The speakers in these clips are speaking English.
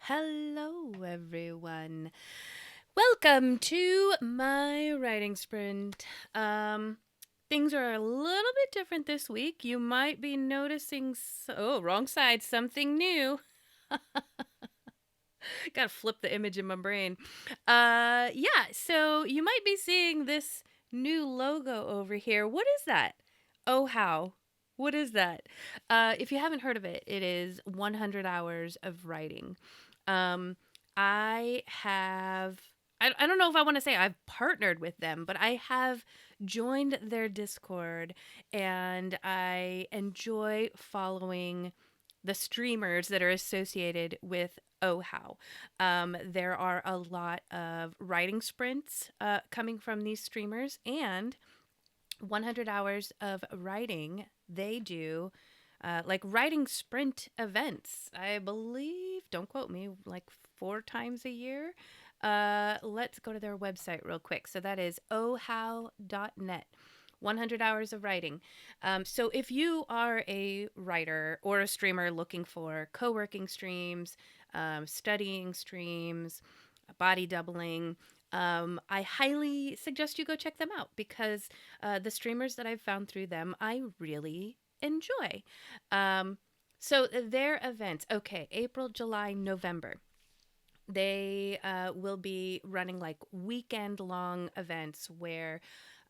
Hello, everyone. Welcome to my writing sprint. Things are a little bit different this week. You might be noticing, wrong side, something new. Gotta flip the image in my brain. So you might be seeing this new logo over here. What is that? Oh, how? What is that? If you haven't heard of it, it is 100 hours of writing. Um, I have, I don't know if I want to say I've partnered with them, but I have joined their Discord and I enjoy following the streamers that are associated with Oh How. There are a lot of writing sprints coming from these streamers and 100 hours of writing. They do like writing sprint events. I believe, don't quote me, like 4 times a year. Let's go to their website real quick. So that is ohow.net. 100 hours of writing. So if you are a writer or a streamer looking for co-working streams, studying streams, body doubling, I highly suggest you go check them out because the streamers that I've found through them, I really enjoy. So their events, okay, April, July, November. They will be running like weekend long events where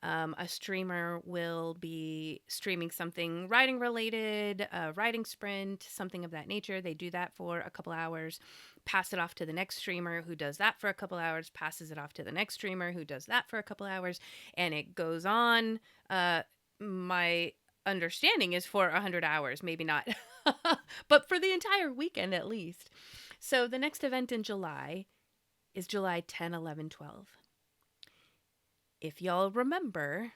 a streamer will be streaming something writing related, writing sprint, something of that nature. They do that for a couple hours, pass it off to the next streamer who does that for a couple hours, passes it off to the next streamer who does that for a couple hours, and it goes on. My understanding is for 100 hours, maybe not, but for the entire weekend at least. So the next event in July is July 10, 11, 12. If y'all remember,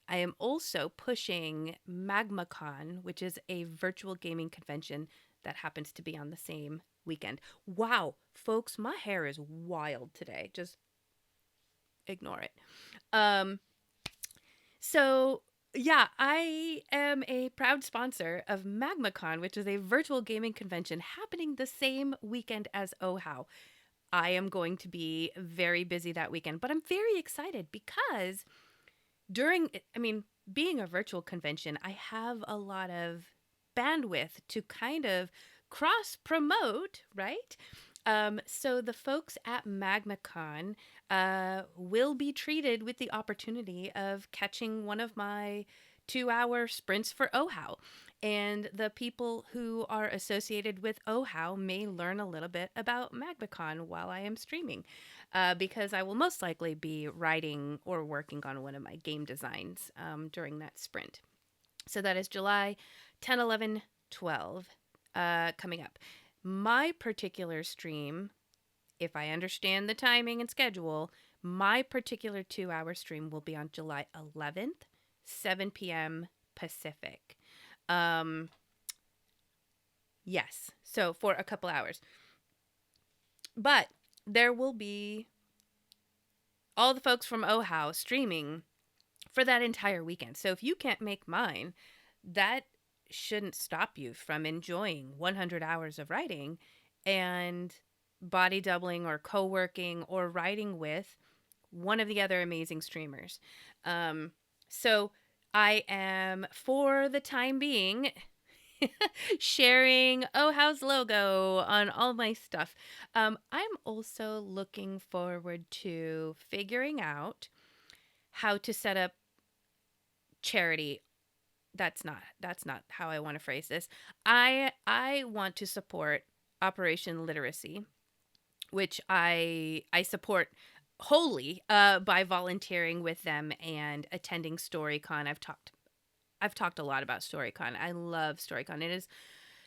I am also pushing MagmaCon, which is a virtual gaming convention that happens to be on the same weekend. Wow, folks, my hair is wild today. Just ignore it. Um, so yeah, I am a proud sponsor of MagmaCon, which is a virtual gaming convention happening the same weekend as OHOW. I am going to be very busy that weekend, but I'm very excited because being a virtual convention, I have a lot of bandwidth to kind of cross promote, right? So the folks at MagmaCon will be treated with the opportunity of catching one of my 2 hour sprints for OHOW. And the people who are associated with OHOW may learn a little bit about MagmaCon while I am streaming, because I will most likely be writing or working on one of my game designs during that sprint. So that is July 10, 11, 12 coming up. My particular stream, if I understand the timing and schedule, my particular 2 hour stream will be on July 11th, 7 p.m. Pacific. Um, yes, so for a couple hours. But there will be all the folks from OHOW streaming for that entire weekend. So if you can't make mine, that shouldn't stop you from enjoying 100 hours of writing and body doubling or co-working or writing with one of the other amazing streamers. So I am, for the time being, sharing OHOW's logo on all my stuff. I'm also looking forward to figuring out how to set up charity. That's not how I want to phrase this. I want to support Operation Literacy, which I support wholly by volunteering with them and attending StoryCon. I've talked a lot about StoryCon. I love StoryCon. It is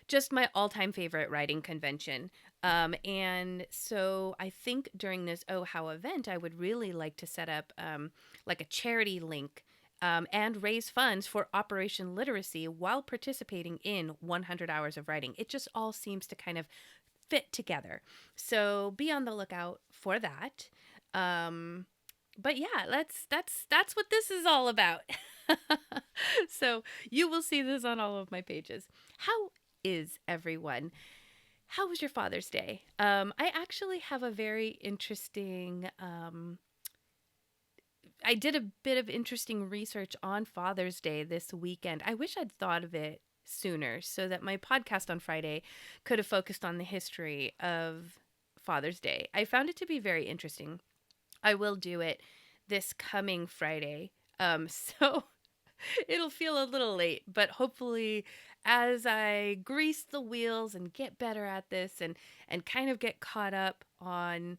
just my all-time favorite writing convention. And so I think during this Oh How event, I would really like to set up like a charity link and raise funds for Operation Literacy while participating in 100 hours of writing. It just all seems to kind of fit together. So be on the lookout for that. But yeah, that's what this is all about. So you will see this on all of my pages. How is everyone? How was your Father's Day? I actually have a very interesting. I did a bit of interesting research on Father's Day this weekend. I wish I'd thought of it sooner so that my podcast on Friday could have focused on the history of Father's Day. I found it to be very interesting. I will do it this coming Friday. So it'll feel a little late, but hopefully as I grease the wheels and get better at this and kind of get caught up on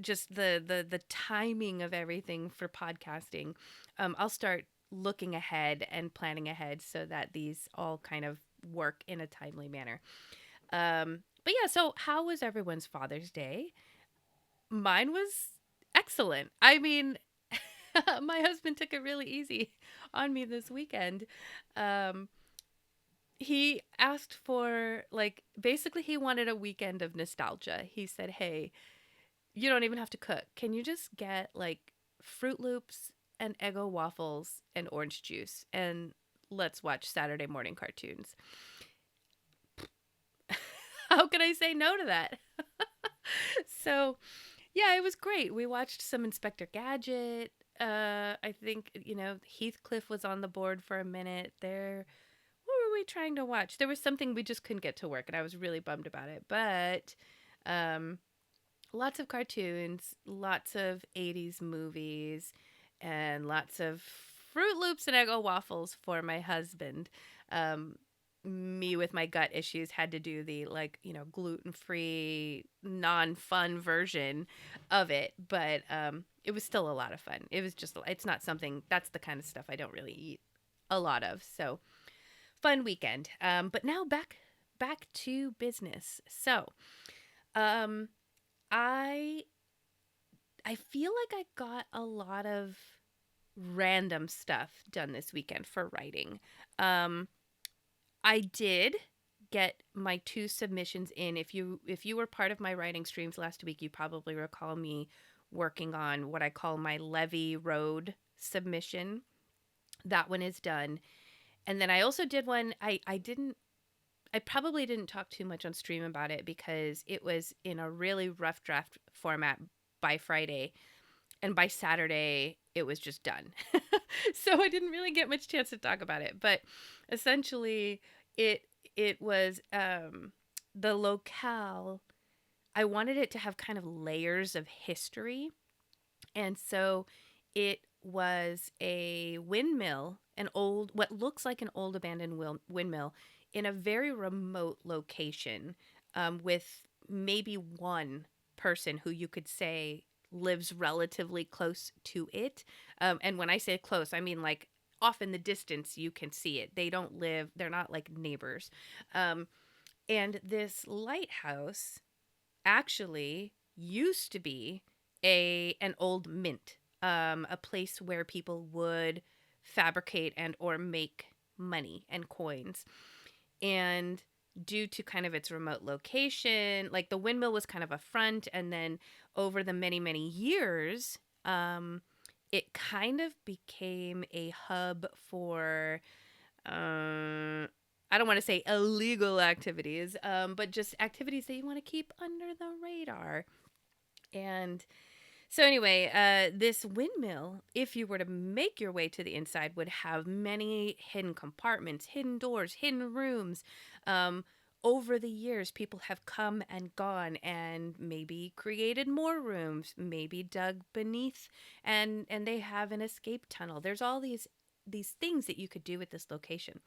just the timing of everything for podcasting, I'll start looking ahead and planning ahead so that these all kind of work in a timely manner. But yeah, so how was everyone's Father's Day? Mine was excellent. I mean, my husband took it really easy on me this weekend. Um, he asked for, like, basically, he wanted a weekend of nostalgia. He said, "Hey, you don't even have to cook. Can you just get like Fruit Loops and Eggo waffles and orange juice and let's watch Saturday morning cartoons?" How can I say no to that? So, yeah, it was great. We watched some Inspector Gadget. I think, Heathcliff was on the board for a minute there. What were we trying to watch? There was something we just couldn't get to work, and I was really bummed about it. But um, lots of cartoons, lots of 80s movies, and lots of Fruit Loops and Eggo waffles for my husband. Um, Me with my gut issues had to do the, like, gluten-free, non-fun version of it, but it was still a lot of fun. It was just, it's not something, that's the kind of stuff I don't really eat a lot of. So fun weekend. But now back to business. So, um, I I feel like I got a lot of random stuff done this weekend for writing. Um, I did get my two submissions in. If you were part of my writing streams last week, you probably recall me working on what I call my Levy Road submission. That one is done. And then I also did one. I probably didn't talk too much on stream about it because it was in a really rough draft format by Friday, and by Saturday it was just done. So I didn't really get much chance to talk about it, but essentially it it was the locale. I wanted it to have kind of layers of history, and so it was a windmill, an old, what looks like an old abandoned windmill in a very remote location, with maybe one person who you could say lives relatively close to it. And when I say close, I mean like off in the distance, you can see it. They don't live, they're not like neighbors. Um, and this lighthouse actually used to be an old mint, a place where people would fabricate and or make money and coins. And due to kind of its remote location, like the windmill was kind of a front, and then over the many years, it kind of became a hub for I don't want to say illegal activities, but just activities that you want to keep under the radar. And so, anyway, this windmill, if you were to make your way to the inside, would have many hidden compartments, hidden doors, hidden rooms. Over the years, people have come and gone and maybe created more rooms, maybe dug beneath, and they have an escape tunnel. There's all these things that you could do with this location.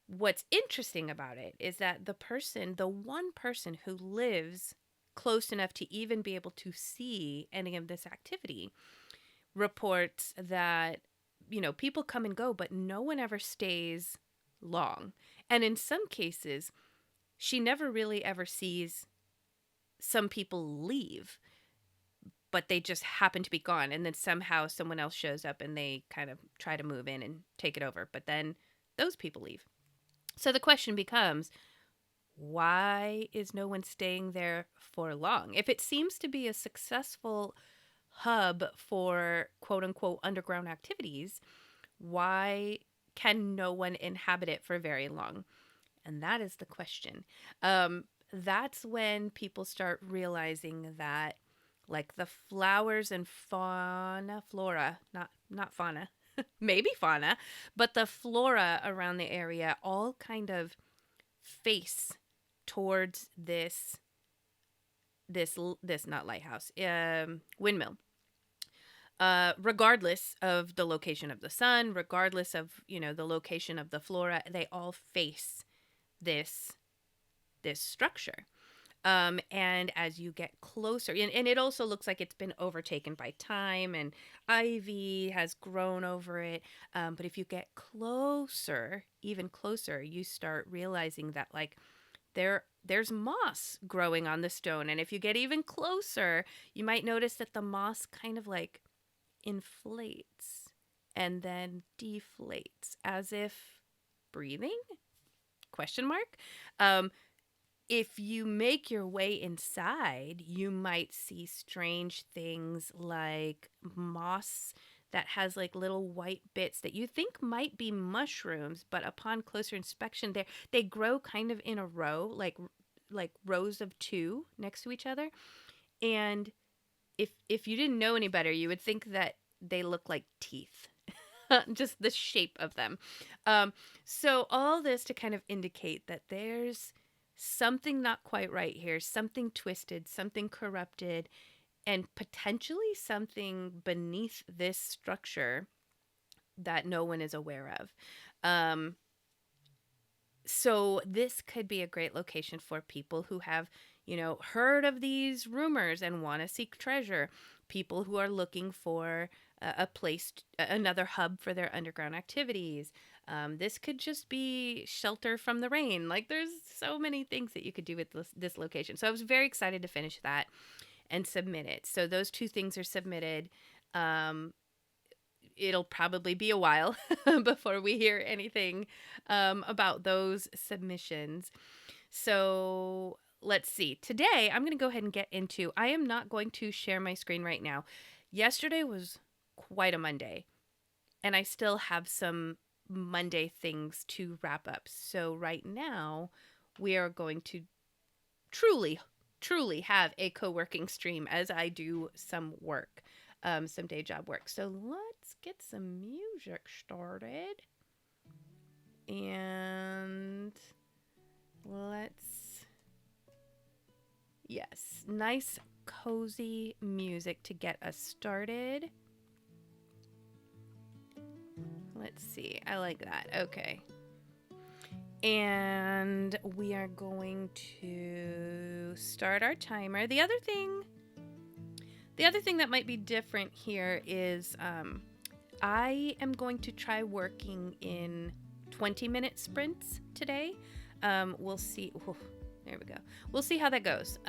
What's interesting about it is that the one person who lives close enough to even be able to see any of this activity, reports that, people come and go, but no one ever stays long. And in some cases, she never really ever sees some people leave, but they just happen to be gone. And then somehow someone else shows up and they kind of try to move in and take it over. But then those people leave. So the question becomes, why is no one staying there for long? If it seems to be a successful hub for quote unquote underground activities, why can no one inhabit it for very long? And that is the question. That's when people start realizing that, like, the flowers and flora, not fauna, maybe fauna, but the flora around the area all kind of face towards this not lighthouse, windmill. Regardless of the location of the sun, regardless of, the location of the flora, they all face this structure. And as you get closer, and it also looks like it's been overtaken by time, and ivy has grown over it. But if you get closer, even closer, you start realizing that, like, there's moss growing on the stone. And if you get even closer, you might notice that the moss kind of like inflates and then deflates as if breathing, question mark. If you make your way inside, you might see strange things like moss that has like little white bits that you think might be mushrooms, but upon closer inspection, they grow kind of in a row, like rows of two next to each other. And if you didn't know any better, you would think that they look like teeth. Just the shape of them. So all this to kind of indicate that there's something not quite right here, something twisted, something corrupted, and potentially something beneath this structure that no one is aware of. So this could be a great location for people who have, heard of these rumors and want to seek treasure. People who are looking for a place, another hub for their underground activities. This could just be shelter from the rain. Like, there's so many things that you could do with this location. So I was very excited to finish that and submit it. So those two things are submitted. It'll probably be a while before we hear anything about those submissions. So let's see. Today, I'm going to go ahead and get into, I am not going to share my screen right now. Yesterday was quite a Monday, and I still have some Monday things to wrap up. So right now, we are going to truly have a co-working stream as I do some work, some day job work. So let's get some music started. And yes, nice cozy music to get us started. Let's see. I like that. Okay. And we are going to start our timer. The other thing that might be different here is I am going to try working in 20-minute sprints today. We'll see. Oh, there we go. We'll see how that goes.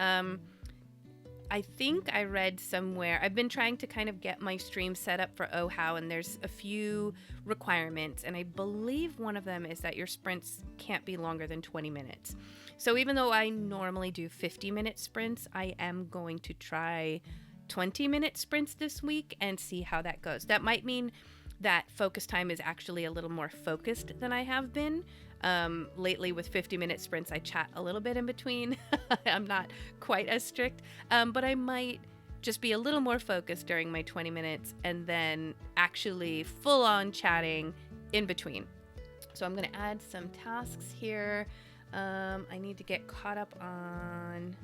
I think I read somewhere, I've been trying to kind of get my stream set up for OHOW, and there's a few requirements, and I believe one of them is that your sprints can't be longer than 20 minutes. So even though I normally do 50-minute sprints, I am going to try 20-minute sprints this week and see how that goes. That might mean that focus time is actually a little more focused than I have been. Lately with 50-minute sprints, I chat a little bit in between. I'm not quite as strict, but I might just be a little more focused during my 20 minutes and then actually full on chatting in between. So I'm going to add some tasks here. I need to get caught up on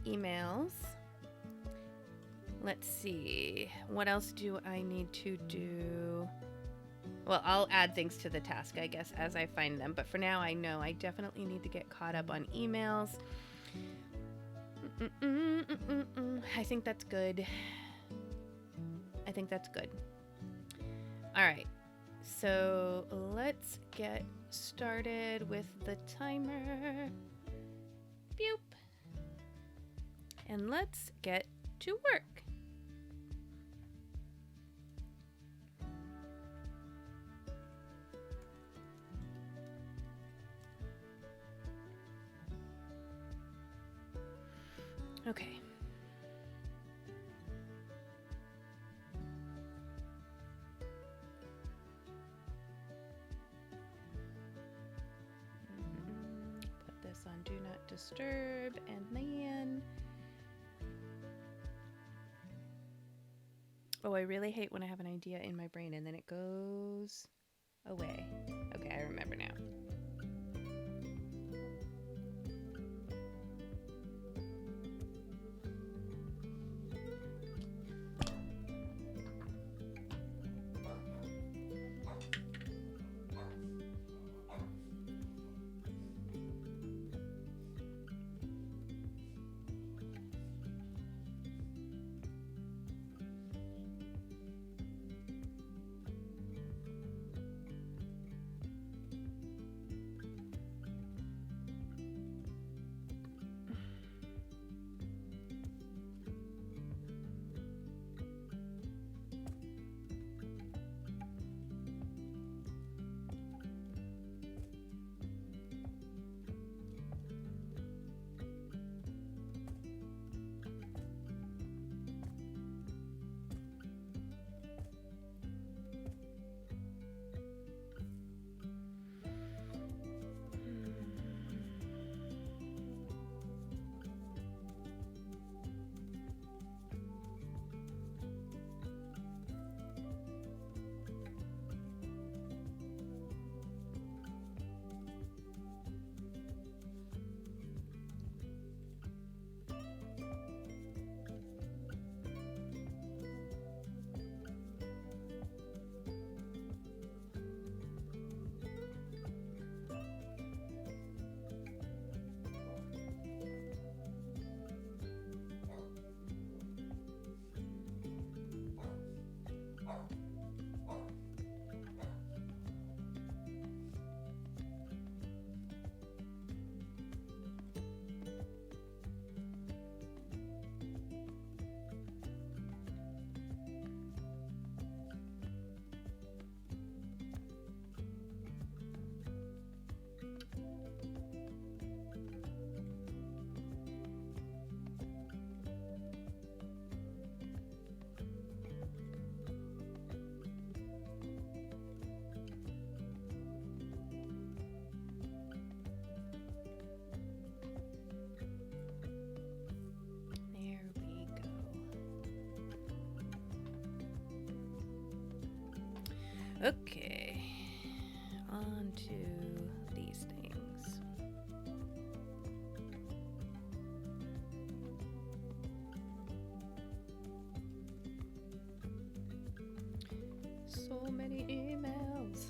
emails. Let's see. What else do I need to do? Well, I'll add things to the task, I guess, as I find them. But for now, I know I definitely need to get caught up on emails. I think that's good. All right. So let's get started with the timer. Boop. And let's get to work. Okay. on Do Not Disturb, and then... Oh, I really hate when I have an idea in my brain and then it goes away. Okay, I remember now. Okay, on to these things. So many emails.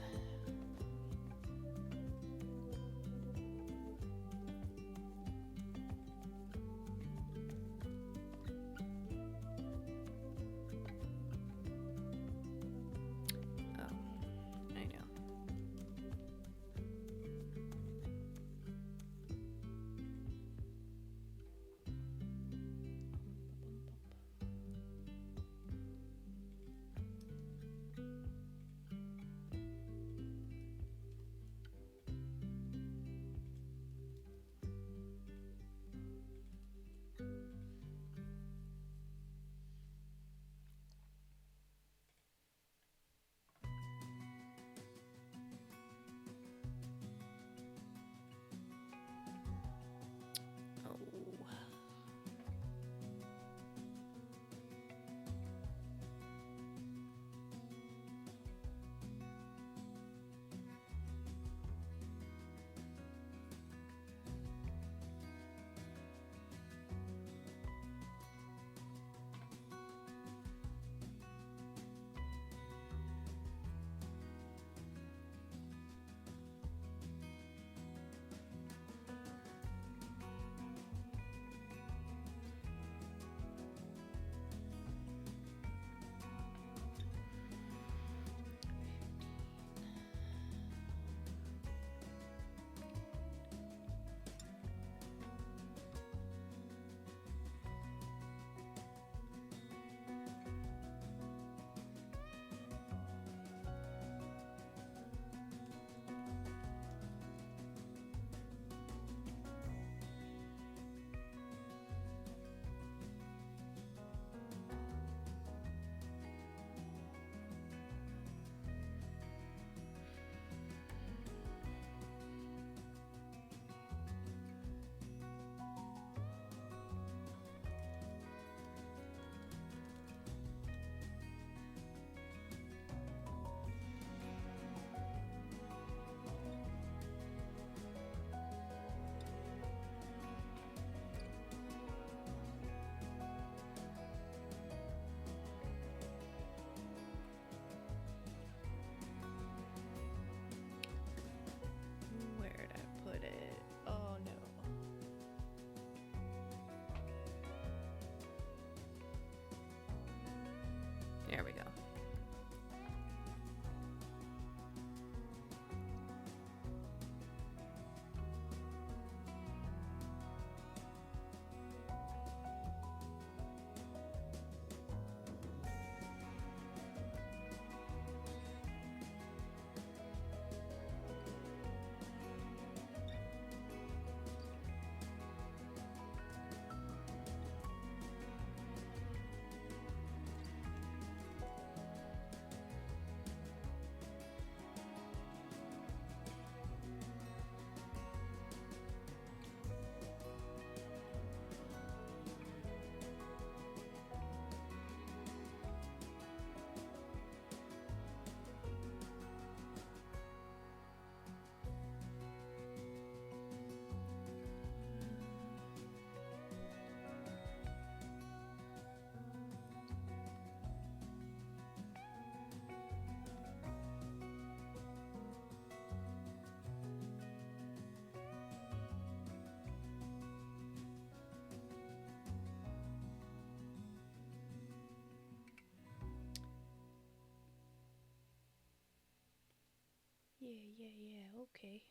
Yeah, okay.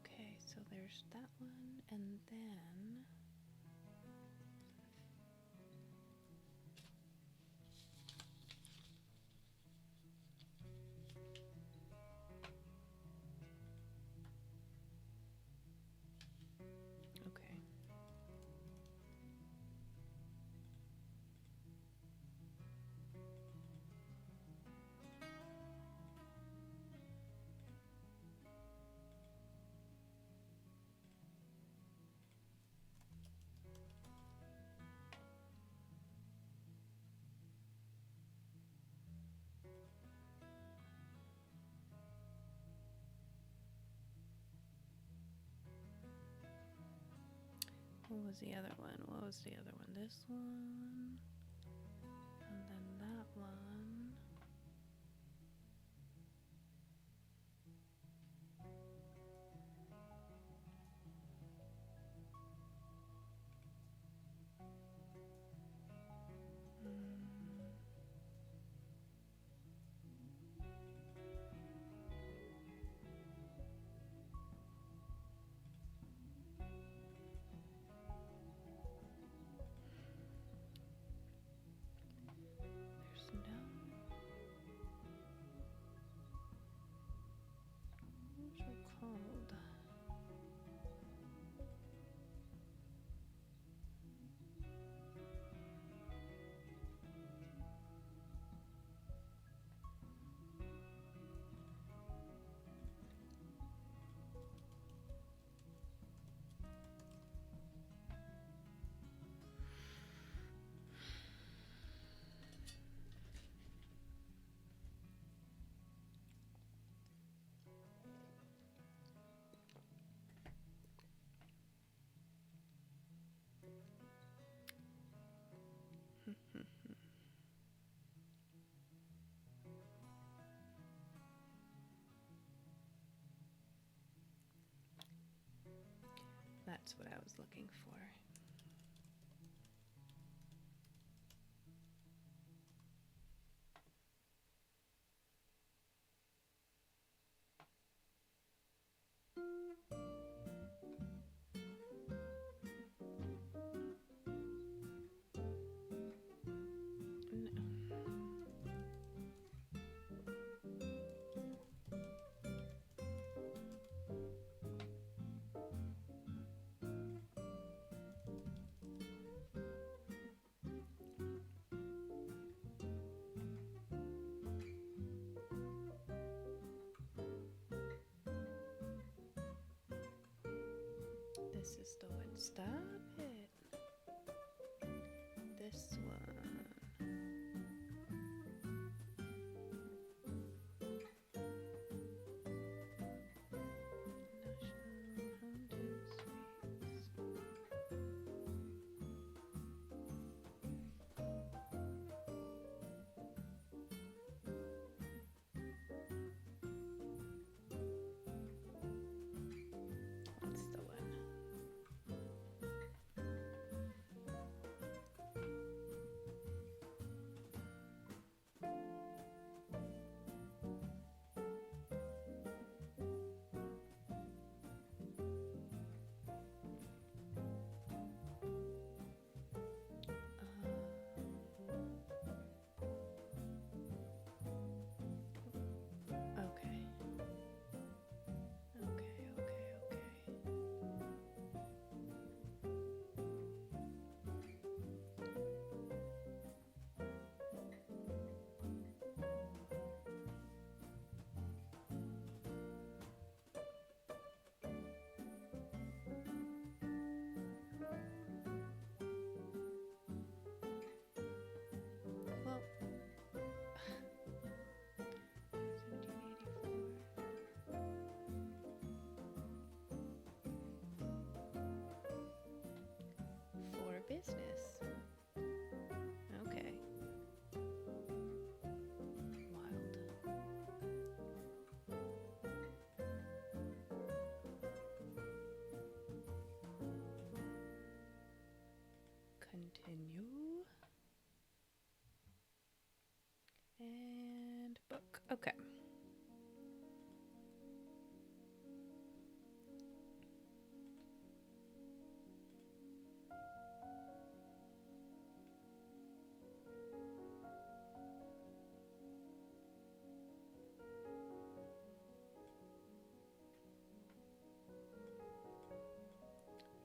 Okay, so there's that one, and then... Okay. What was the other one? What was the other one? This one. And then that one. There's no... What's it called? That's what I was looking for. This is the one. Stop it. This one. National Hunting Sweets. That's the one.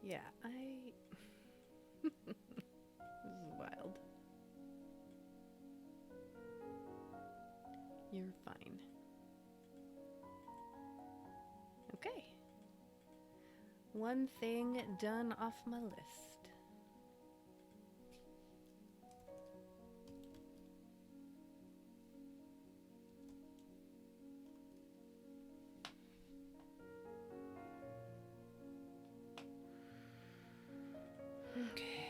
Yeah, this is wild. You're fine. Okay. One thing done off my list. Okay.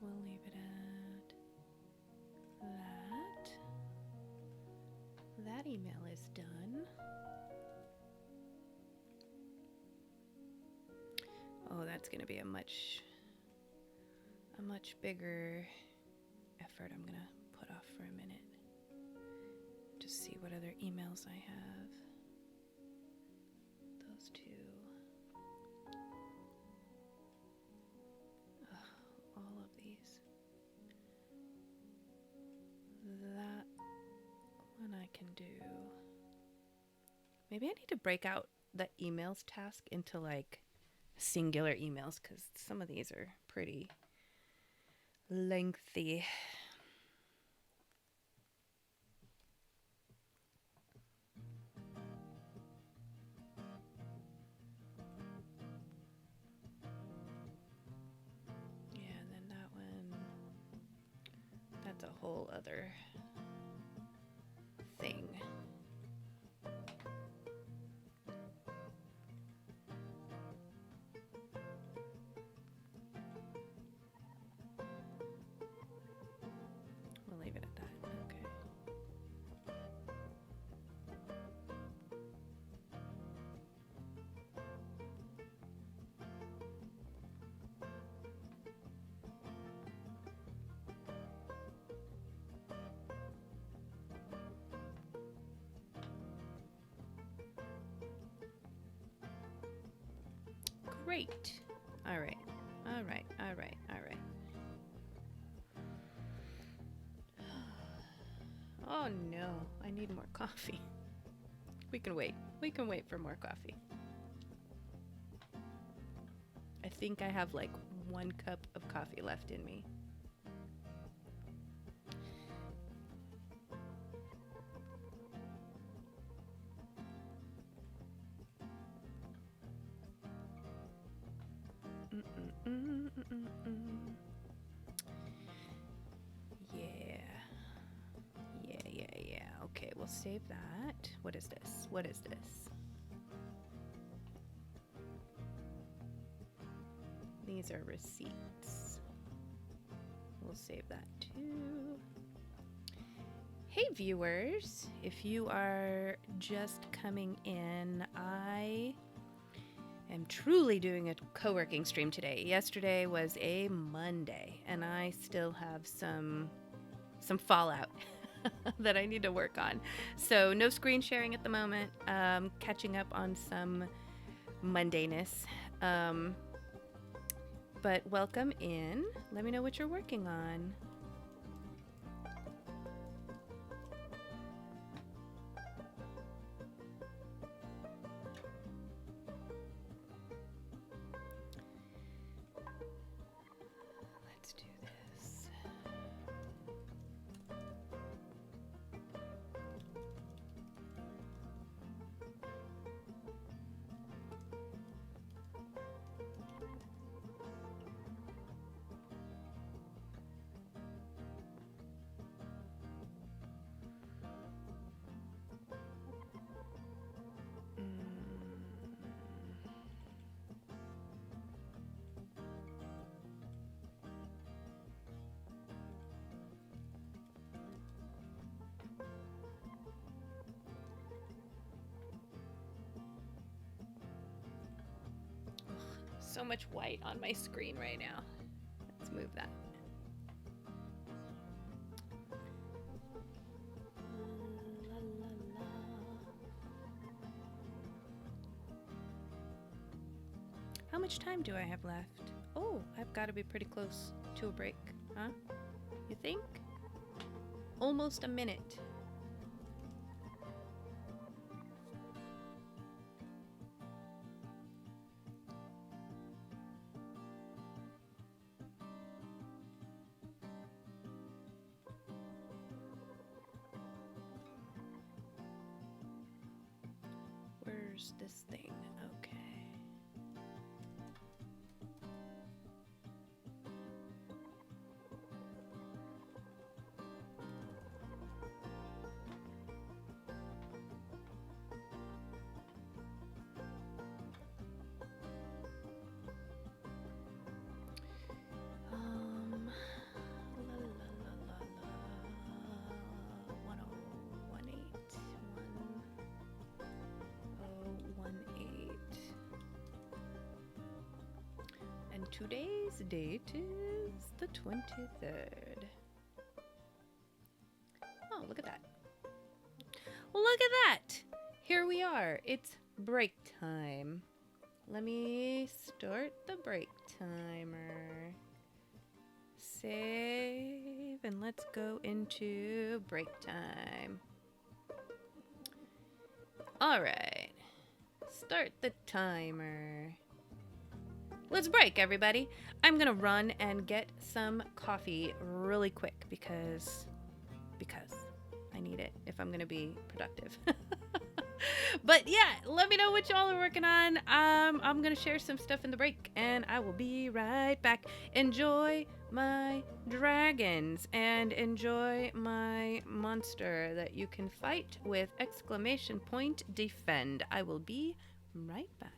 We'll leave it at that. That email is done. Oh, that's going to be a much bigger effort. I'm going to put off for a minute. Just see what other emails I have. Those two. All of these. That one I can do. Maybe I need to break out the emails task into like singular emails because some of these are pretty lengthy. Yeah, and then that one, that's a whole other thing. We'll leave it at that. Okay. Great. All right. All right. All right. All right. Oh no, I need more coffee. We can wait. We can wait for more coffee. I think I have like 1 cup of coffee left in me. Yeah. Okay, we'll save that. What is this? What is this? These are receipts. We'll save that too. Hey viewers, if you are just coming in, I am truly doing a co-working stream today. Yesterday was a Monday, and I still have some fallout that I need to work on. So no screen sharing at the moment. Catching up on some Mondayness. But welcome in. Let me know what you're working on. Let's do this. so much white on my screen right now. Let's move that. La, la, la. How much time do I have left? Oh, I've got to be pretty close to a break, huh? You think? Almost a minute. Where's this thing? Okay. La, la, la, la, la. 1018. And today's date is the 23rd. Oh, look at that. Look at that! Here we are. It's break time. Let me start the break timer. Save, and let's go into break time. All right. Start the timer. Let's break, everybody. I'm gonna run and get some coffee really quick because I need it if I'm gonna be productive. But yeah, let me know what y'all are working on. I'm gonna share some stuff in the break, and I will be right back. Enjoy my dragons and enjoy my monster that you can fight with exclamation point defend. I will be right back.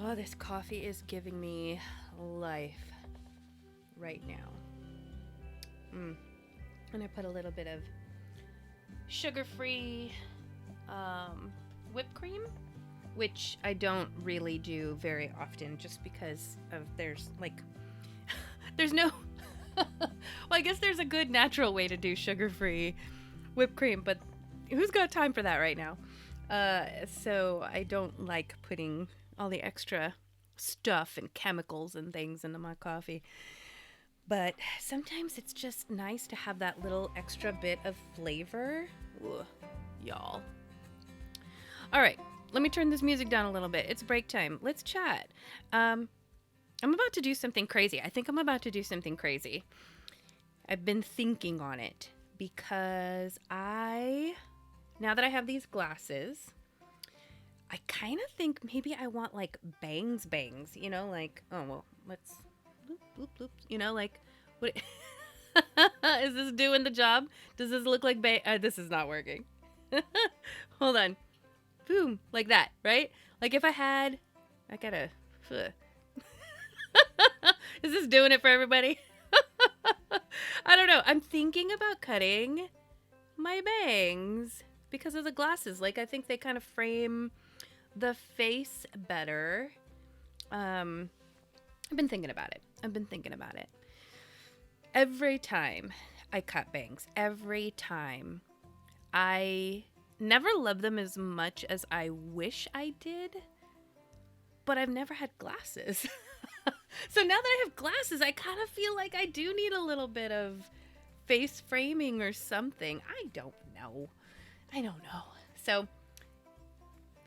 Oh, this coffee is giving me life right now. And I put a little bit of sugar-free whipped cream, which I don't really do very often just because of there's no well, I guess there's a good natural way to do sugar-free whipped cream, but who's got time for that right now? So I don't like putting all the extra stuff and chemicals and things into my coffee. But sometimes it's just nice to have that little extra bit of flavor. Ooh, y'all. All right, let me turn this music down a little bit. It's break time. Let's chat. I'm about to do something crazy. I think I'm about to do something crazy. I've been thinking on it because now that I have these glasses, I kind of think maybe I want like bangs, you know, like, oh, well, let's, bloop, bloop, you know, like, what, is this doing the job? Does this look like this is not working. Hold on. Boom, like that, right? Like if I gotta, is this doing it for everybody? I don't know. I'm thinking about cutting my bangs because of the glasses. Like, I think they kind of frame the face better. I've been thinking about it. Every time I cut bangs, every time, I never love them as much as I wish I did, but I've never had glasses. So now that I have glasses, I kind of feel like I do need a little bit of face framing or something. I don't know. So,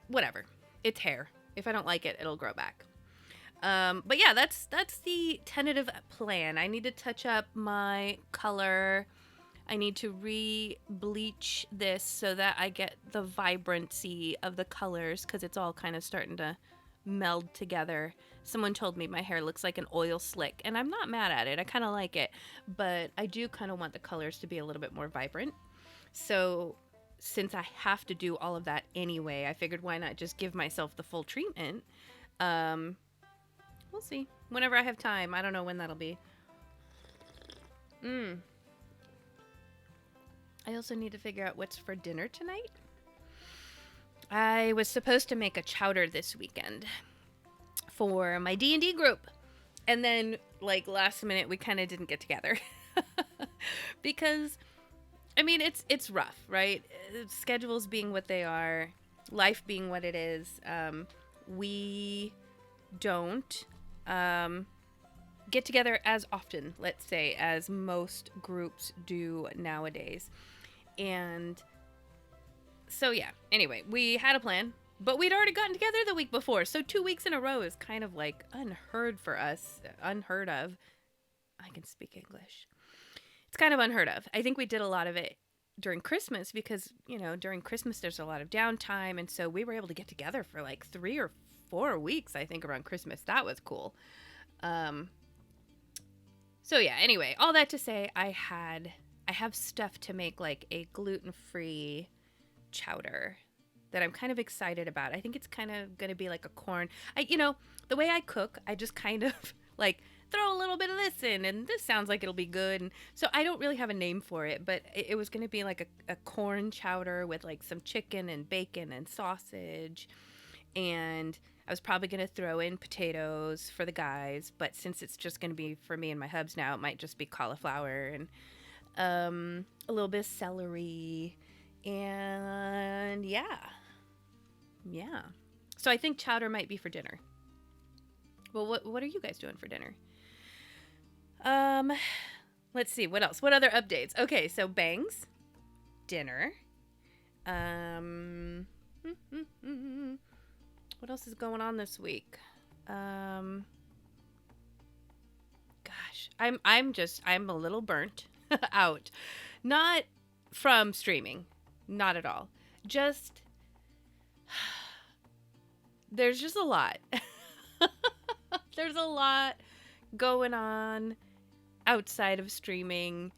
whatever. It's hair. If I don't like it, it'll grow back. But yeah, that's the tentative plan. I need to touch up my color. I need to re-bleach this so that I get the vibrancy of the colors because it's all kind of starting to meld together. Someone told me my hair looks like an oil slick, and I'm not mad at it. I kind of like it, but I do kind of want the colors to be a little bit more vibrant. So since I have to do all of that anyway, I figured why not just give myself the full treatment. We'll see. Whenever I have time. I don't know when that'll be. I also need to figure out what's for dinner tonight. I was supposed to make a chowder this weekend for my D&D group. And then, like, last minute, we kind of didn't get together. Because, I mean, it's rough, right? Schedules being what they are, life being what it is. We don't get together as often, let's say, as most groups do nowadays. And so, yeah, anyway, we had a plan, but we'd already gotten together the week before. So 2 weeks in a row is kind of like unheard of. I can speak English. It's kind of unheard of. I think we did a lot of it during Christmas because, you know, during Christmas there's a lot of downtime. And so we were able to get together for like 3 or 4 weeks, I think, around Christmas. That was cool. So yeah, anyway, all that to say, I have stuff to make like a gluten-free chowder that I'm kind of excited about. I think it's kind of going to be like a corn. The way I cook, I just kind of like throw a little bit of this in and this sounds like it'll be good. And so I don't really have a name for it, but it was going to be like a corn chowder with like some chicken and bacon and sausage. And I was probably going to throw in potatoes for the guys, but since it's just going to be for me and my hubs now, it might just be cauliflower and a little bit of celery. And yeah. So I think chowder might be for dinner. Well, what are you guys doing for dinner? Let's see, what else? What other updates? Okay, so bangs, dinner. What else is going on this week? Gosh, I'm a little burnt out. Not from streaming. Not at all. Just there's just a lot. There's a lot going on outside of streaming.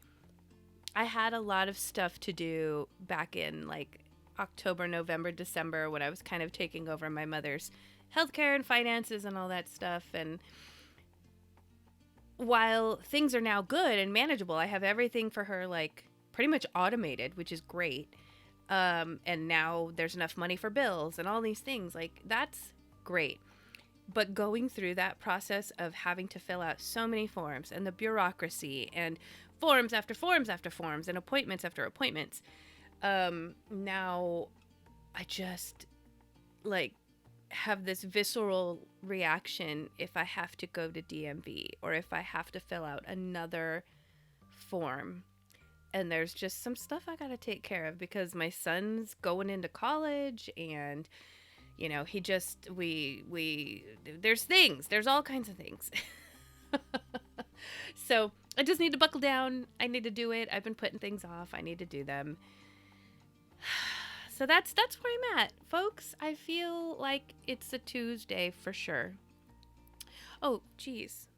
I had a lot of stuff to do back in like October, November, December when I was kind of taking over my mother's healthcare and finances and all that stuff. And while things are now good and manageable, I have everything for her like pretty much automated, which is great. And now there's enough money for bills and all these things. Like, that's great. But going through that process of having to fill out so many forms and the bureaucracy and forms after forms after forms and appointments after appointments, now I just like have this visceral reaction if I have to go to DMV or if I have to fill out another form. And there's just some stuff I got to take care of because my son's going into college, and you know, he just there's all kinds of things. So I just need to buckle down. I need to do it. I've been putting things off. I need to do them. So that's where I'm at, folks. I feel like it's a Tuesday for sure. Oh, geez.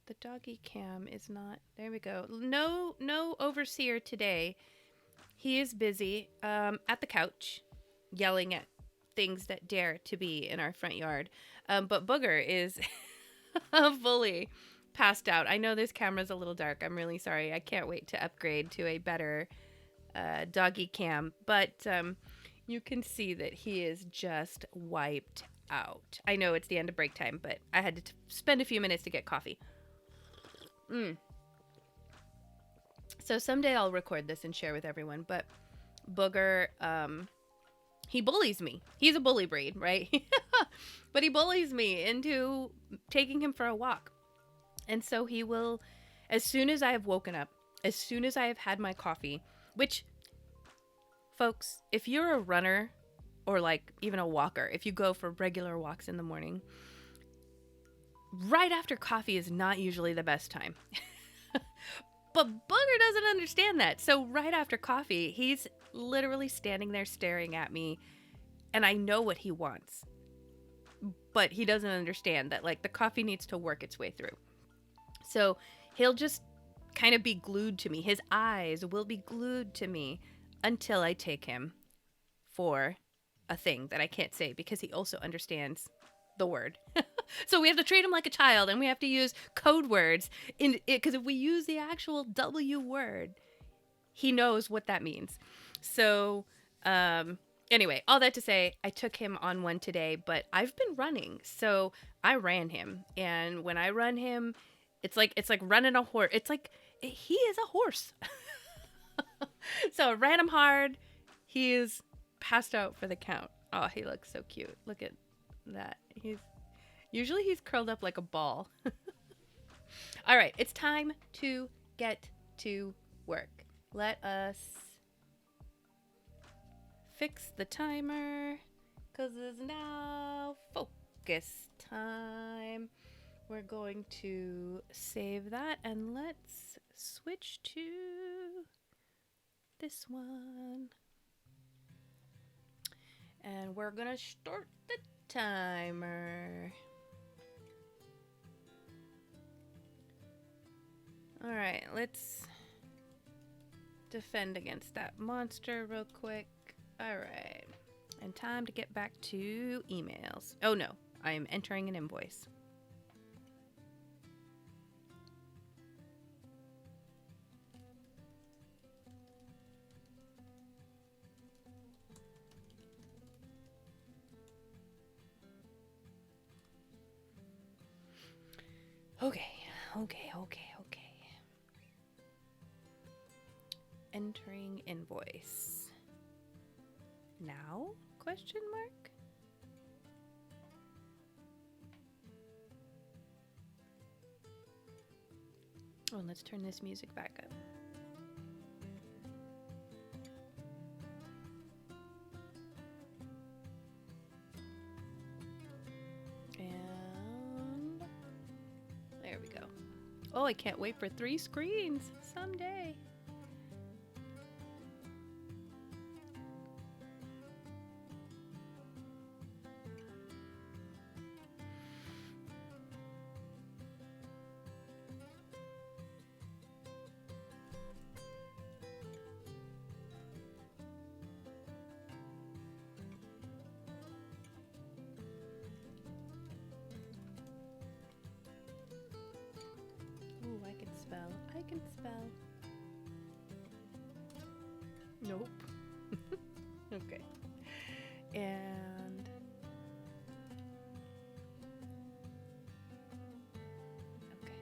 The doggy cam is not. There we go. No overseer today. He is busy at the couch, yelling at things that dare to be in our front yard. But Booger is fully passed out. I know this camera's a little dark. I'm really sorry. I can't wait to upgrade to a better doggy cam. But you can see that he is just wiped out. I know it's the end of break time, but I had to spend a few minutes to get coffee. So someday I'll record this and share with everyone. But Booger, he bullies me. He's a bully breed, right? But he bullies me into taking him for a walk. And so he will, as soon as I have woken up, as soon as I have had my coffee, which, folks, if you're a runner or like even a walker, if you go for regular walks in the morning, right after coffee is not usually the best time. But Booger doesn't understand that. So right after coffee, he's literally standing there staring at me, and I know what he wants. But he doesn't understand that like the coffee needs to work its way through. So he'll just kind of be glued to me. His eyes will be glued to me until I take him for a thing that I can't say because he also understands the word. So we have to treat him like a child, and we have to use code words in it, because if we use the actual W word, he knows what that means. So anyway, all that to say, I took him on one today, but I've been running, so I ran him. And when I run him, it's like running a horse. It's like he is a horse. So I ran him hard. He is passed out for the count. Oh, he looks so cute. Look at that. Usually he's curled up like a ball. All right, it's time to get to work. Let us fix the timer, because it's now focus time. We're going to save that, and let's switch to this one. And we're going to start the timer. All right, let's defend against that monster real quick. All right, and time to get back to emails. Oh no, I am entering an invoice. Okay. Entering invoice. Now? Question mark? Oh, and let's turn this music back up. And there we go. Oh, I can't wait for 3 screens someday. I can spell. Nope. Okay. And okay.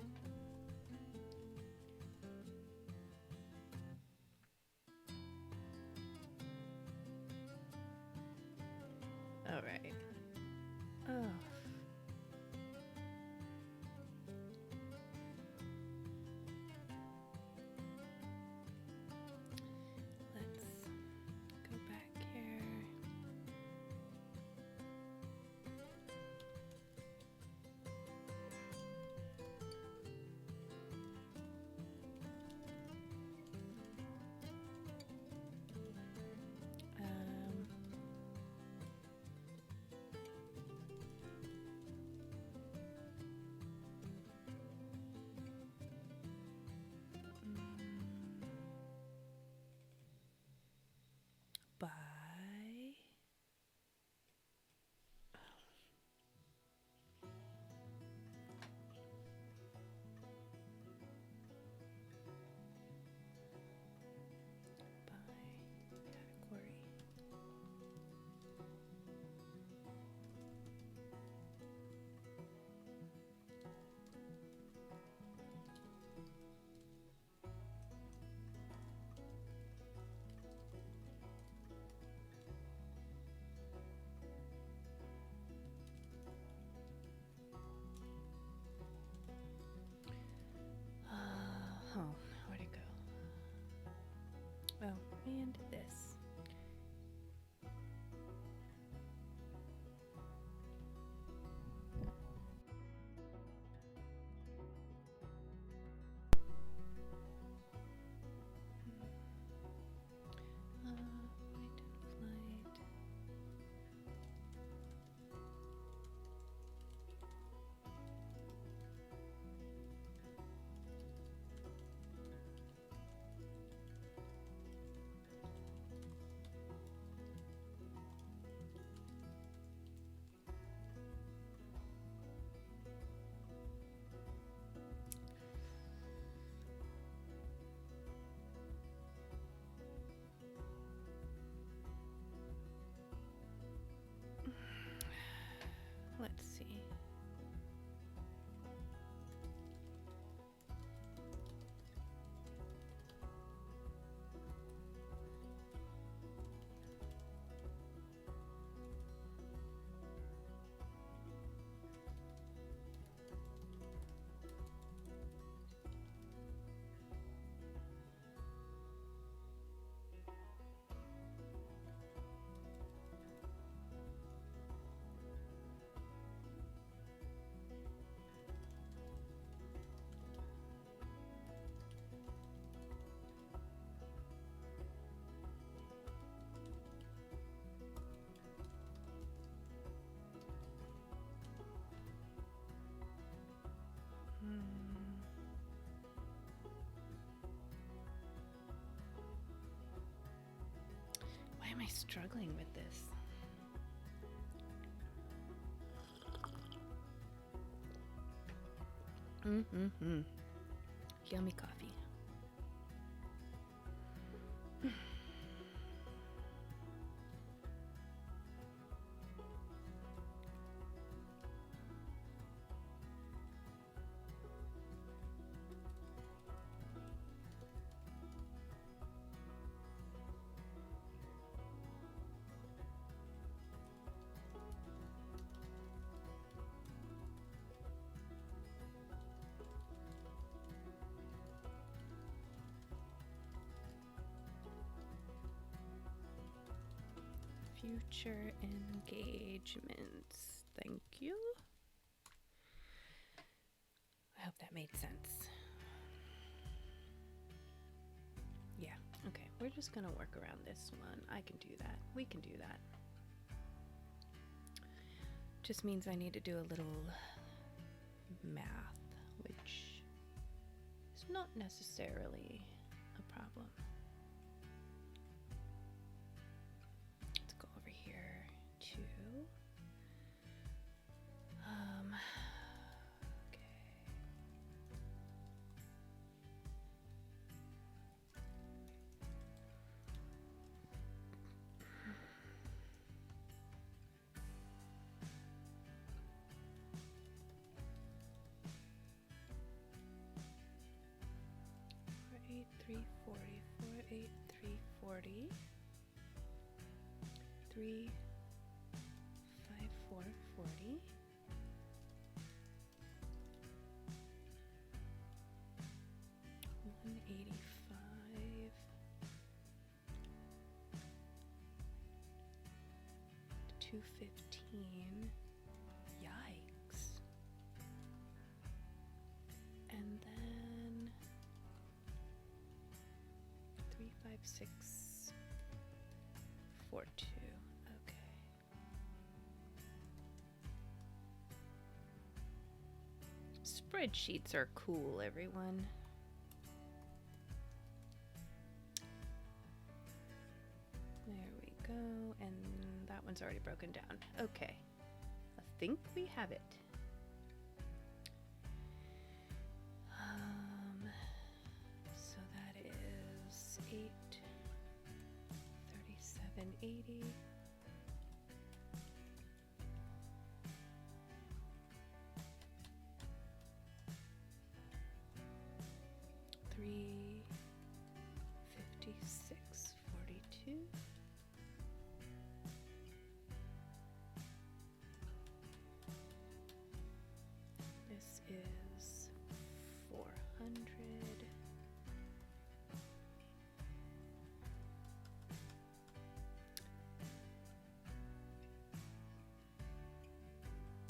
All right. Oh. Let's go back here. Um, by category. Oh, where'd it go? Oh, and this. Flight and flight. Let's see. Why am I struggling with this? Yummy coffee. Future engagements. Thank you. I hope that made sense. Yeah, okay. We're just gonna work around this one. I can do that. We can do that. Just means I need to do a little math, which is not necessarily a problem. Let's go over here to okay. 340, 48, 340, 3, 5, 4, 40. 185, 215. Yikes. And then 3, 5, 6, 4, 2. Okay. Spreadsheets are cool, everyone. There we go, and that one's already broken down. Okay, I think we have it. So that is 8, 37, 80. Three, 56, 42. This is 400.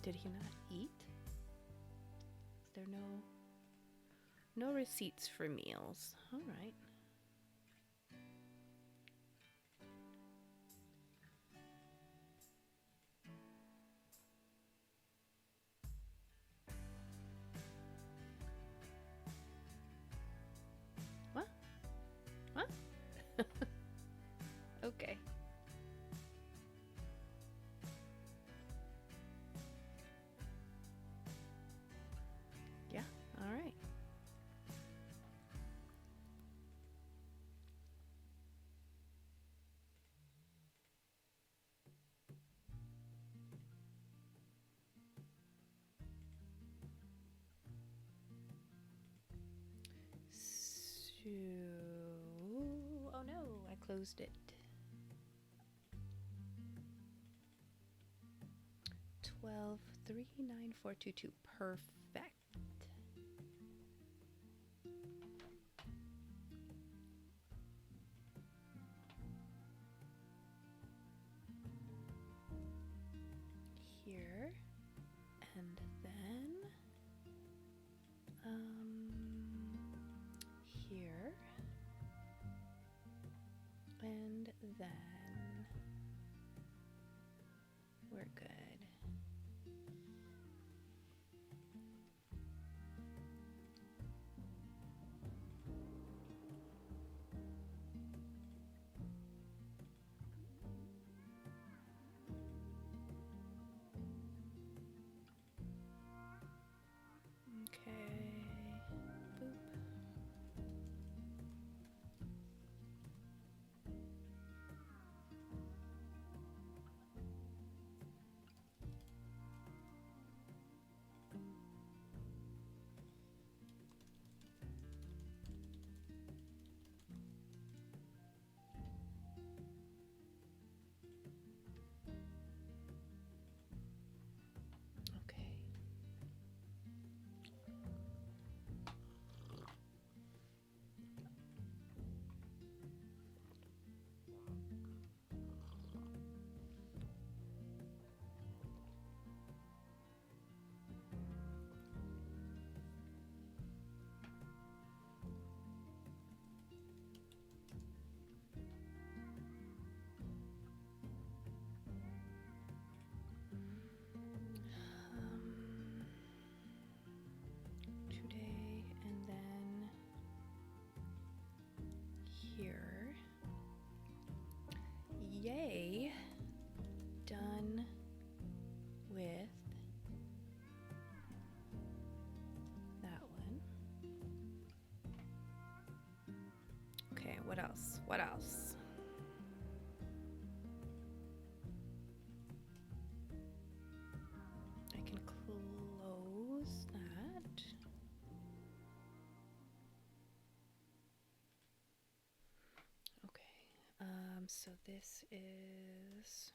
Did he not eat? Is there no receipts for meals? All right. What? What? Okay. Yeah, all right. So, oh no, I closed it. 12, 3, 9, 4, 2, 2. Perfect. Here, and then here, and then we're good. Okay, boop. Okay. Today, and then here. Yay! Done with that one. Okay, what else? What else? I can close that. so this is...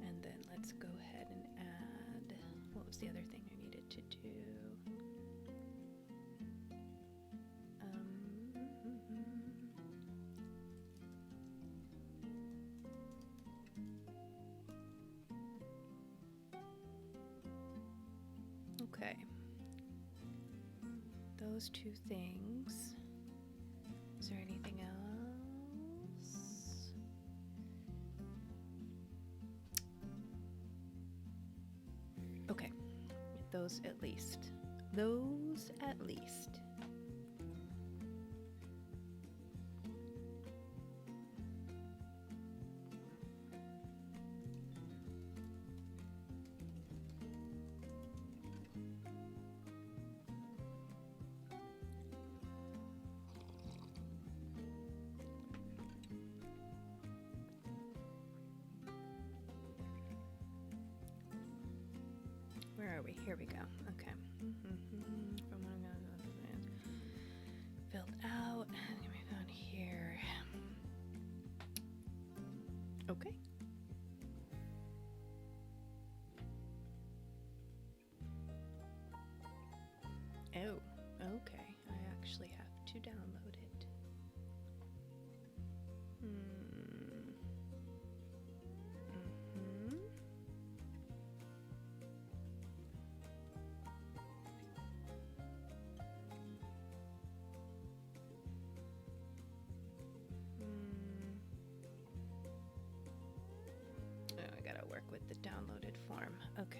And then let's go ahead and add... What was the other thing I needed to do? Okay. Those two things. Is there anything else? Okay. Those at least. Those at least. Where are we? Here we go. Okay. Filled out. Move on here. Okay. Oh, okay. I actually have to download it. Oh, I gotta work with the downloaded form. Okay.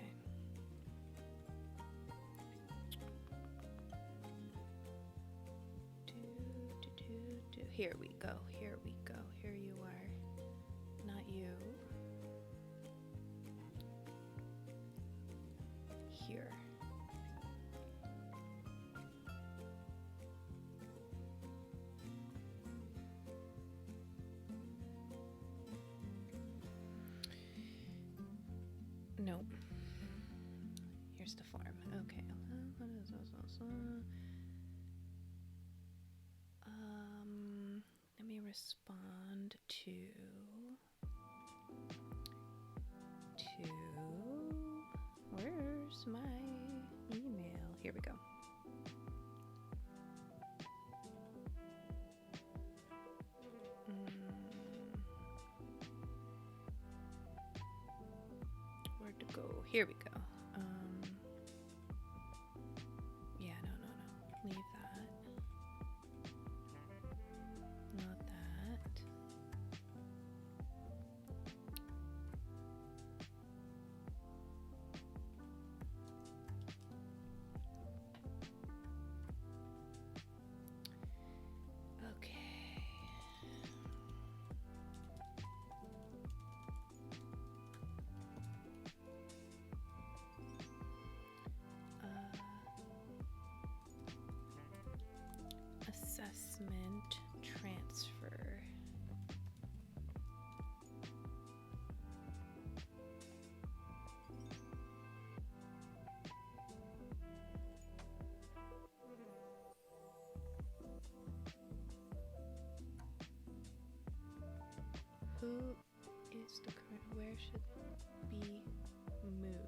Here we go. Here we go. Here you are. Not you. Here. Nope. Here's the form. Okay. Let me respond to where's my email? Here we go. Where to go? Here we go. Yeah, no. Leave that. Not that. Okay. Assessment transfer. Who is the current? Where should be moved?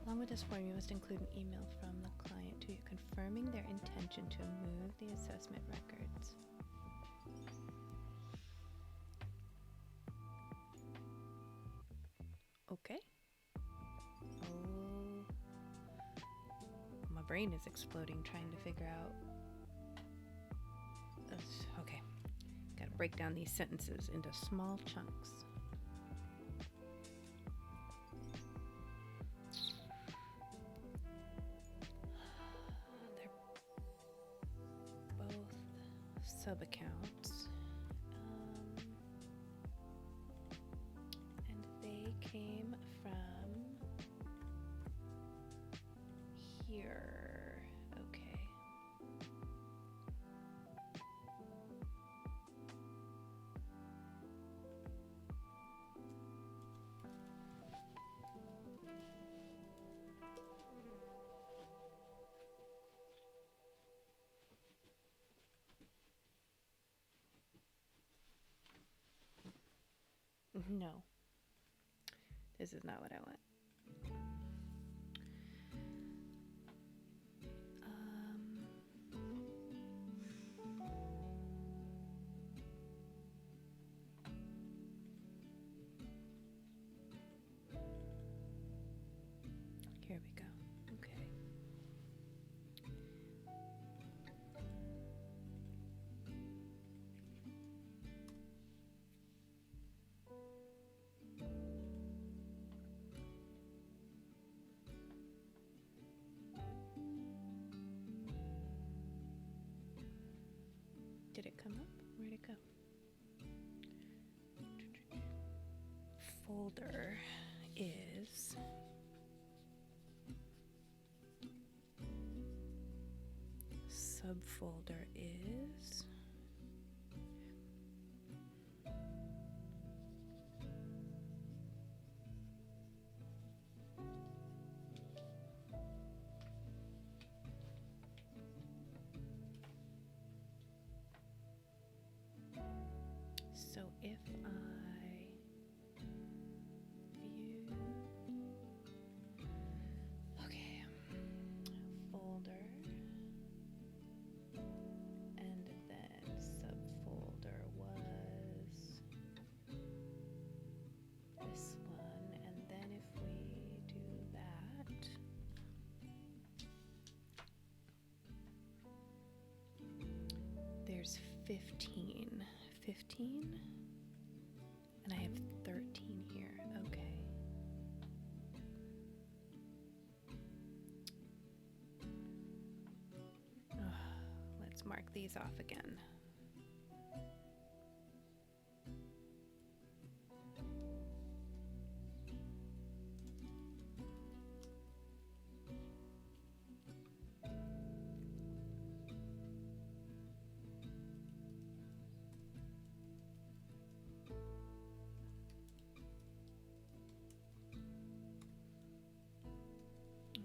Along with this form, you must include an email from the client to you confirming their intention to move the assessment records. Okay. Oh, my brain is exploding trying to figure out. Okay. Gotta break down these sentences into small chunks. Sub-accounts, and they came from here. Okay. No, this is not what I want. Here we go. Okay. Did it come up? Where'd it go? Folder is subfolder is so if I view, okay, folder, and then subfolder was this one, and then if we do that, there's 15, and I have 13 here. Okay. Let's mark these off again.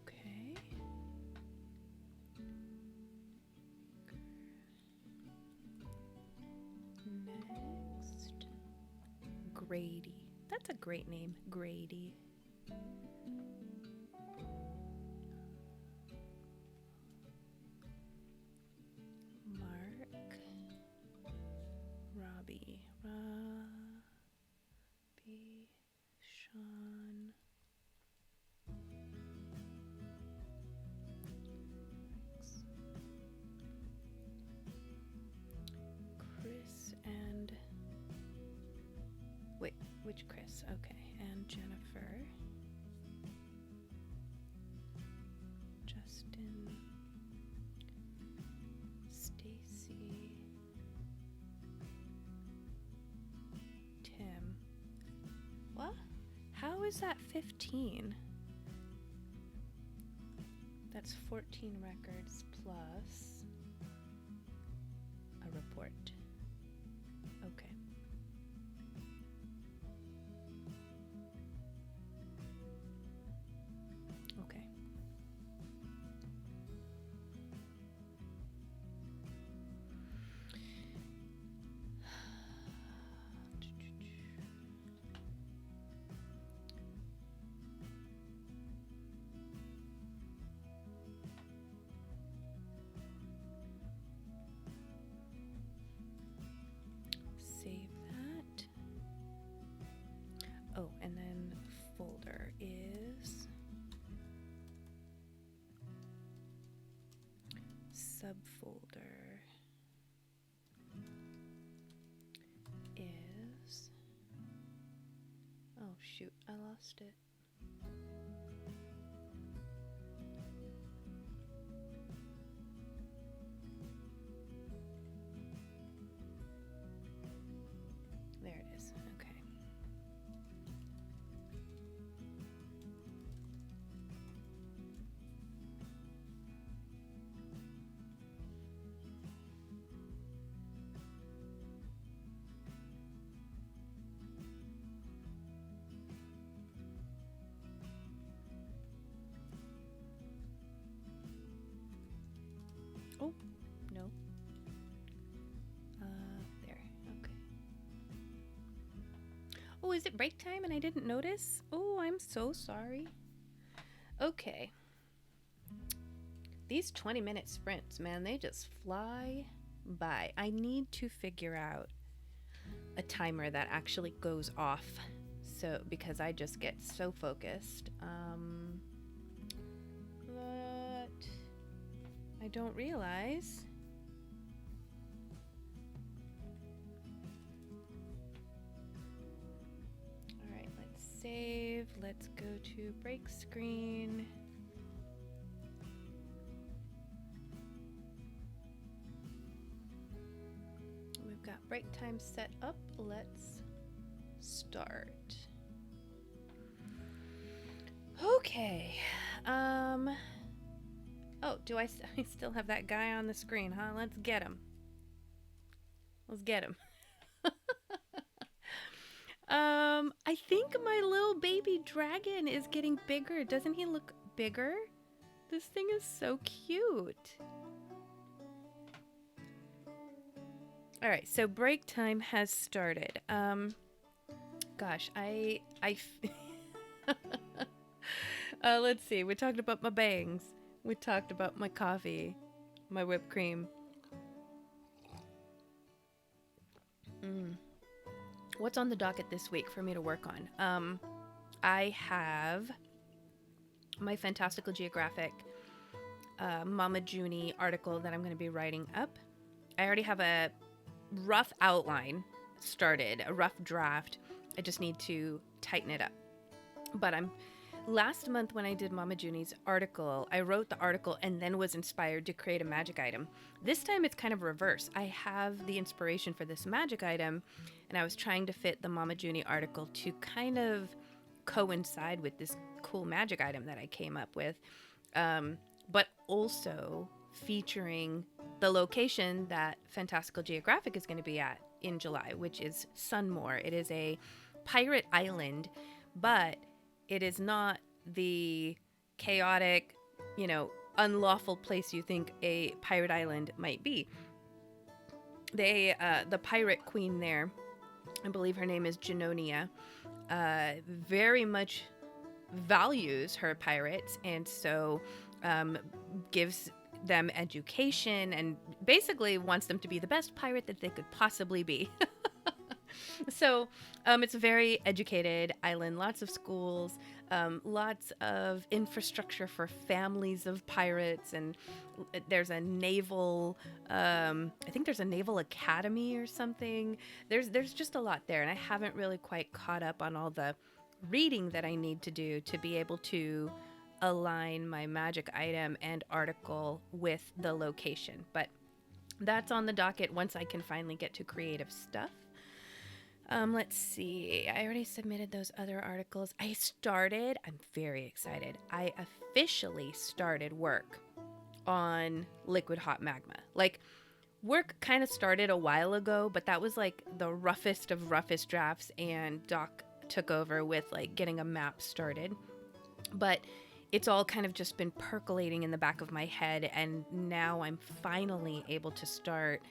Okay. Next, Grady. That's a great name, Grady. Mark, Robbie, Sean. Chris and wait, which Chris? Okay, and Jennifer, Justin, Stacy, Tim. What? How is that 15? That's 14 records plus a report. Okay. Okay. Save that. Oh, and then folder is subfolder is, oh shoot, I lost it. There it is. Okay. Oh, no. There. Okay. Oh, is it break time and I didn't notice? Oh, I'm so sorry. Okay. These 20-minute sprints, man, they just fly by. I need to figure out a timer that actually goes off. So, because I just get so focused. But I don't realize. All right, let's save. Let's go to break screen. We've got break time set up. Let's start. Okay. Oh, do I still have that guy on the screen, huh? Let's get him. Let's get him. I think my little baby dragon is getting bigger. Doesn't he look bigger? This thing is so cute. All right, so break time has started. Gosh, let's see. We talked about my bangs. We talked about my coffee, my whipped cream. What's on the docket this week for me to work on? I have my Fantastical Geographic Mama Junie article that I'm going to be writing up. I already have a rough outline started, a rough draft. I just need to tighten it up. But last month when I did Mama Junie's article, I wrote the article and then was inspired to create a magic item. This time it's kind of reverse. I have the inspiration for this magic item, and I was trying to fit the Mama Junie article to kind of coincide with this cool magic item that I came up with, but also featuring the location that Fantastical Geographic is going to be at in July, which is Sunmore. It is a pirate island, but it is not the chaotic, unlawful place you think a pirate island might be. The pirate queen there, I believe her name is Genonia, very much values her pirates, and so gives them education and basically wants them to be the best pirate that they could possibly be. So it's a very educated island, lots of schools, lots of infrastructure for families of pirates, and there's a naval, I think there's a naval academy or something. There's just a lot there, and I haven't really quite caught up on all the reading that I need to do to be able to align my magic item and article with the location. But that's on the docket once I can finally get to creative stuff. Let's see. I already submitted those other articles. I'm very excited. I officially started work on Liquid Hot Magma. Like, work kind of started a while ago, but that was like the roughest of roughest drafts, and Doc took over with like getting a map started. But it's all kind of just been percolating in the back of my head, and now I'm finally able to start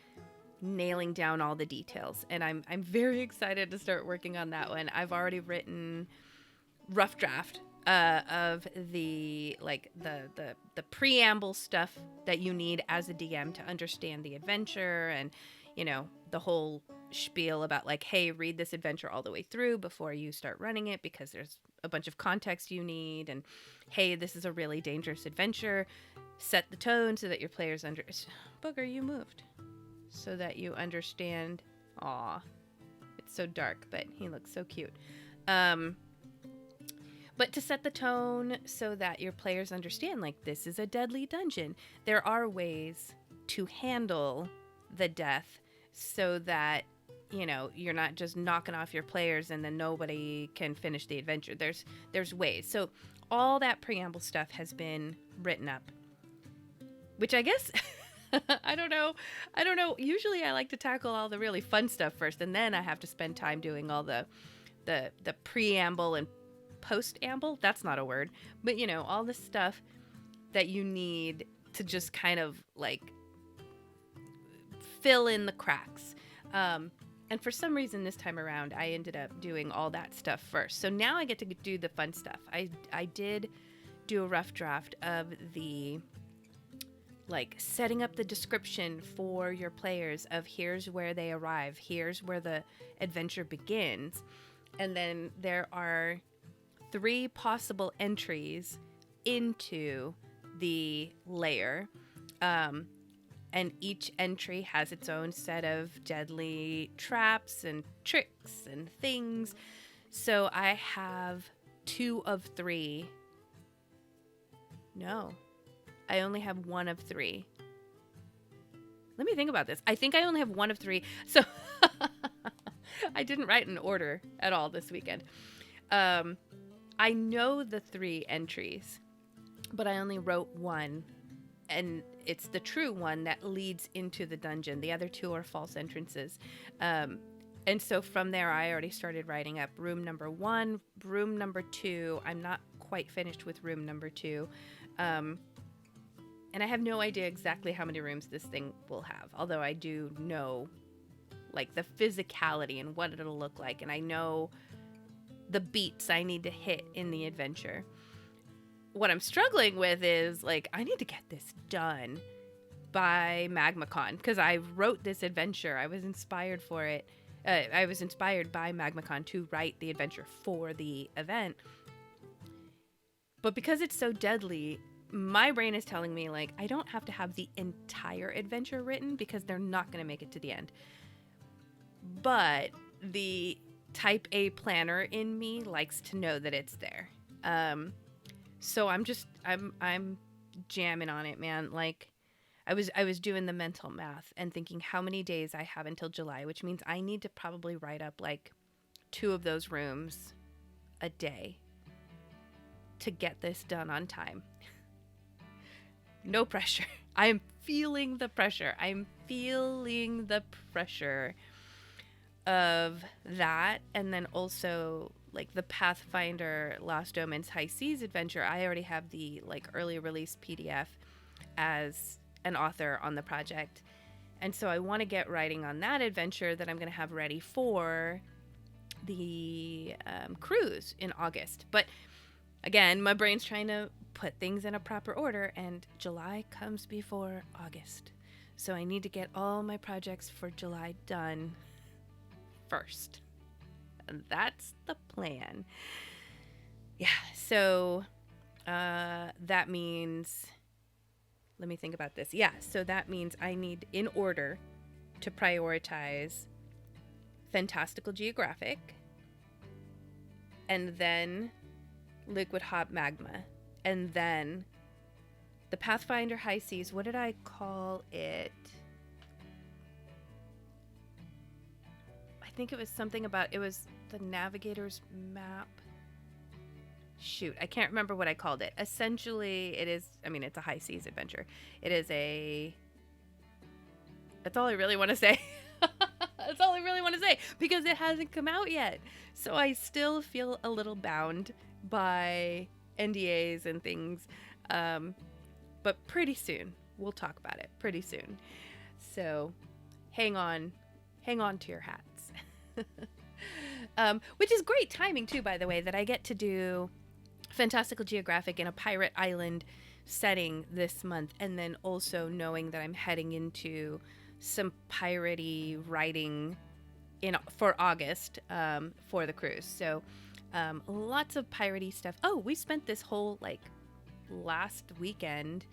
nailing down all the details, and I'm very excited to start working on that one. I've already written rough draft of the preamble stuff that you need as a DM to understand the adventure, and the whole spiel about like, hey, read this adventure all the way through before you start running it, because there's a bunch of context you need, and hey, this is a really dangerous adventure. Set the tone so that your players Booger, you moved. So that you understand. Aw, it's so dark, but he looks so cute. But to set the tone so that your players understand, like, this is a deadly dungeon. There are ways to handle the death so that, you're not just knocking off your players and then nobody can finish the adventure. There's ways. So all that preamble stuff has been written up, which I guess... I don't know. Usually I like to tackle all the really fun stuff first, and then I have to spend time doing all the preamble and post-amble. That's not a word. But, all the stuff that you need to just kind of, like, fill in the cracks. And for some reason this time around, I ended up doing all that stuff first. So now I get to do the fun stuff. I did do a rough draft of the, like, setting up the description for your players of here's where they arrive, here's where the adventure begins. And then there are 3 possible entries into the layer. And each entry has its own set of deadly traps and tricks and things. So I have 2 of 3. No, I only have 1 of 3. Let me think about this. I think I only have 1 of 3. So I didn't write an order at all this weekend. I know the 3 entries, but I only wrote 1. And it's the true one that leads into the dungeon. The other 2 are false entrances. And so from there, I already started writing up room number 1, room number 2. I'm not quite finished with room number 2. And I have no idea exactly how many rooms this thing will have. Although I do know, like, the physicality and what it'll look like. And I know the beats I need to hit in the adventure. What I'm struggling with is, like, I need to get this done by MagmaCon, because I wrote this adventure. I was inspired for it. I was inspired by MagmaCon to write the adventure for the event. But because it's so deadly, my brain is telling me, like, I don't have to have the entire adventure written because they're not going to make it to the end. But the type A planner in me likes to know that it's there. So I'm jamming on it, man. Like, I was doing the mental math and thinking how many days I have until July, which means I need to probably write up like 2 of those rooms a day to get this done on time. No pressure. I am feeling the pressure. I'm feeling the pressure of that. And then also, like, the Pathfinder Lost Omens High Seas adventure, I already have the, like, early release PDF as an author on the project. And so I want to get writing on that adventure that I'm going to have ready for the cruise in August. But again, my brain's trying to put things in a proper order, and July comes before August. So I need to get all my projects for July done first. And that's the plan. Yeah, so that means, let me think about this. Yeah, so that means I need, in order, to prioritize Fantastical Geographic, and then Liquid Hot Magma, and then the Pathfinder High Seas. What did I call it? I think it was something about, it was the Navigator's Map. Shoot, I can't remember what I called it. Essentially, it is, I mean, it's a high seas adventure. It is a, that's all I really want to say. That's all I really want to say, because it hasn't come out yet. So I still feel a little bound by NDAs and things. But pretty soon, we'll talk about it pretty soon. So hang on to your hats. Which is great timing too, by the way, that I get to do Fantastical Geographic in a pirate island setting this month, and then also knowing that I'm heading into some piratey writing for August for the cruise. So lots of piratey stuff. Oh, we spent this whole last weekend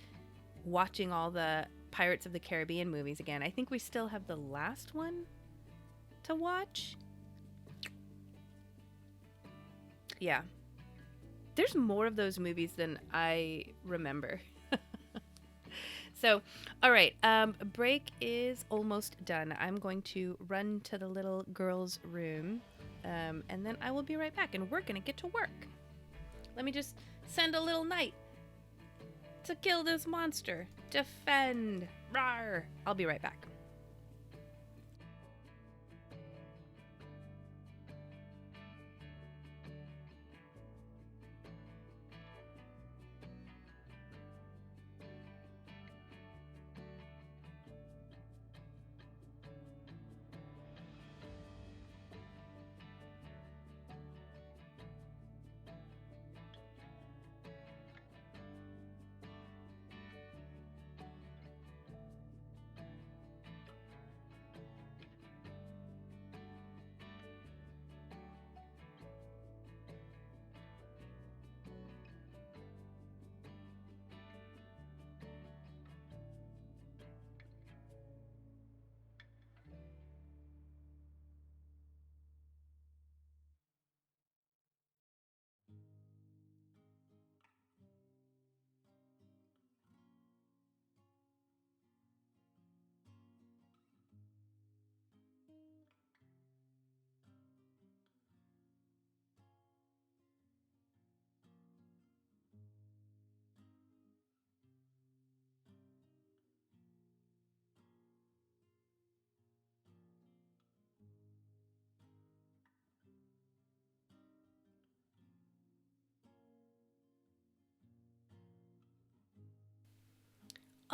watching all the Pirates of the Caribbean movies again. I think we still have the last one to watch. Yeah. There's more of those movies than I remember. So, all right. Break is almost done. I'm going to run to the little girl's room, and then I will be right back, and we're going to get to work. Let me just send a little knight to kill this monster. Defend. Rawr. I'll be right back.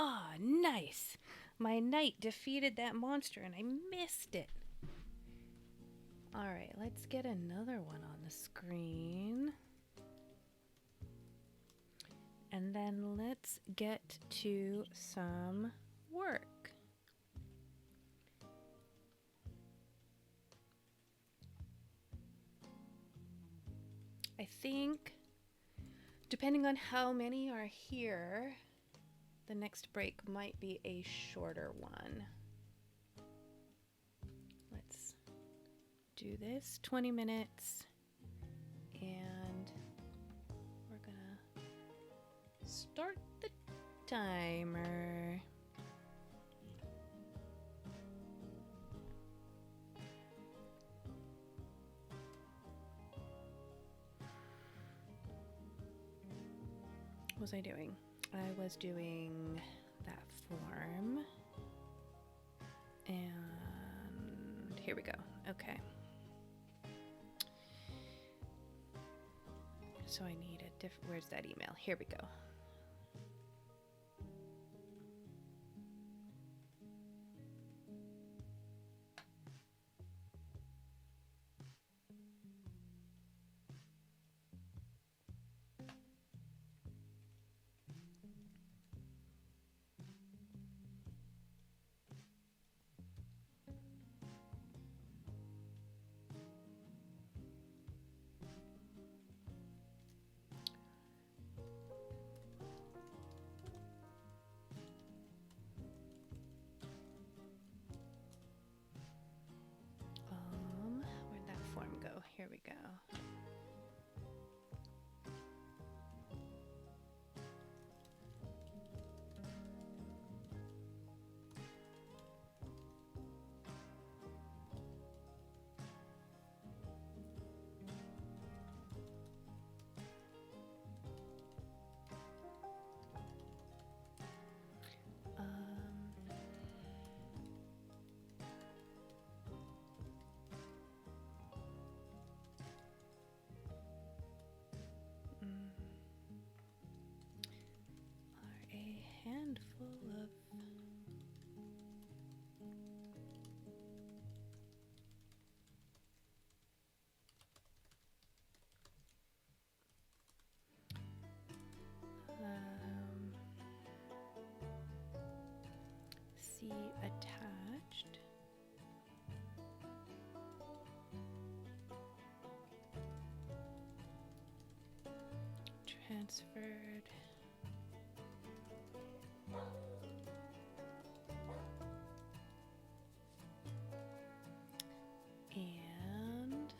Ah, nice. My knight defeated that monster and I missed it. All right, let's get another one on the screen. And then let's get to some work. I think, depending on how many are here, the next break might be a shorter one. Let's do this 20 minutes, and we're gonna start the timer. What was I doing? I was doing that form, and here we go. Okay. So I need a different, where's that email? Here we go. Where'd that form go? Here we go. Are a handful of see attached. Transferred. And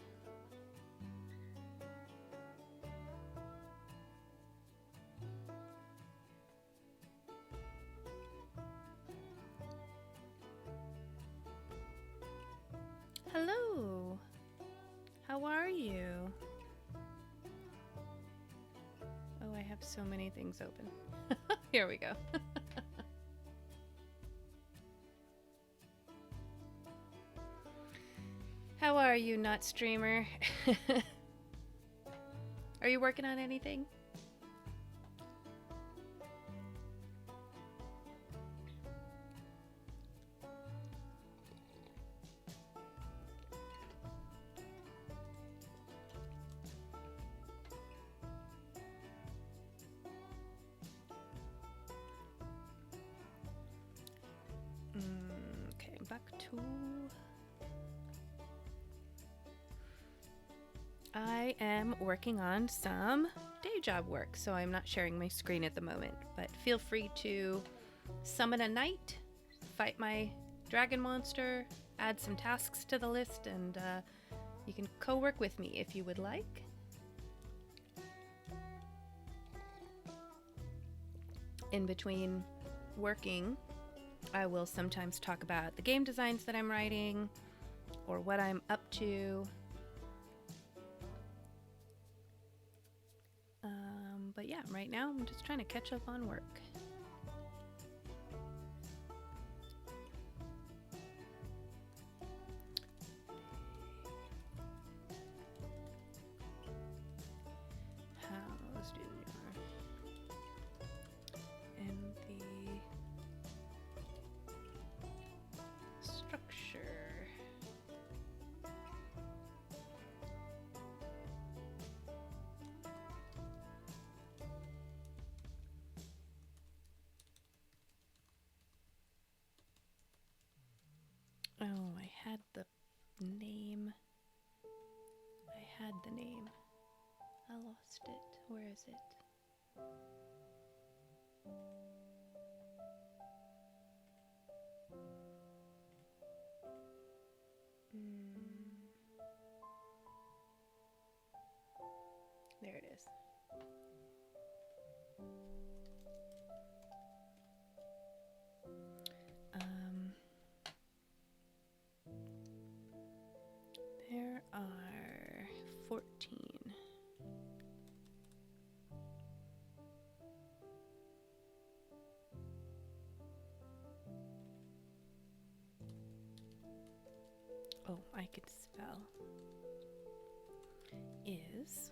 hello. How are you? Oh, I have so many things open. Here we go. How are you, not streamer? Are you working on anything? Okay, back to... I am working on some day job work, so I'm not sharing my screen at the moment, but feel free to summon a knight, fight my dragon monster, add some tasks to the list, and you can co-work with me if you would like. In between working, I will sometimes talk about the game designs that I'm writing or what I'm up to. But yeah, right now I'm just trying to catch up on work. How's doing? And the name. I had the name. I lost it. Where is it? There it is. There are 14. Oh, I could spell. Is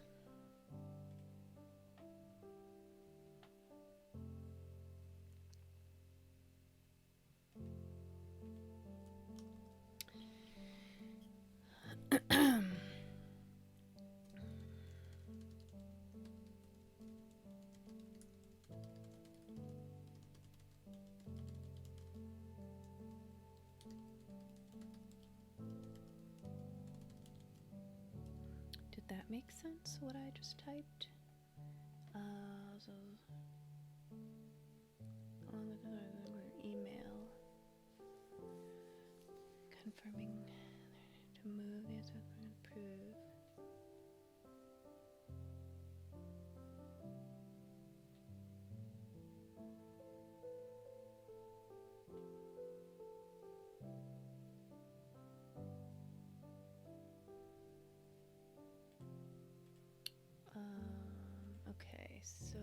did that make sense, what I just typed? So along with the email confirming to move the assessment and approve. Okay, so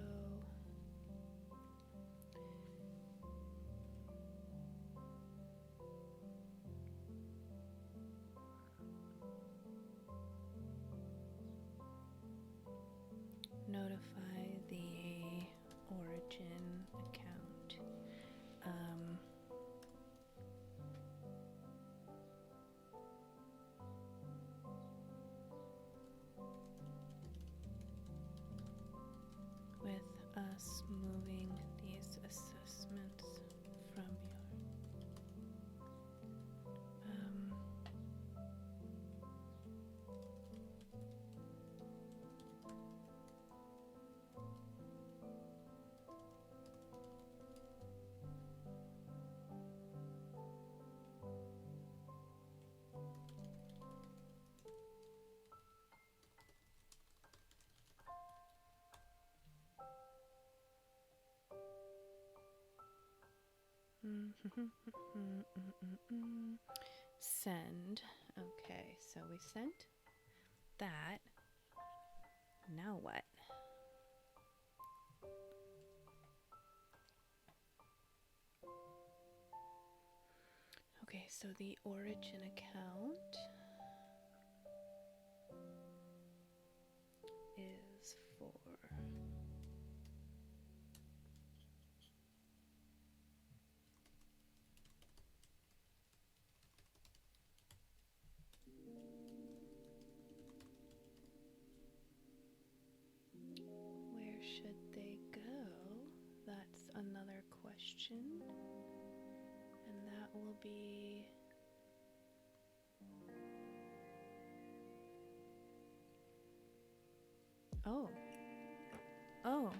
notify the origin account. With us moving these assessments from send. Okay, so we sent that. Now what? Okay, so the origin account is for where should they go? That's another question. And that will be oh. Oh.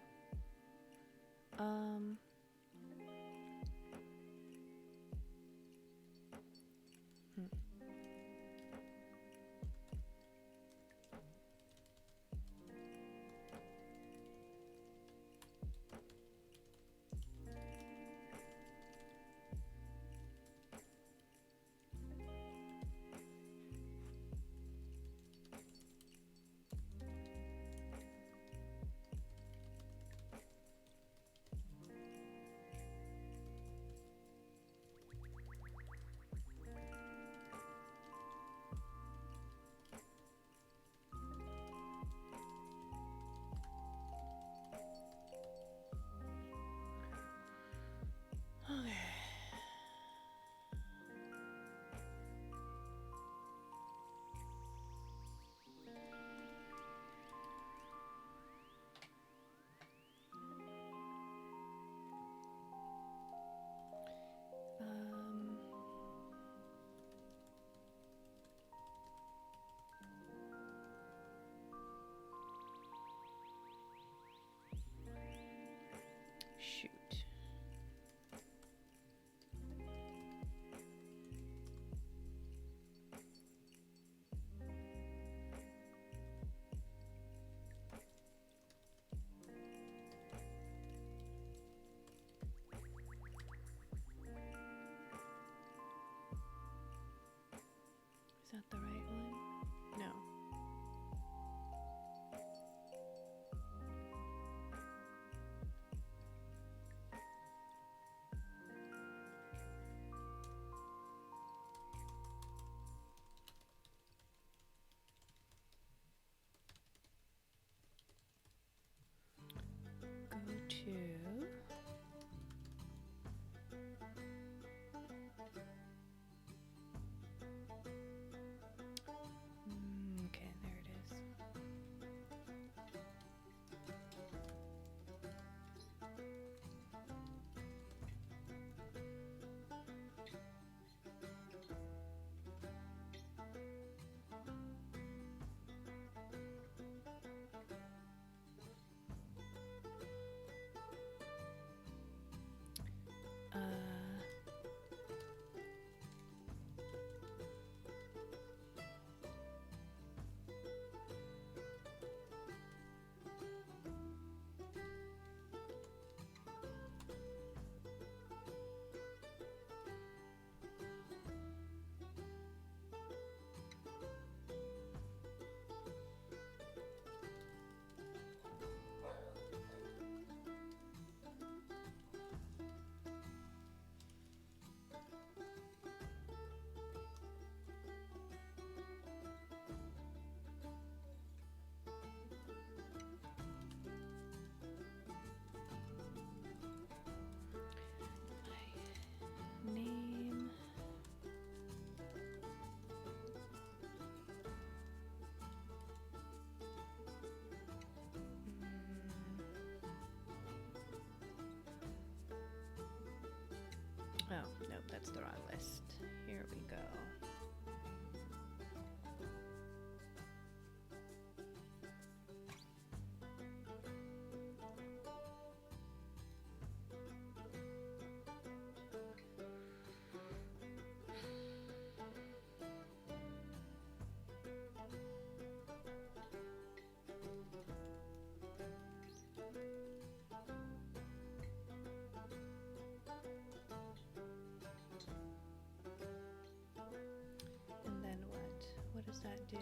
that's the wrong list. Here we go. And then what? What does that do?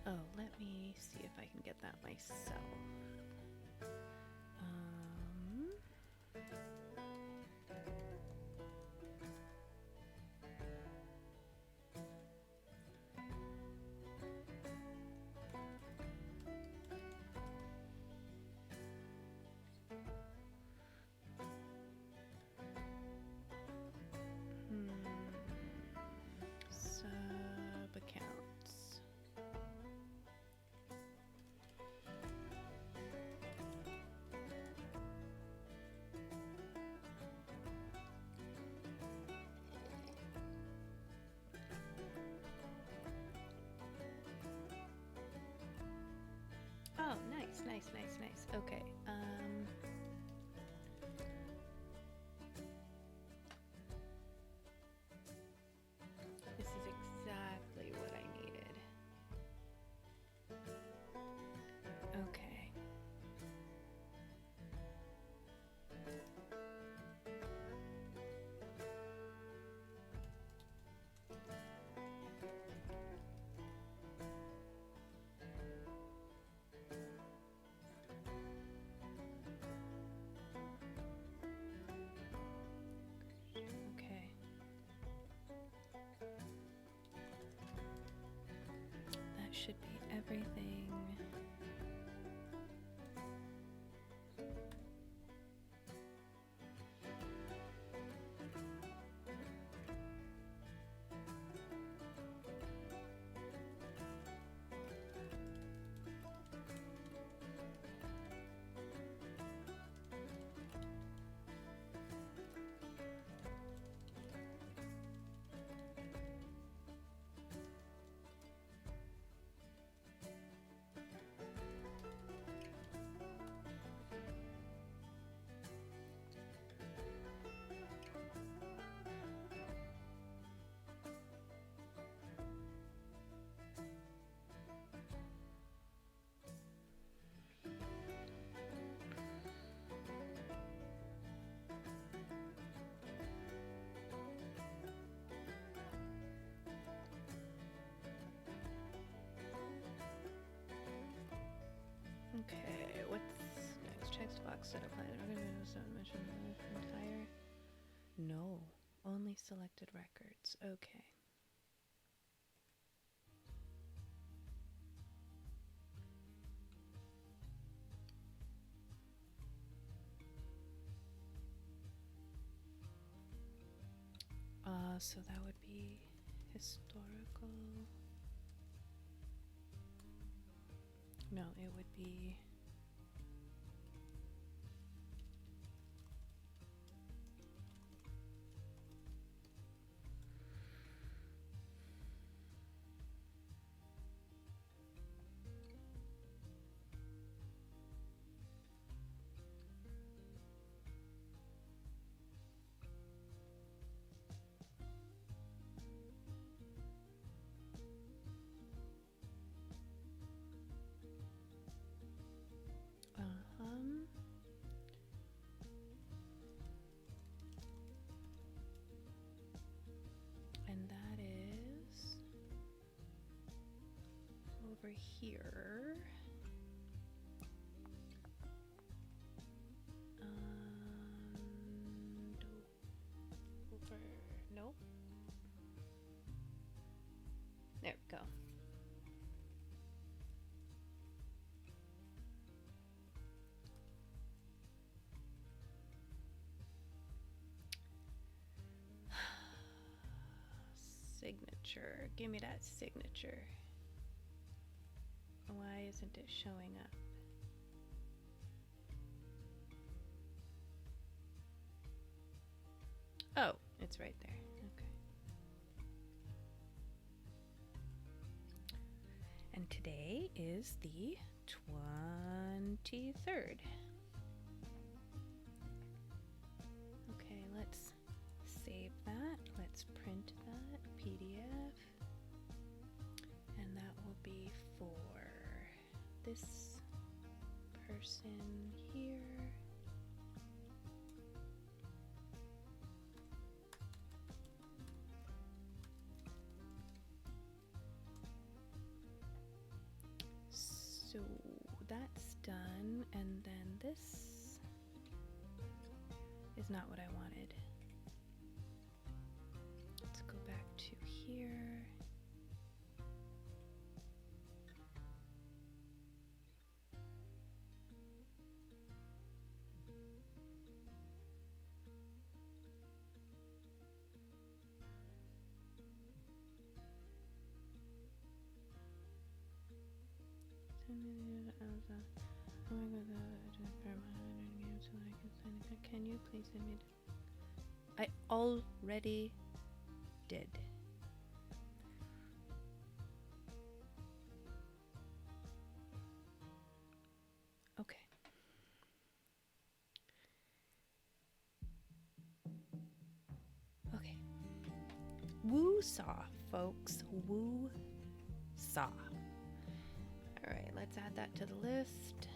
Oh, let me see if I can get that myself. Sub-accounts. Oh, nice, nice, nice, nice. Okay. This is exactly what I needed. Okay. Okay. That should be everything. Okay, what's next? Text box set applied. Mention the entire. No, only selected records. Okay. So that would be historical. No, it would be. over here. Over, nope. There we go. Signature. Give me that signature. Why isn't it showing up? Oh, it's right there. Okay. And today is the 23rd. Okay, let's save that. Let's print that PDF. And that will be for this person here. So that's done, and then this is not what I wanted. Let's go back to here. Can you please send me? I already did. Okay. Okay. Woo-saw, folks. Woo-saw. All right, let's add that to the list.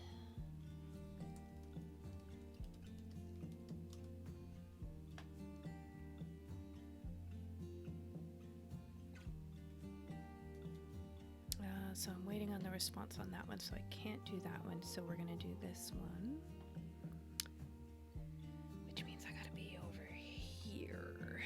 So I'm waiting on the response on that one, so I can't do that one. So we're gonna do this one, which means I gotta be over here.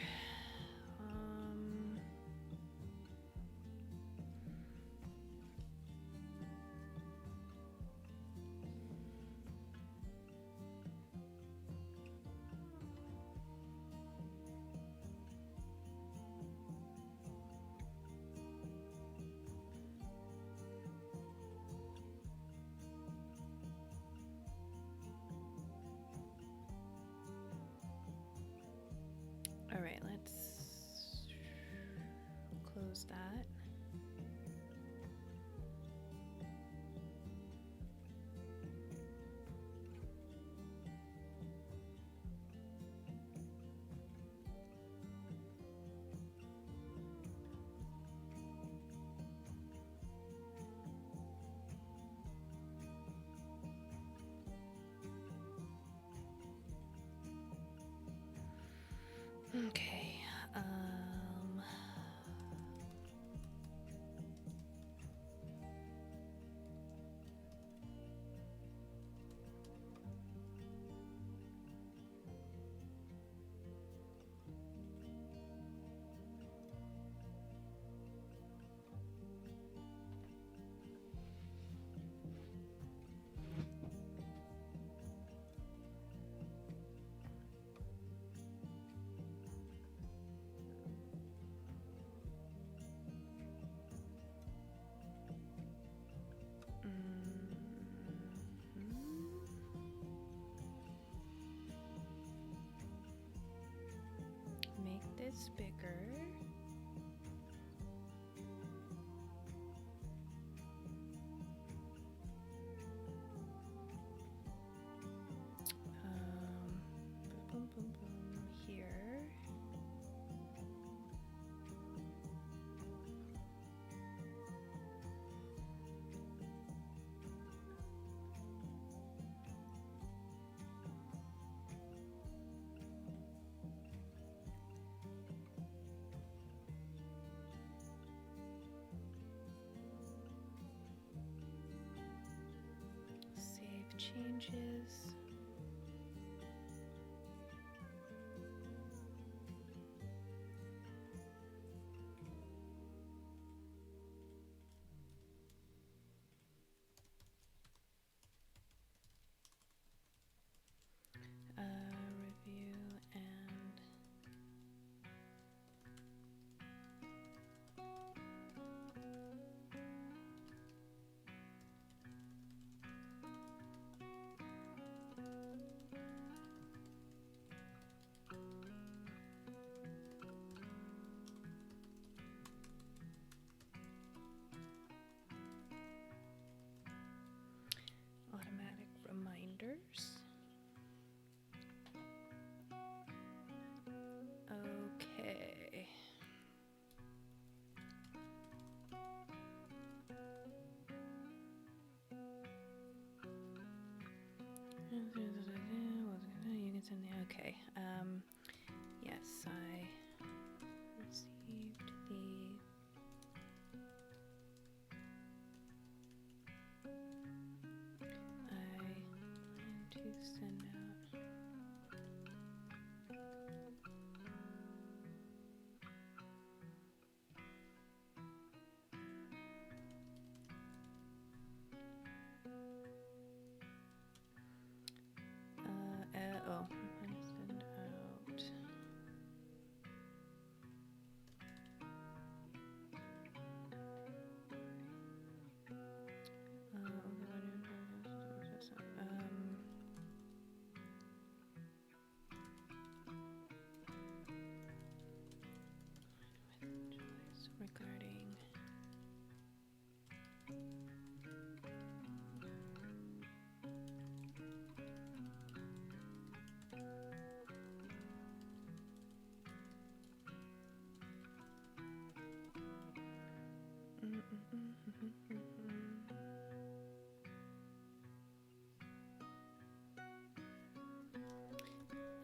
All right, let's close that. Okay. Make this bigger. Boom, boom, boom here. inches. Review and automatic reminders. Okay. You can send the okay. Yes, I received the I plan to send out oh, I'm gonna send out regarding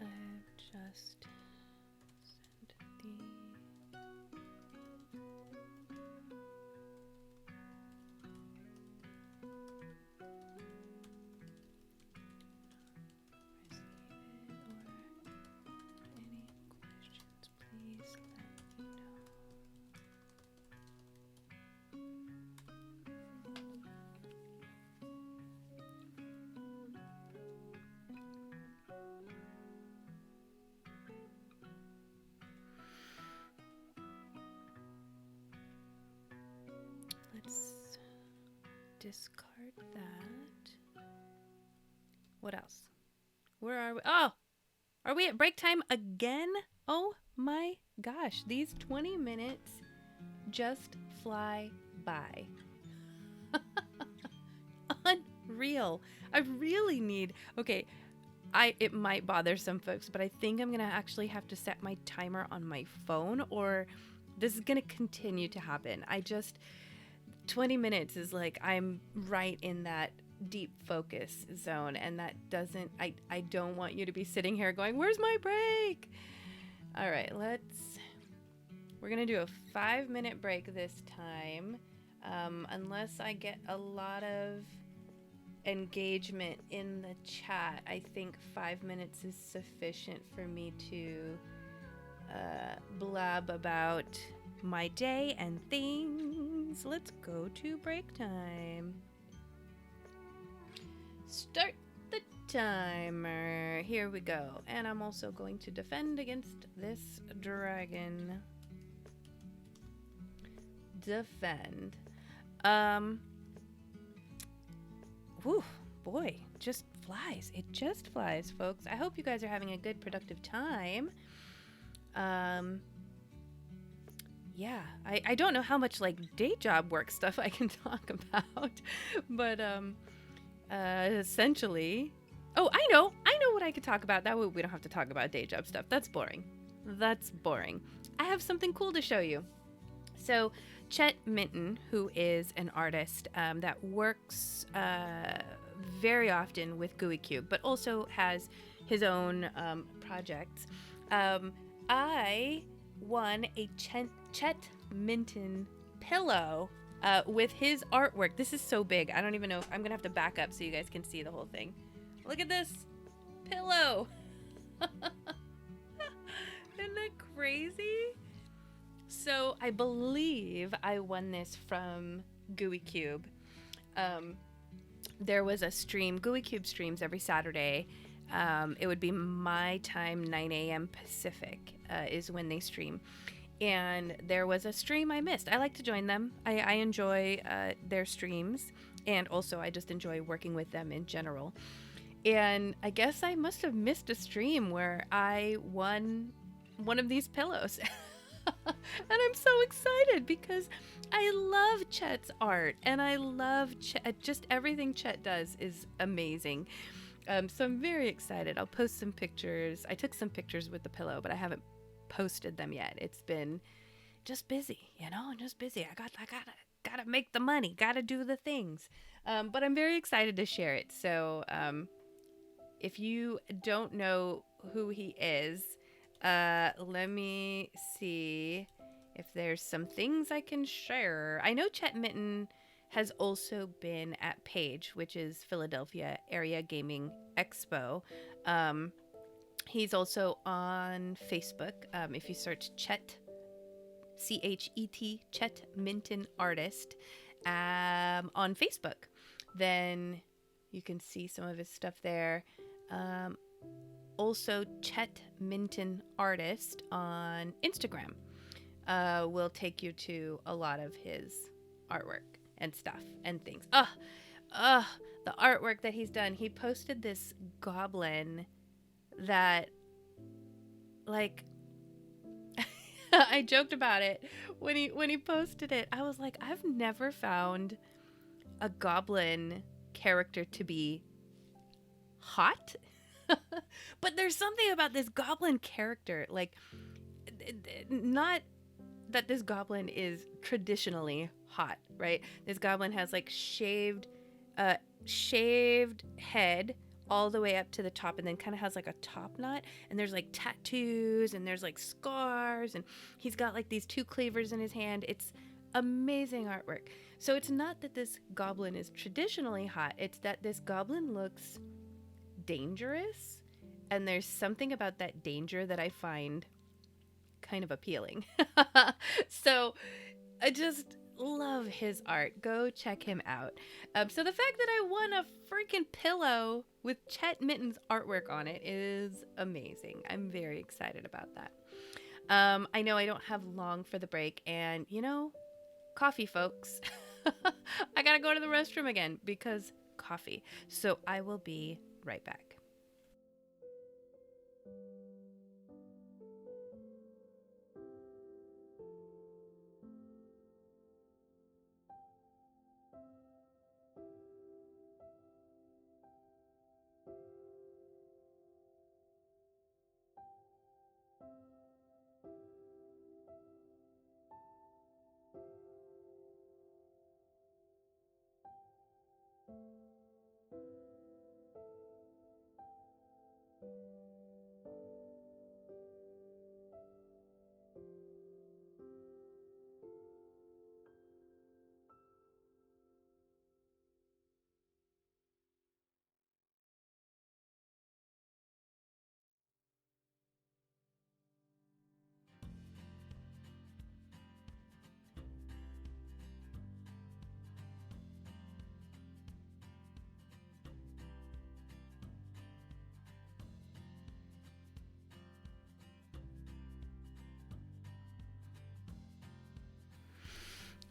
I've just sent the any questions, please let me know. Let's discard that. What else? Where are we? Oh, are we at break time again? Oh my gosh, these 20 minutes just fly by. Unreal. I really need, okay, it might bother some folks, but I think I'm gonna actually have to set my timer on my phone, or this is gonna continue to happen. 20 minutes is like, I'm right in that deep focus zone, and that doesn't, I don't want you to be sitting here going, where's my break? All right, we're gonna do a 5-minute break this time, unless I get a lot of engagement in the chat. I think 5 minutes is sufficient for me to blab about my day and things. Let's go to break time. Start the timer. Here we go. And I'm also going to defend against this dragon. Defend. Whew, boy, just flies. It just flies, folks. I hope you guys are having a good, productive time. Yeah, I don't know how much like day job work stuff I can talk about, but essentially, oh, I know what I could talk about. That way we don't have to talk about day job stuff. That's boring. I have something cool to show you. So Chet Minton, who is an artist that works very often with Gooey Cube, but also has his own projects. I won a Chet Minton pillow with his artwork. This is so big. I don't even know if I'm going to have to back up so you guys can see the whole thing. Look at this pillow. Isn't that crazy? So I believe I won this from Gooey Cube. Um, there was a stream. Gooey Cube streams every Saturday. It would be my time, 9 a.m. Pacific is when they stream. And there was a stream I missed. I like to join them. I enjoy their streams. And also, I just enjoy working with them in general. And I guess I must have missed a stream where I won one of these pillows. And I'm so excited because I love Chet's art and I love just everything Chet does is amazing. So I'm very excited. I'll post some pictures. I took some pictures with the pillow, but I haven't posted them yet. It's been just busy, just busy. I gotta make the money, gotta do the things. But I'm very excited to share it. So if you don't know who he is, let me see if there's some things I can share. I know Chet Mitten has also been at PAGE, which is Philadelphia Area Gaming Expo. He's also on Facebook. If you search Chet, C-H-E-T, Chet Minton Artist, on Facebook, then you can see some of his stuff there. Also, Chet Minton Artist on Instagram will take you to a lot of his artwork and stuff and things. The artwork that he's done. He posted this goblin that, like, I joked about it when he posted it. I was like, I've never found a goblin character to be hot. But there's something about this goblin character, like, not that this goblin is traditionally hot, right? This goblin has like shaved head all the way up to the top, and then kind of has like a top knot, and there's like tattoos, and there's like scars, and he's got like these two cleavers in his hand. It's amazing artwork. So it's not that this goblin is traditionally hot, it's that this goblin looks dangerous, and there's something about that danger that I find kind of appealing. So I just love his art. Go check him out. So the fact that I won a freaking pillow with Chet Mitten's artwork on it is amazing. I'm very excited about that. I know I don't have long for the break, and coffee, folks. I gotta go to the restroom again because coffee. So I will be right back.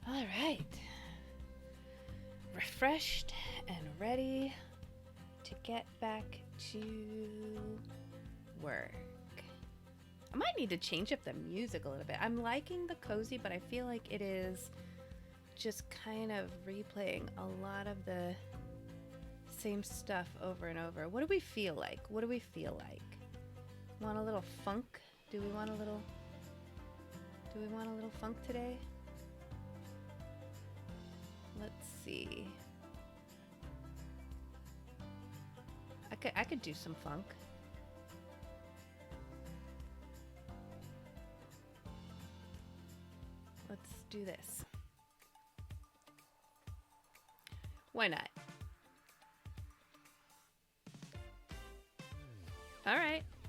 All right. Refreshed and ready to get back to work. I might need to change up the music a little bit. I'm liking the cozy, but I feel like it is just kind of replaying a lot of the same stuff over and over. What do we feel like? Want a little funk? Do we want a little funk today? Let's see. I could do some funk. Let's do this. Why not?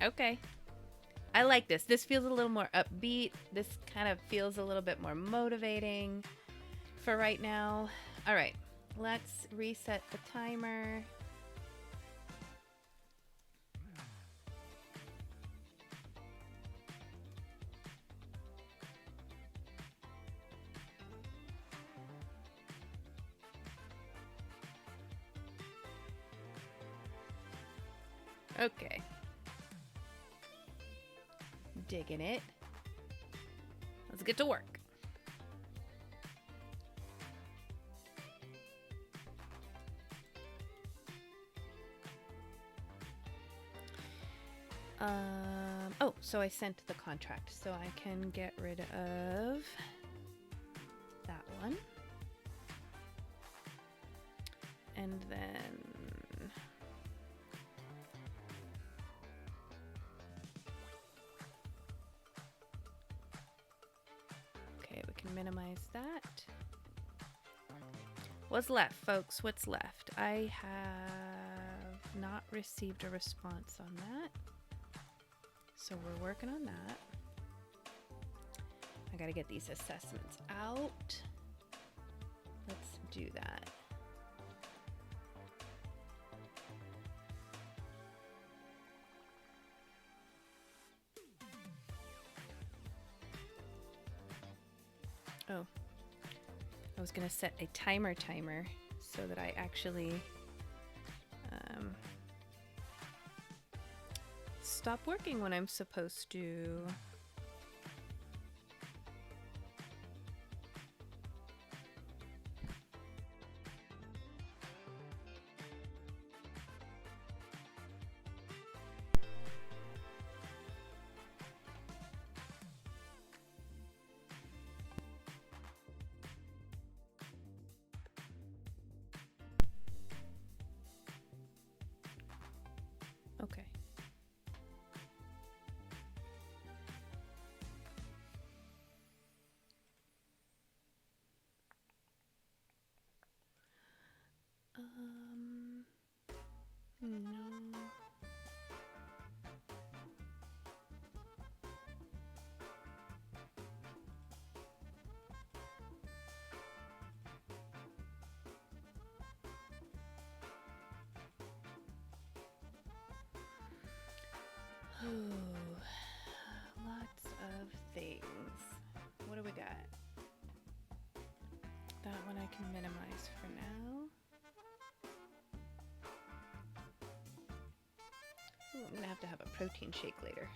Okay. I like this. This feels a little more upbeat. This kind of feels a little bit more motivating for right now. All right, let's reset the timer. Okay. Digging it. Let's get to work. Oh, so I sent the contract, so I can get rid of that one. And then okay, we can minimize that. What's left, folks? What's left? I have not received a response on that. So we're working on that. I gotta get these assessments out. Let's do that. Oh, I was gonna set a timer so that I actually stop working when I'm supposed to. Okay. No. Lots of things. What do we got? That one I can minimize for now. Ooh, I'm gonna have to have a protein shake later.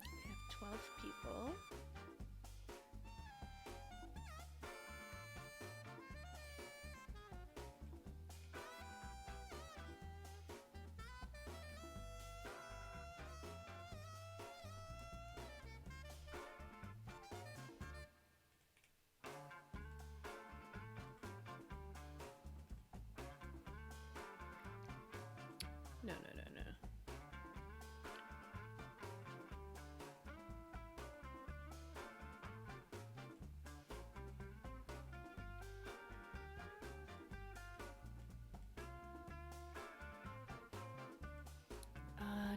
We have 12 people. No.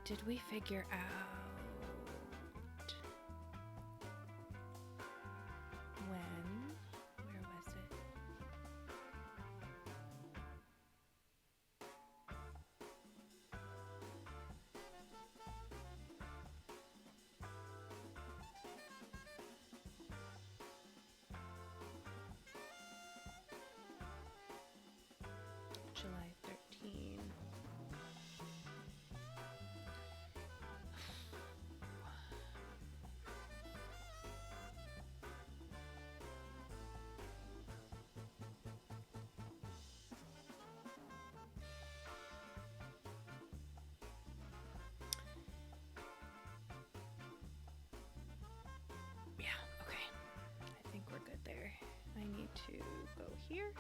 Did we figure out when? Where was it? July 13. Yeah, okay. I think we're good there. I need to go here.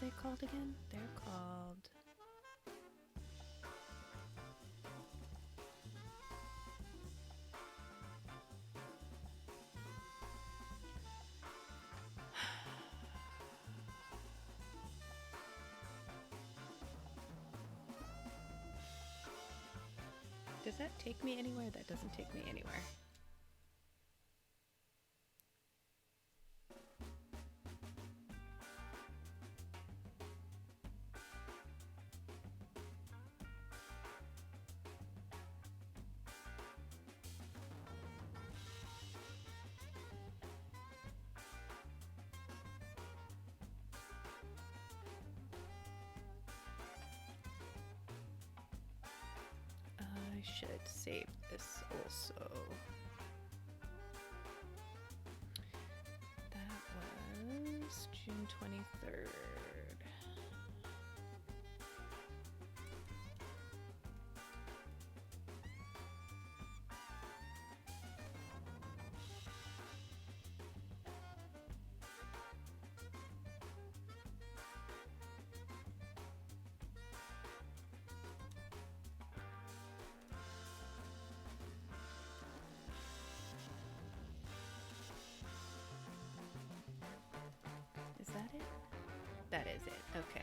they called again? They're called... Does that take me anywhere? That doesn't take me anywhere. I should save this also. That was June 23rd. Is that it? That is it. Okay.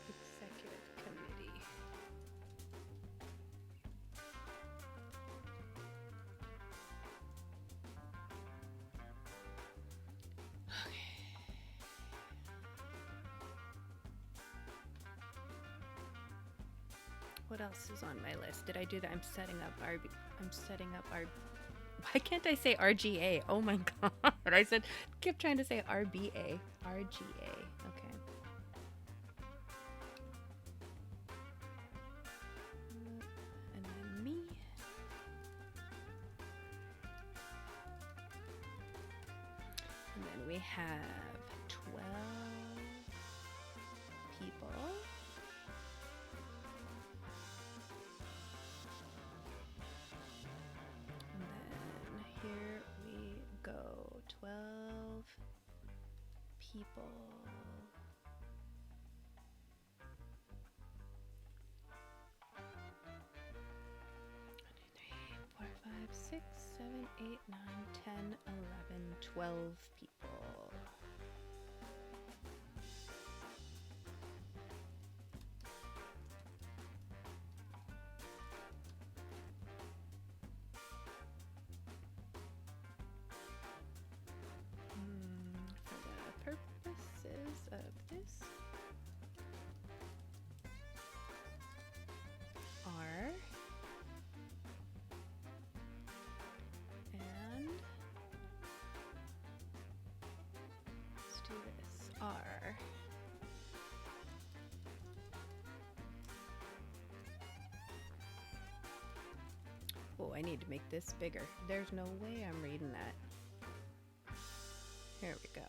Executive committee. What else is on my list? Did I do that? I'm setting up our. Why can't I say RGA? Oh my god! I kept trying to say RBA. RGA. Okay. And then me. And then we have 12 people. Here we go, 12 people. 1, 2, 3, 4, 5, 6, 7, 8, 9, 10, 11, 12 people. Purposes of this R and let's do this R. Oh, I need to make this bigger. There's no way I'm reading that. Here we go.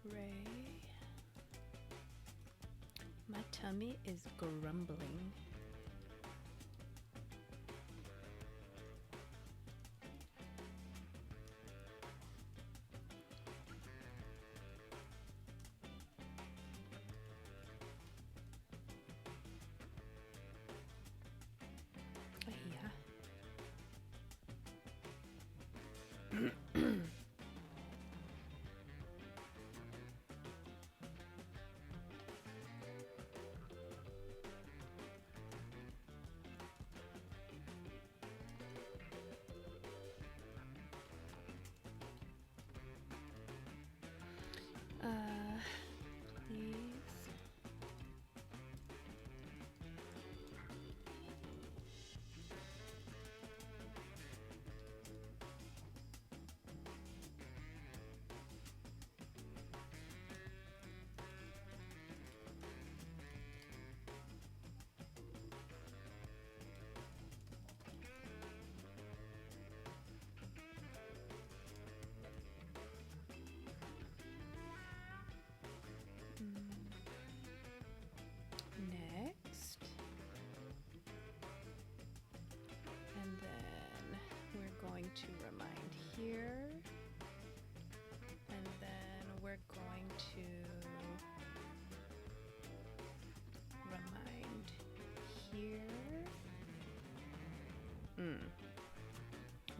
Ray. My tummy is grumbling.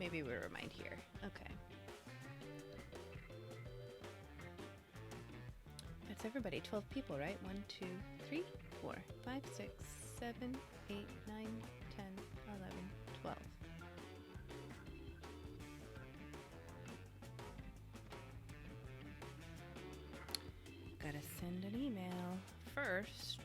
Maybe we'll remind here. Okay. That's everybody. 12 people, right? 1, 2, 3, 4, 5, 6, 7, 8, 9, 10, 11, 12. Gotta send an email first.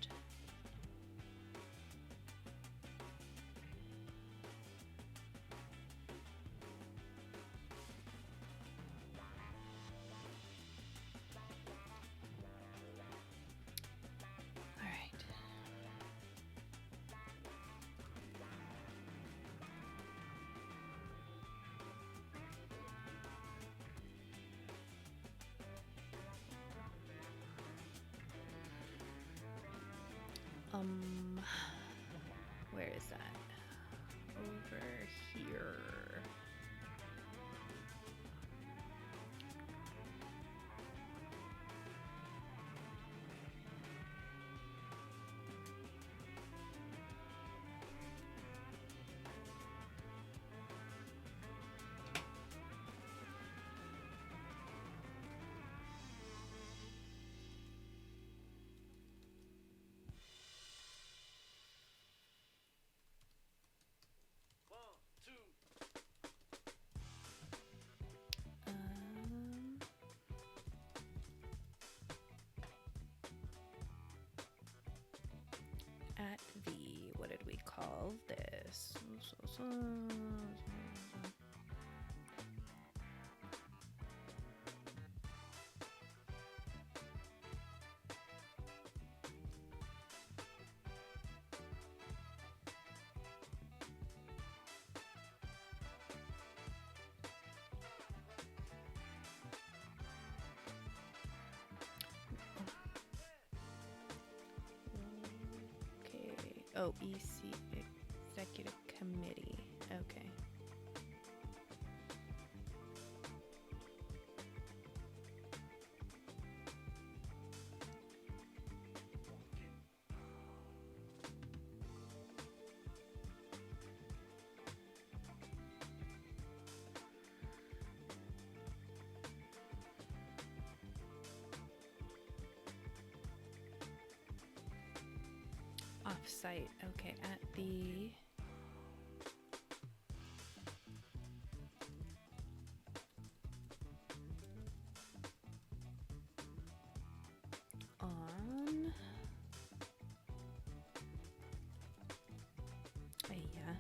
Where is that? Over here. At the, what did we call this? Oh, EC, Executive Committee. Okay. Off-site. Okay, at the on yeah.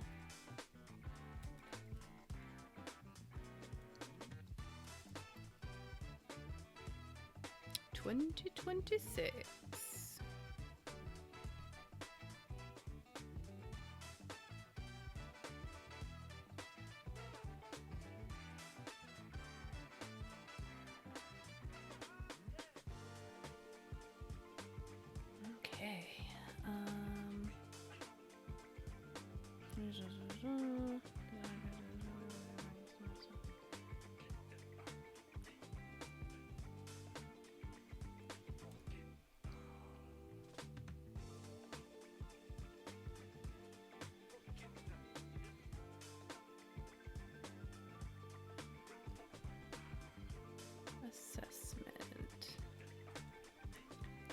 2026. Okay. Assessment.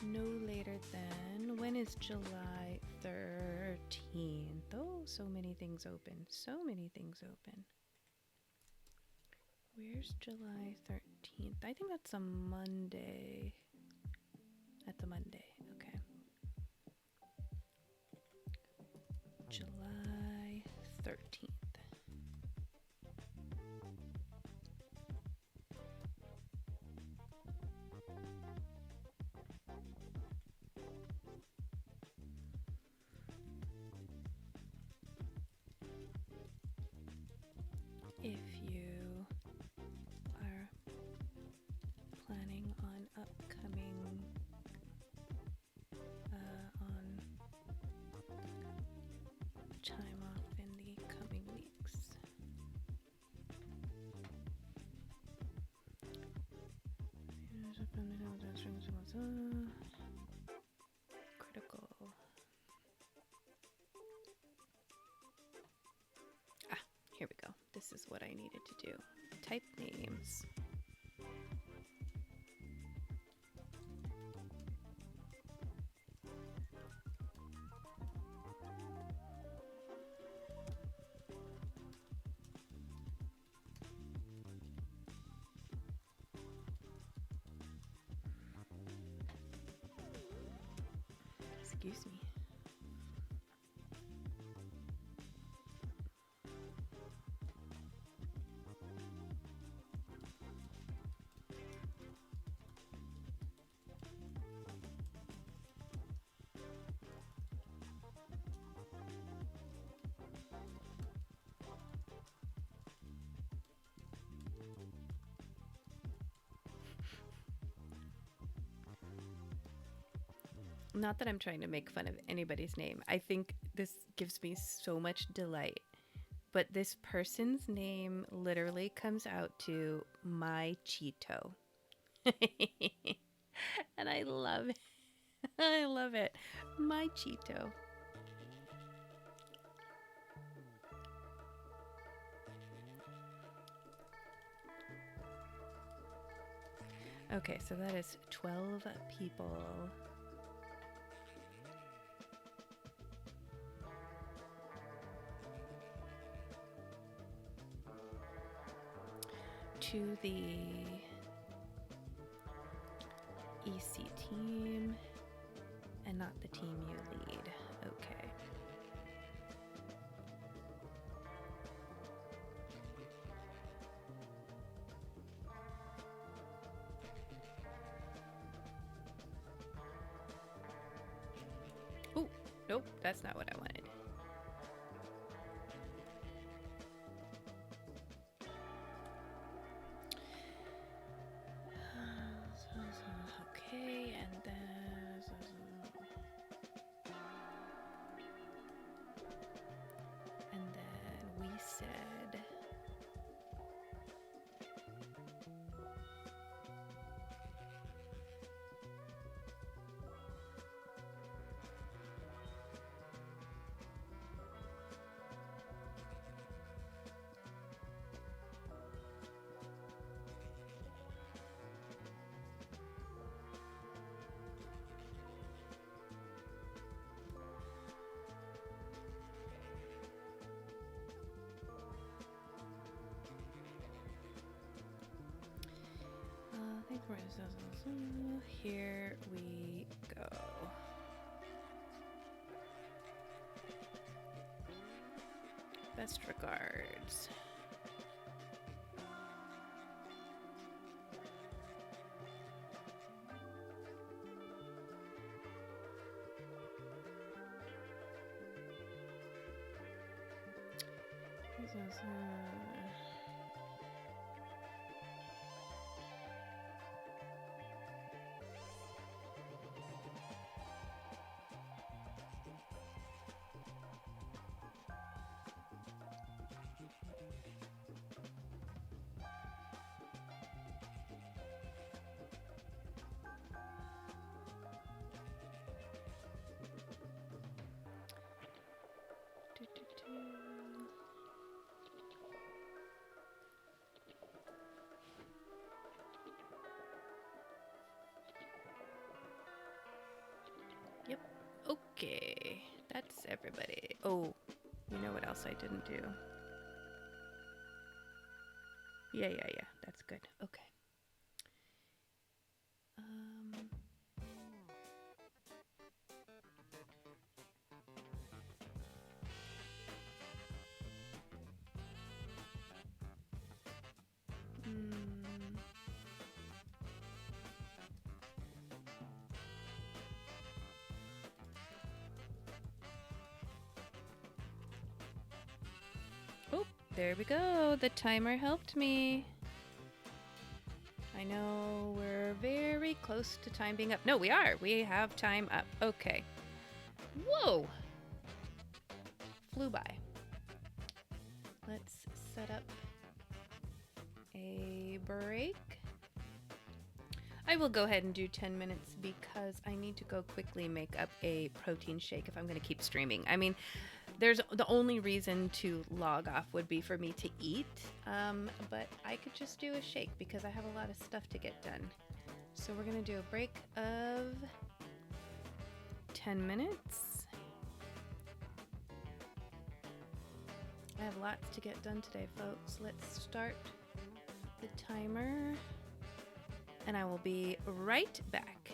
No later than, when is July 13th? Oh, so many things open. So many things open. Where's July 13th? I think that's a Monday. That's a Monday. Okay. July 13th. If you are planning on upcoming on time off in the coming weeks. Critical. Ah, here we go. This is what I needed to do. Type names. Excuse me. Not that I'm trying to make fun of anybody's name. I think this gives me so much delight. But this person's name literally comes out to my Cheeto. And I love it. I love it. My Cheeto. Okay, so that is 12 people. To the EC team and not the team you lead. Okay. Oh, nope, that's not what I wanted. Okay, and then we said here we go. Best regards. Yep. Okay. That's everybody. Oh, you know what else I didn't do? Yeah. That's good. Okay. Oh, there we go. The timer helped me. I know we're very close to time being up. No, we are. We have time up. Okay. Whoa. Flew by. Let's set up a break. I will go ahead and do 10 minutes because I need to go quickly make up a protein shake if I'm going to keep streaming. I mean, there's the only reason to log off would be for me to eat, but I could just do a shake because I have a lot of stuff to get done. So we're going to do a break of 10 minutes. I have lots to get done today, folks. Let's start the timer, and I will be right back.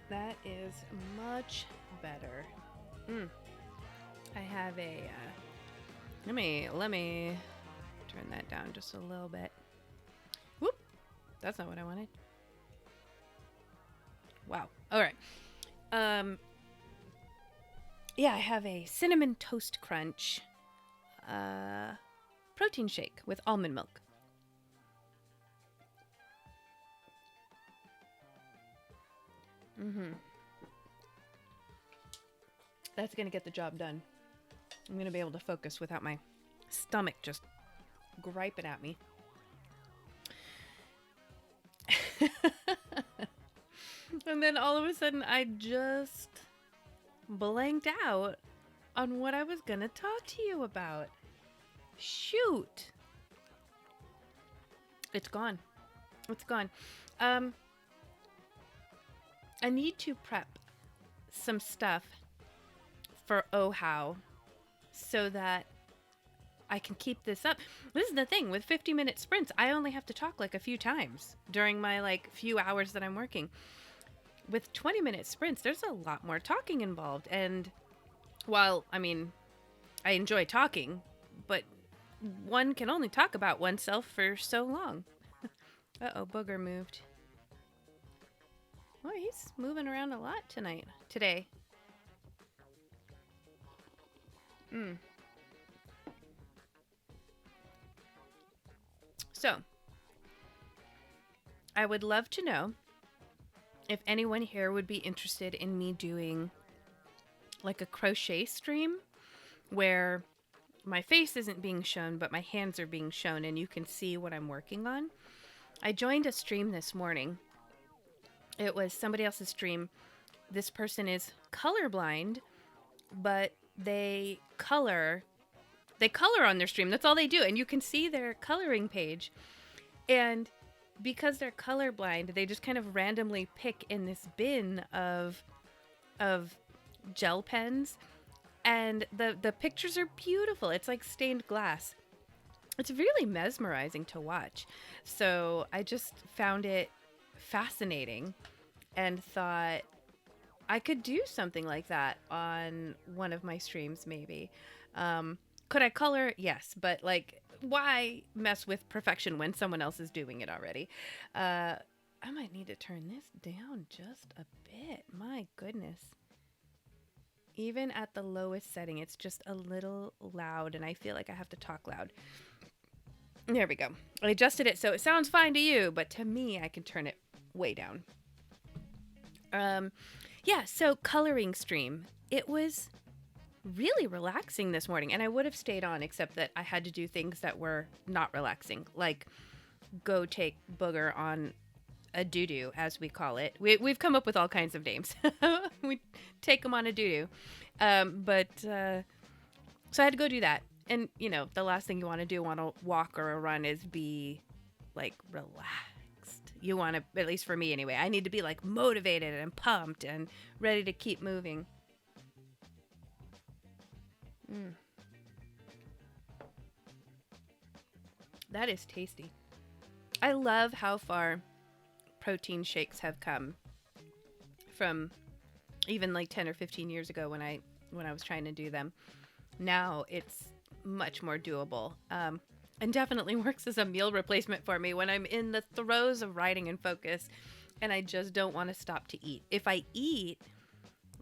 That is much better. I have a, let me turn that down just a little bit. Whoop, that's not what I wanted. Wow. All right. Yeah, I have a cinnamon toast crunch, protein shake with almond milk. That's gonna get the job done. I'm gonna be able to focus without my stomach just griping at me. And then all of a sudden I just blanked out on what I was gonna talk to you about. Shoot. It's gone. It's gone. Um, I need to prep some stuff for Oh How so that I can keep this up. This is the thing with 50-minute sprints. I only have to talk like a few times during my like few hours that I'm working. With 20-minute sprints, there's a lot more talking involved. And while, I mean, I enjoy talking, but one can only talk about oneself for so long. Uh-oh, Booger moved. Oh, he's moving around a lot today. So, I would love to know if anyone here would be interested in me doing like a crochet stream where my face isn't being shown, but my hands are being shown and you can see what I'm working on. I joined a stream this morning. It was somebody else's stream. This person is colorblind, but they color on their stream. That's all they do. And you can see their coloring page. And because they're colorblind, they just kind of randomly pick in this bin of gel pens. And the pictures are beautiful. It's like stained glass. It's really mesmerizing to watch. So I just found it fascinating and thought I could do something like that on one of my streams maybe. Could I color? Yes, but like, why mess with perfection when someone else is doing it already? I might need to turn this down just a bit. My goodness. Even at the lowest setting, it's just a little loud, and I feel like I have to talk loud. There we go. I adjusted it so it sounds fine to you, but to me, I can turn it way down. Yeah, so coloring stream. It was really relaxing this morning, and I would have stayed on except that I had to do things that were not relaxing, like go take Booger on a doo-doo, as we call it. We've come up with all kinds of names. We take him on a doo-doo. So I had to go do that. And, you know, the last thing you want to do on a walk or a run is be, like, relaxed. You want to, at least for me anyway, I need to be, like, motivated and pumped and ready to keep moving. That is tasty. I love how far protein shakes have come from even like 10 or 15 years ago when I was trying to do them. Now it's much more doable, and definitely works as a meal replacement for me when I'm in the throes of writing and focus and I just don't want to stop to eat. If I eat,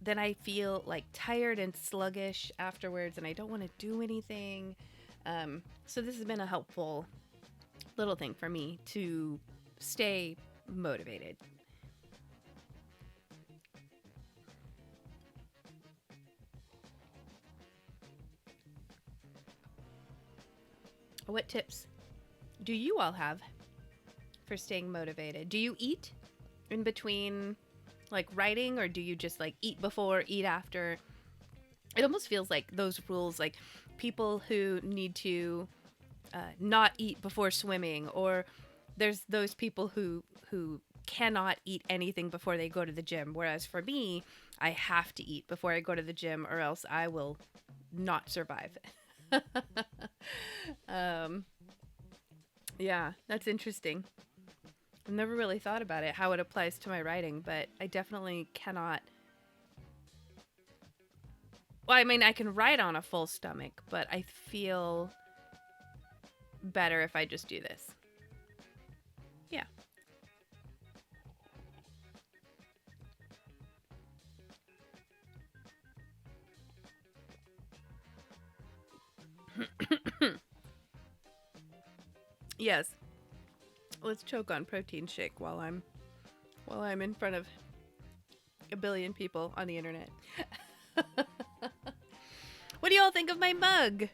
then I feel like tired and sluggish afterwards and I don't want to do anything. So this has been a helpful little thing for me to stay motivated. What tips do you all have for staying motivated? Do you eat in between like writing, or do you just like eat before, eat after? It almost feels like those rules, like people who need to not eat before swimming, or there's those people who cannot eat anything before they go to the gym. Whereas for me, I have to eat before I go to the gym or else I will not survive. Yeah, that's interesting. I've never really thought about it, how it applies to my writing, but I definitely cannot. Well, I mean, I can write on a full stomach, but I feel better if I just do this. Yeah. Yes. Let's choke on protein shake while I'm in front of a billion people on the internet. What do you all think of my mug?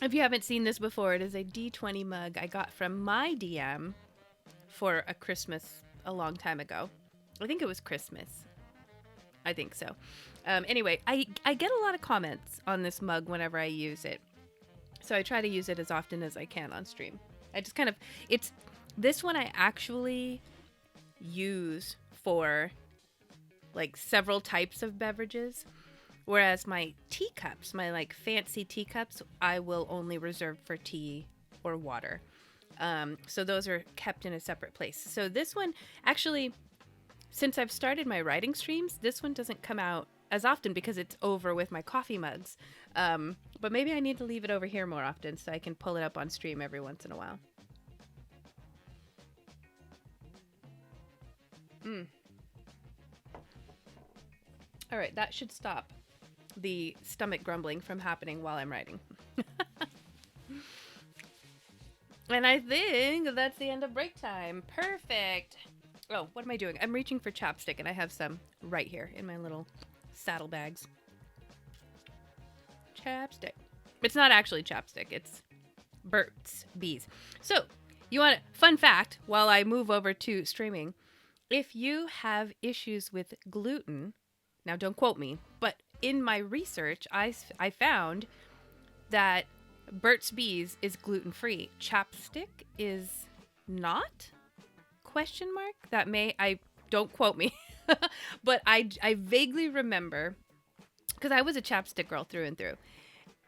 If you haven't seen this before, it is a D20 mug I got from my DM for a Christmas a long time ago. I think it was Christmas. I think so. Anyway, I get a lot of comments on this mug whenever I use it. So I try to use it as often as I can on stream. I just kind of, it's This one I actually use for like several types of beverages, whereas my teacups, my like fancy teacups, I will only reserve for tea or water. So those are kept in a separate place. So this one, actually, since I've started my writing streams, this one doesn't come out as often because it's over with my coffee mugs. But maybe I need to leave it over here more often so I can pull it up on stream every once in a while. All right, that should stop the stomach grumbling from happening while I'm writing. And I think that's the end of break time. Perfect. Oh, what am I doing? I'm reaching for chapstick, and I have some right here in my little saddlebags. Chapstick. It's not actually chapstick. It's Burt's Bees. So, you want a fun fact while I move over to streaming. If you have issues with gluten, now don't quote me, but in my research, I found that Burt's Bees is gluten-free. Chapstick is not? Question mark? That may, I don't quote me, but I vaguely remember, because I was a chapstick girl through and through.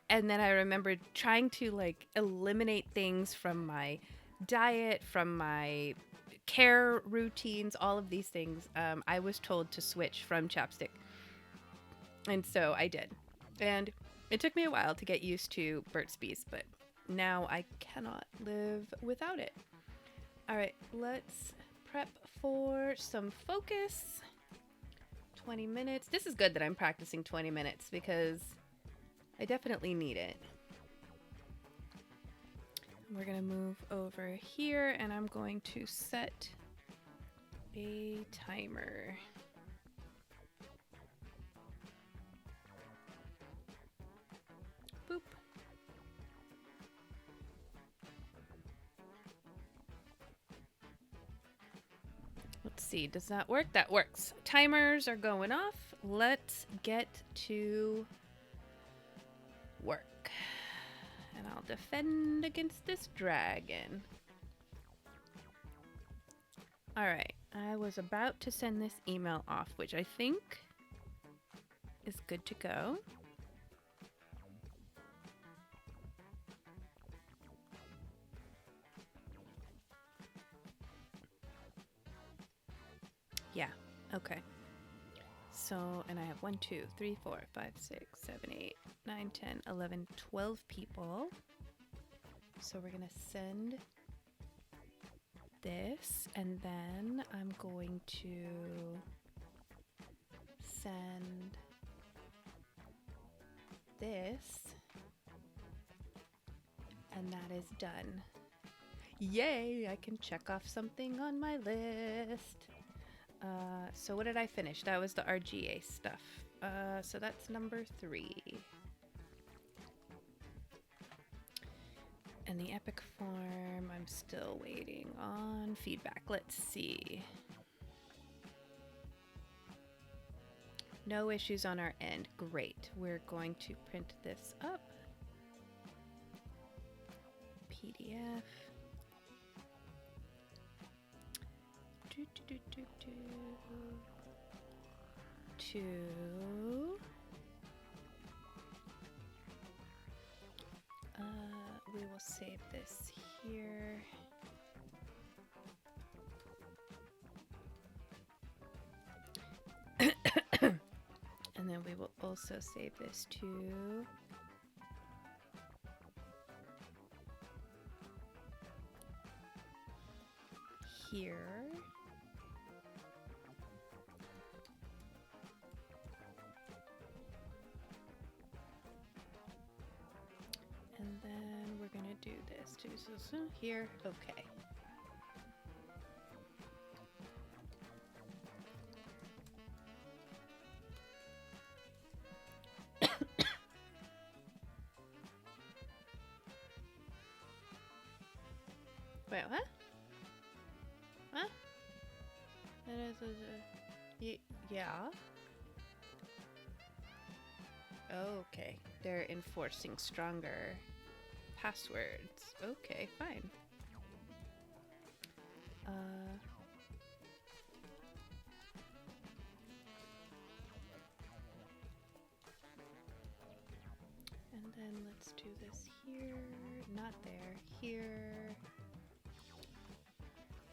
And then I remember trying to like eliminate things from my diet, from my care routines, all of these things. I was told to switch from chapstick. And so I did. And it took me a while to get used to Burt's Bees, but now I cannot live without it. All right, let's prep for some focus. 20 minutes. This is good that I'm practicing 20 minutes because I definitely need it. We're going to move over here and I'm going to set a timer. Boop. Let's see, does that work? That works. Timers are going off. Let's get to work. And I'll defend against this dragon. All right, I was about to send this email off, which I think is good to go. Yeah, okay. So, and I have 1, 2, 3, 4, 5, 6, 7, 8, 9, 10, 11, 12 people. So we're going to send this, and then I'm going to send this, and that is done. Yay, I can check off something on my list. So what did I finish? That was the RGA stuff. So that's number 3. And the epic form, I'm still waiting on feedback. Let's see. No issues on our end. Great. We're going to print this up. PDF. We will save this here. And then we will also save this to here. And then we're gonna do this too. So here, okay. Wait, what? Huh? Yeah. Okay, they're enforcing stronger passwords. Okay, fine. And then let's do this here, not there, here.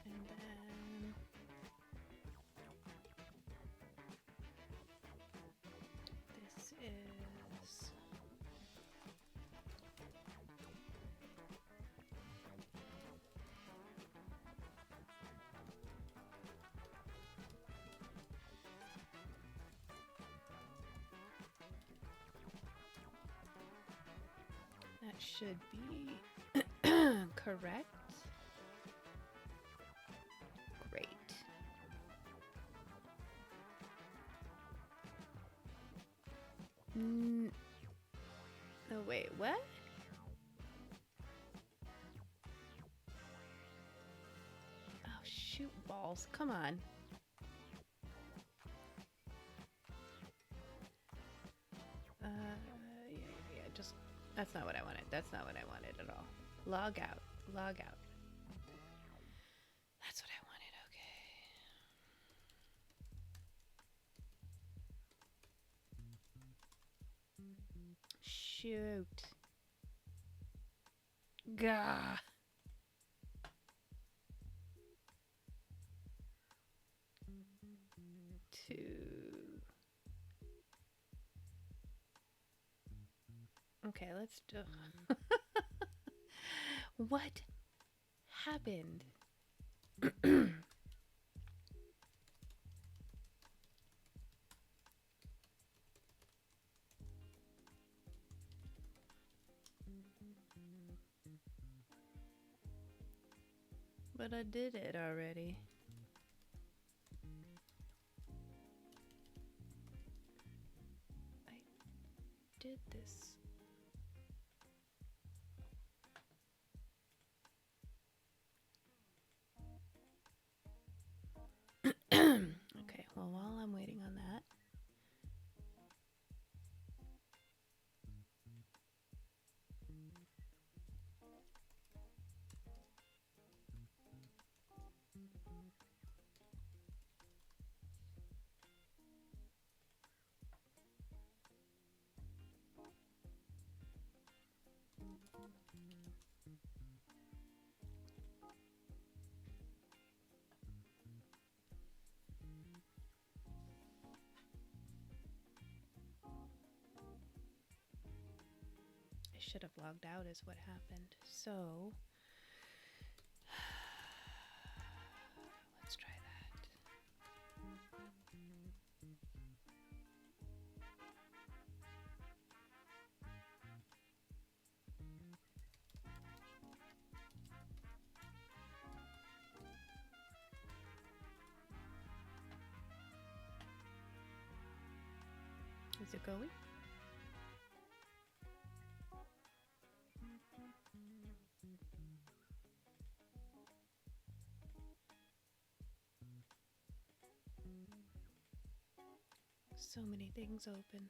And then this is that should be correct. Great. No, wait, what? Oh, shoot balls. Come on. Yeah, just, that's not what I wanted. That's not what I wanted at all. Log out. Log out. That's what I wanted, okay. Shoot. Gah. Okay, let's do. What happened? But I did it already. I did this. Okay, well, while I'm waiting on that, I should have logged out is what happened. So let's try that. Is it going? So many things open.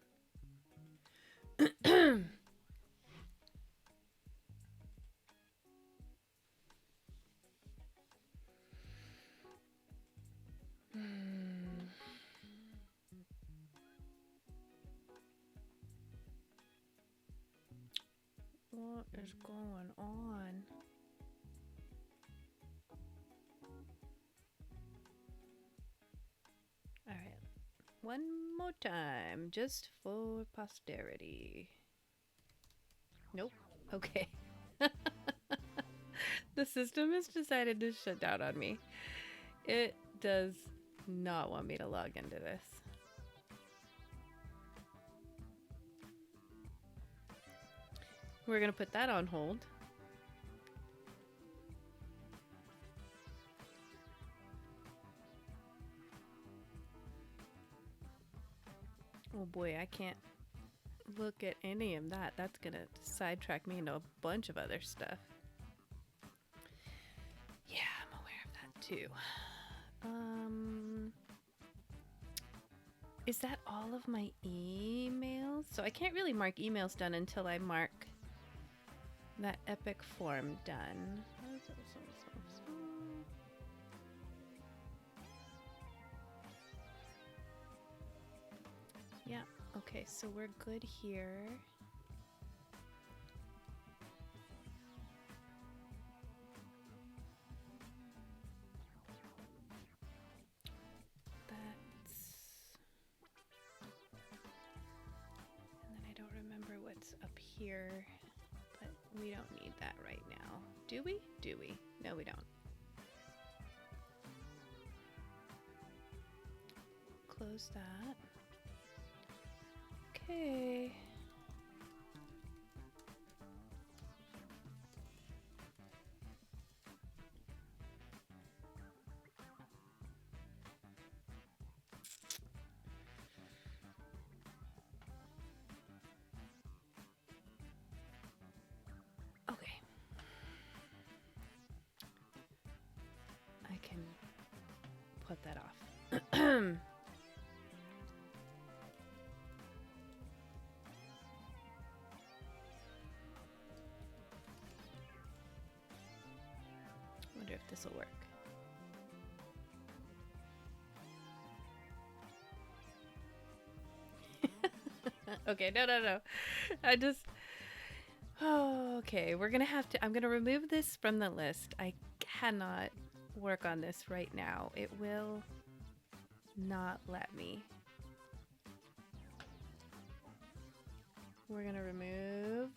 What is going on? All right. One more time, just for posterity. Nope. Okay. The system has decided to shut down on me. It does not want me to log into this. We're going to put that on hold. Oh boy, I can't look at any of that. That's going to sidetrack me into a bunch of other stuff. Yeah, I'm aware of that too. Is that all of my emails? So I can't really mark emails done until I mark that epic form done. Okay, so we're good here. And then I don't remember what's up here, but we don't need that right now. Do we? Do we? No, we don't. Close that. Okay. Okay. I can put that off. Wonder if this will work. Okay, no. I just... Oh, okay, we're gonna have to... I'm gonna remove this from the list. I cannot work on this right now. It will not let me. We're gonna remove...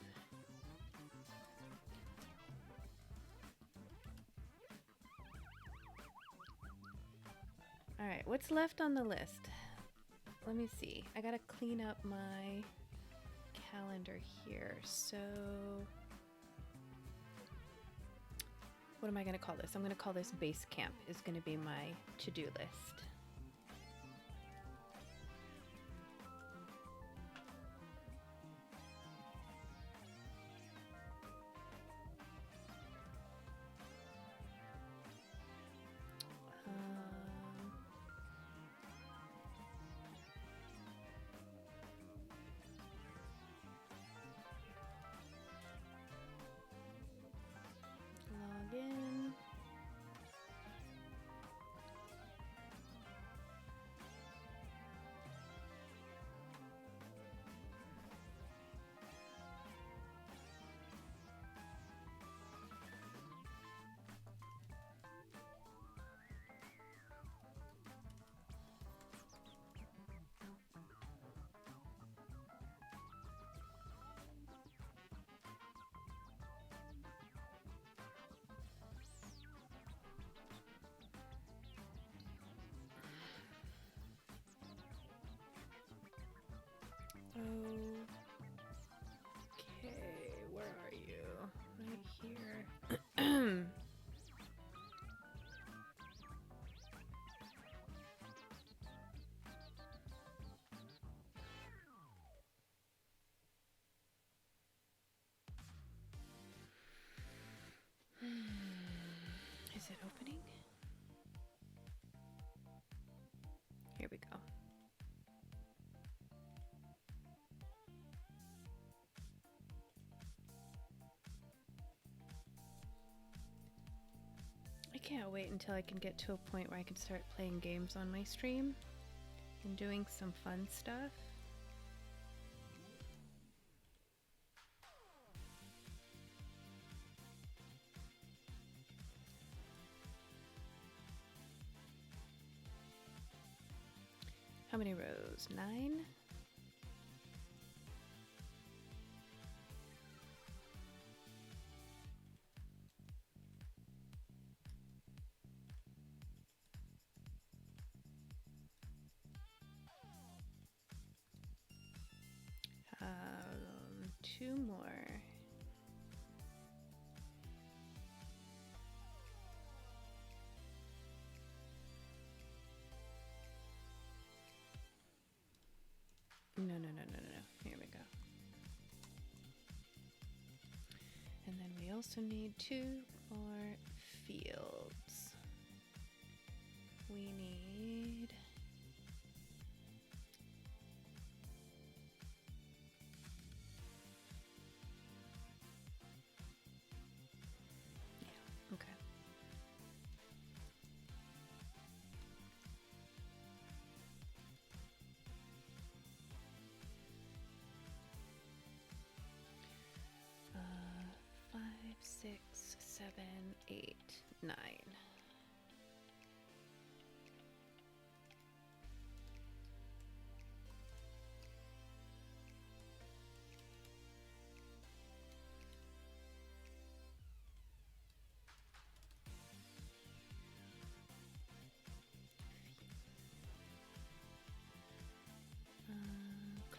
Alright, what's left on the list? Let me see. I gotta clean up my calendar here. So... What am I gonna call this? I'm gonna call this base camp is gonna be my to-do list. Log in. Okay, where are you? Right here. Is it opening? Here we go. I can't wait until I can get to a point where I can start playing games on my stream and doing some fun stuff. How many rows? 9? Two more. No. Here we go. And then we also need 2 more fields. We need... Yeah, okay. 7, 8, 9.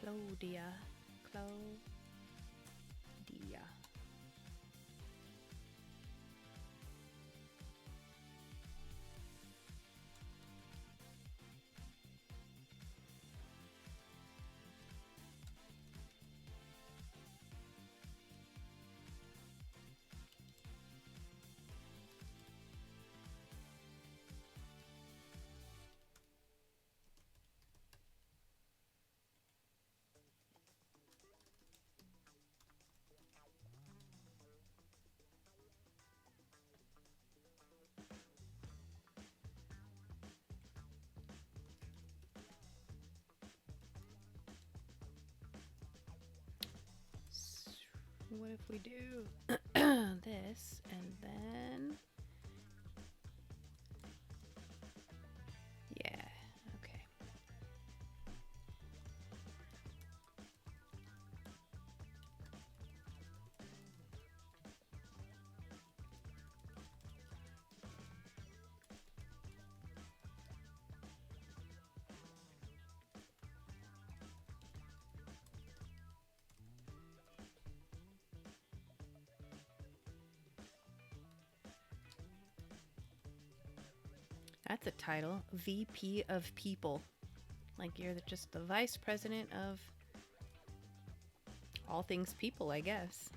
Claudia. What if we do this and then, yeah, okay. That's a title, VP of People. Like you're just the vice president of all things people, I guess.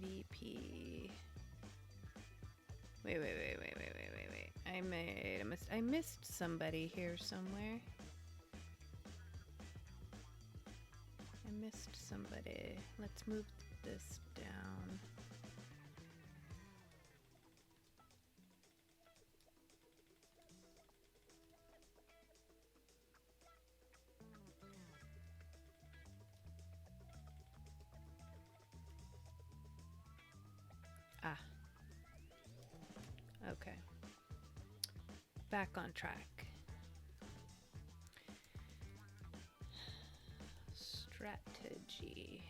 VP. Wait. I missed somebody here somewhere. I missed somebody. Let's move this down. Ah. Okay. Back on track. Strategy.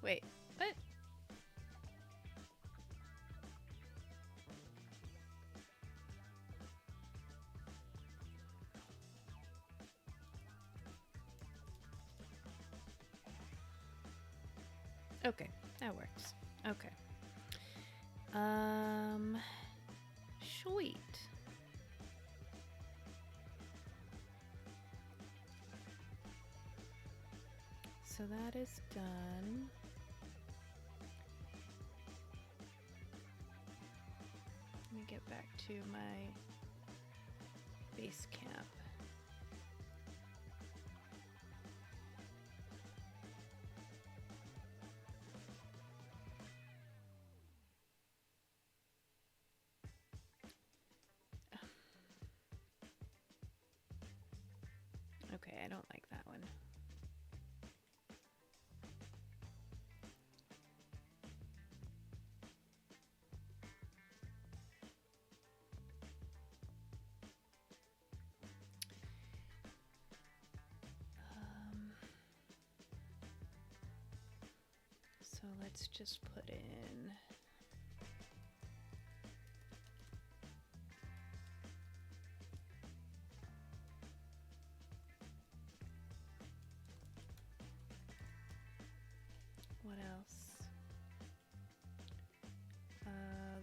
Wait. What? Okay, that works. Okay. Sweet. So that is done. Let me get back to my base camp. Okay, I don't like that one. So let's just put in what else?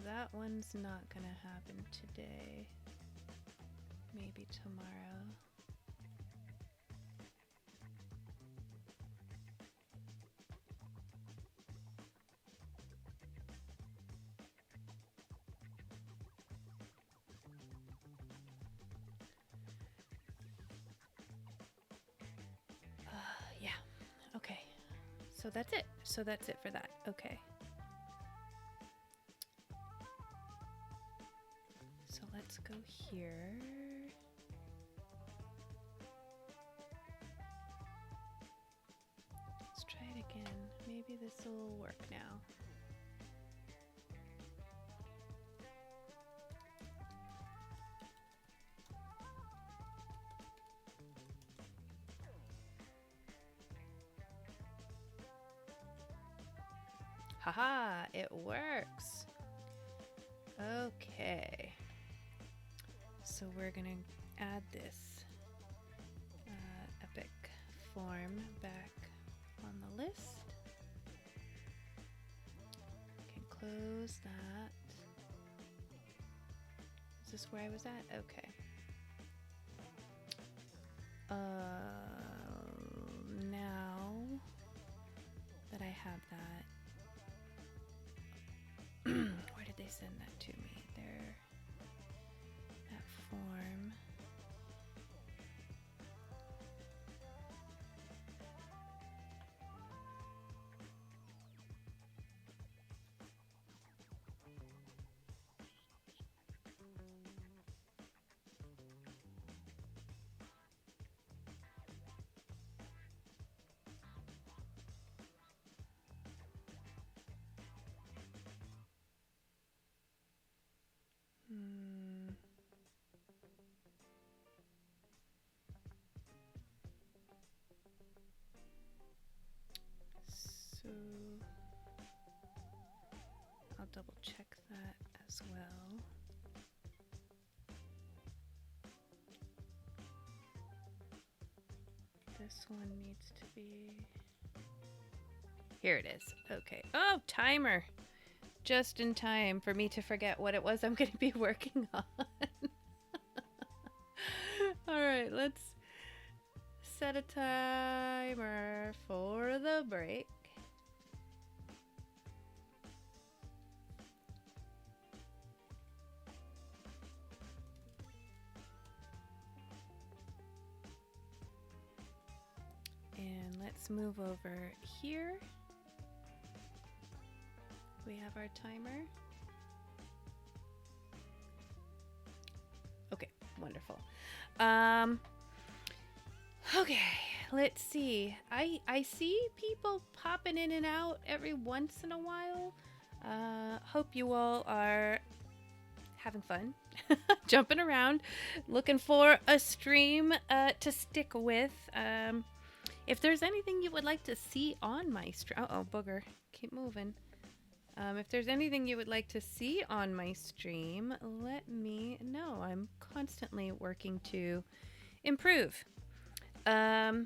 That one's not gonna happen today. Maybe tomorrow. Yeah, okay. So that's it. So that's it for that. Okay. So let's go here. Let's try it again. Maybe this will work now. Haha, it works. Okay. So we're gonna add this epic form back on the list. Can close that. Is this where I was at? Okay. Now that I have that, where did they send that to me? There, that form. So I'll double check that as well. This one needs to be... Here it is. Okay. Oh, timer. Just in time for me to forget what it was I'm going to be working on. All right, let's set a timer for the break. And let's move over here. We have our timer. Okay, wonderful. Okay, let's see. I see people popping in and out every once in a while. Hope you all are having fun, jumping around, looking for a stream to stick with. If there's anything you would like to see on my stream, uh-oh, booger, keep moving. If there's anything you would like to see on my stream, let me know. I'm constantly working to improve. All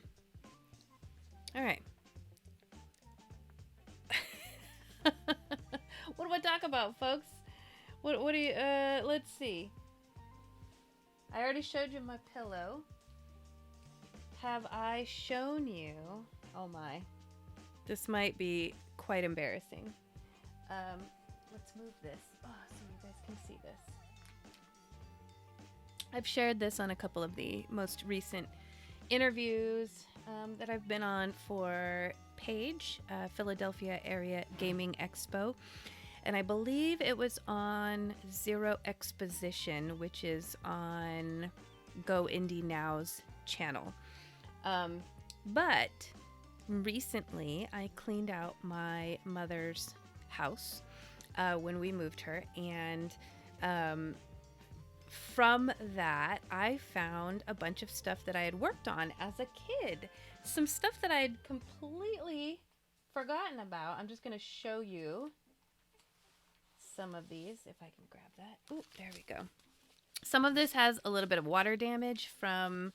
right. What do I talk about, folks? What do you, let's see. I already showed you my pillow. Have I shown you? Oh my. This might be quite embarrassing. Let's move this. Oh, so you guys can see this. I've shared this on a couple of the most recent interviews that I've been on for Page, Philadelphia Area Gaming Expo. And I believe it was on Zero Exposition, which is on Go Indie Now's channel. But recently I cleaned out my mother's house when we moved her, and from that I found a bunch of stuff that I had worked on as a kid, some stuff that I had completely forgotten about. I'm just going to show you some of these if I can grab that. Ooh, there we go. Some of this has a little bit of water damage from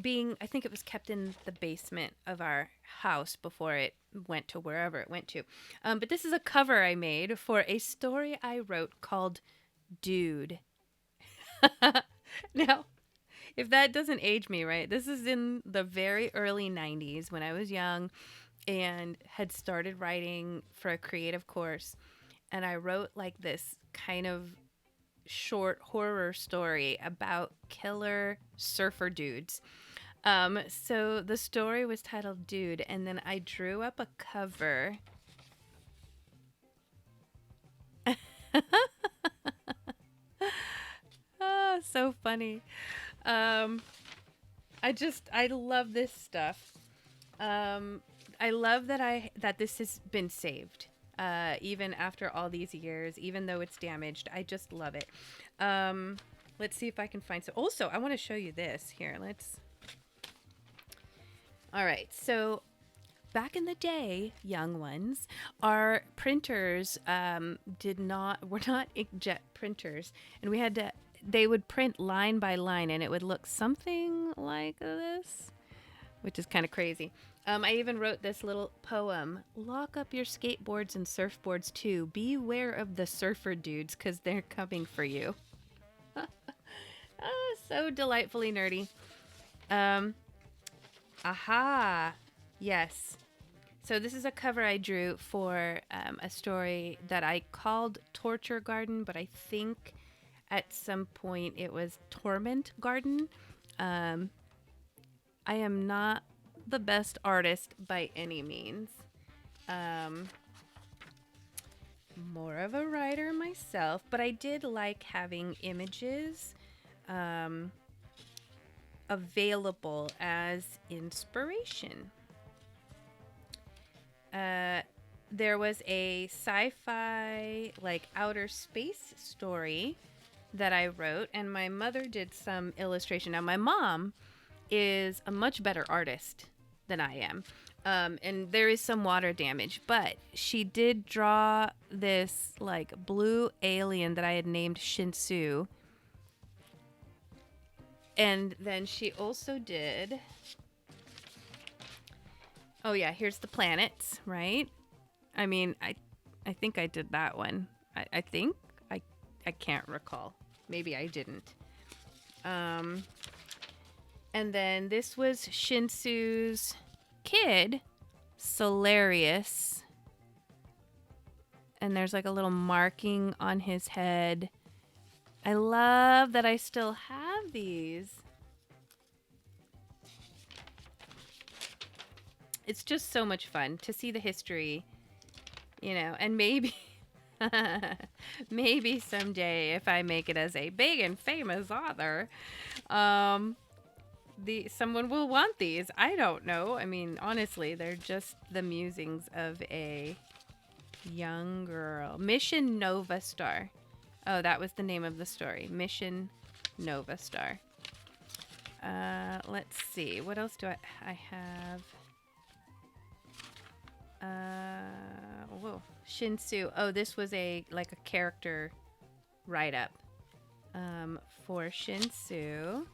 being, I think it was kept in the basement of our house before it went to wherever it went to. But this is a cover I made for a story I wrote called Dude. Now, if that doesn't age me, right? This is in the very early 90s when I was young and had started writing for a creative course. And I wrote like this kind of short horror story about killer surfer dudes. So the story was titled Dude, and then I drew up a cover. Oh, so funny. Um, I love this stuff. Um, I love that this has been saved. Even after all these years, even though it's damaged, I just love it. Um, let's see if I can find. So also, I want to show you this here. All right. So back in the day, young ones, our printers were not inkjet printers, and they would print line by line, and it would look something like this, which is kind of crazy. I even wrote this little poem. Lock up your skateboards and surfboards too. Beware of the surfer dudes, because they're coming for you. Oh, so delightfully nerdy. Um, aha. Yes. So this is a cover I drew for a story that I called Torture Garden, but I think at some point it was Torment Garden. I am not the best artist by any means. More of a writer myself, but I did like having images available as inspiration. There was a sci-fi, like, outer space story that I wrote, and my mother did some illustration. Now, my mom is a much better artist than I am. And there is some water damage, but she did draw this, like, blue alien that I had named Shinsu. And then she also did... Oh, yeah, here's the planets, right? I mean, I think I did that one. I think. I can't recall. Maybe I didn't. And then this was Shinsu's kid, Solarius. And there's like a little marking on his head. I love that I still have these. It's just so much fun to see the history, you know, and maybe maybe someday if I make it as a big and famous author, someone will want these. I don't know. I mean, honestly, they're just the musings of a young girl. Mission Nova Star. Oh, that was the name of the story. Mission Nova Star. Let's see. What else do I have? Whoa. Shinsu. Oh, this was a character write-up for Shinsu.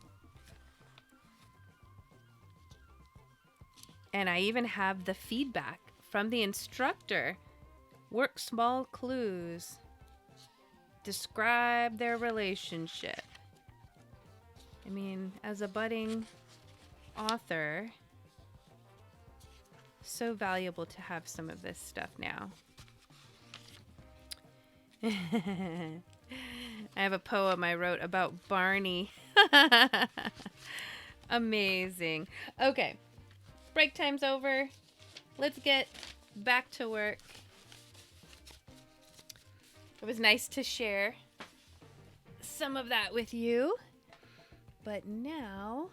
And I even have the feedback from the instructor. Work small clues. Describe their relationship. I mean, as a budding author, so valuable to have some of this stuff now. I have a poem I wrote about Barney. Amazing. Okay, break time's over. Let's get back to work. It was nice to share some of that with you. But now,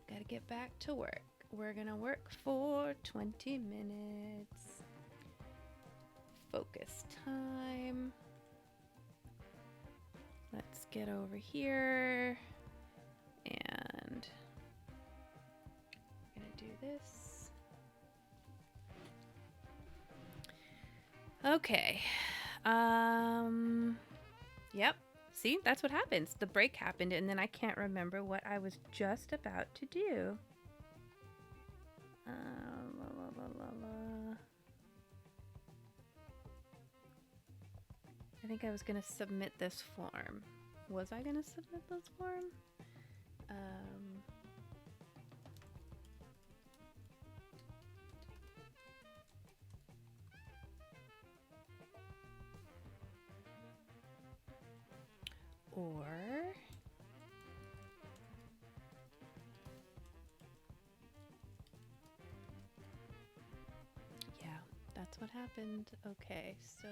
gotta get back to work. We're gonna work for 20 minutes. Focus time. Let's get over here. And I'm gonna do this. Okay. Yep. See, that's what happens. The break happened, and then I can't remember what I was just about to do. I think I was going to submit this form. Was I going to submit this form? Or What happened? Okay, so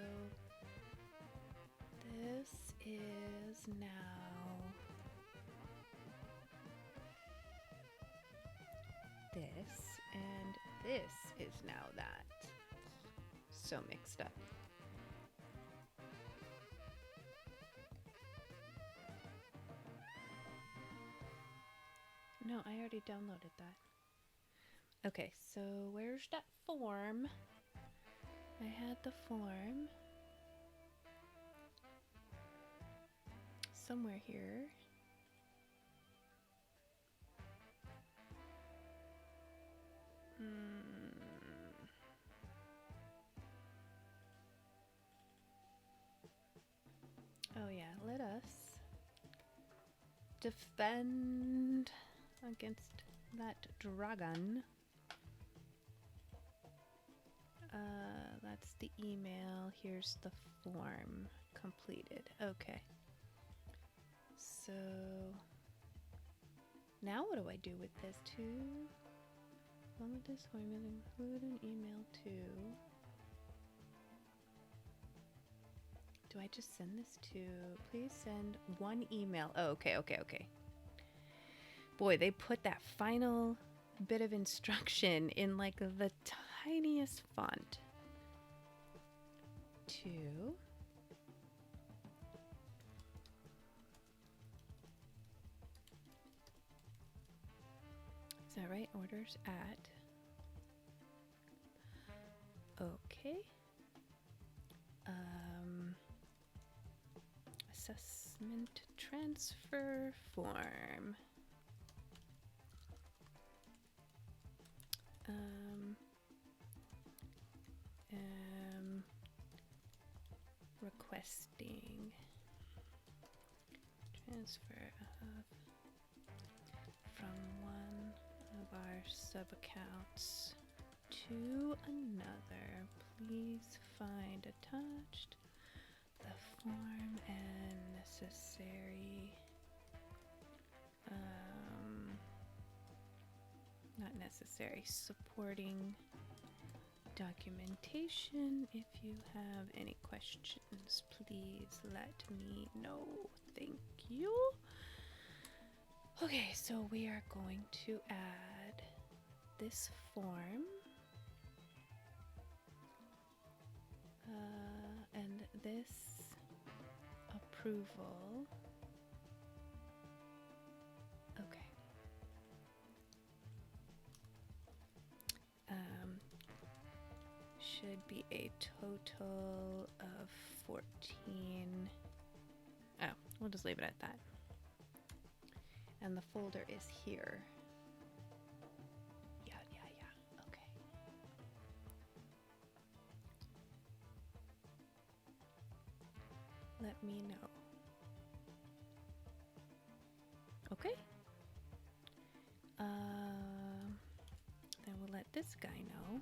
this is now this, and this is now that. So mixed up. No, I already downloaded that. Okay, so where's that form? I had the form somewhere here. Oh yeah, let us defend against that dragon. That's the email. Here's the form completed. Okay. So now what do I do with this too? Along with this form, include an email too. Do I just send this to, please send one email. Oh, okay. Boy, they put that final bit of instruction in like the tiniest font. To is that right? Orders at. Okay. Assessment transfer form. Requesting transfer from one of our sub-accounts to another. Please find attached the form and necessary not necessary supporting documentation. If you have any questions, please let me know. Thank you. Okay, so we are going to add this form and this approval. Okay. Should be a total of 14. Oh, we'll just leave it at that. And the folder is here. Yeah. Okay. Let me know. Okay. Then we'll let this guy know.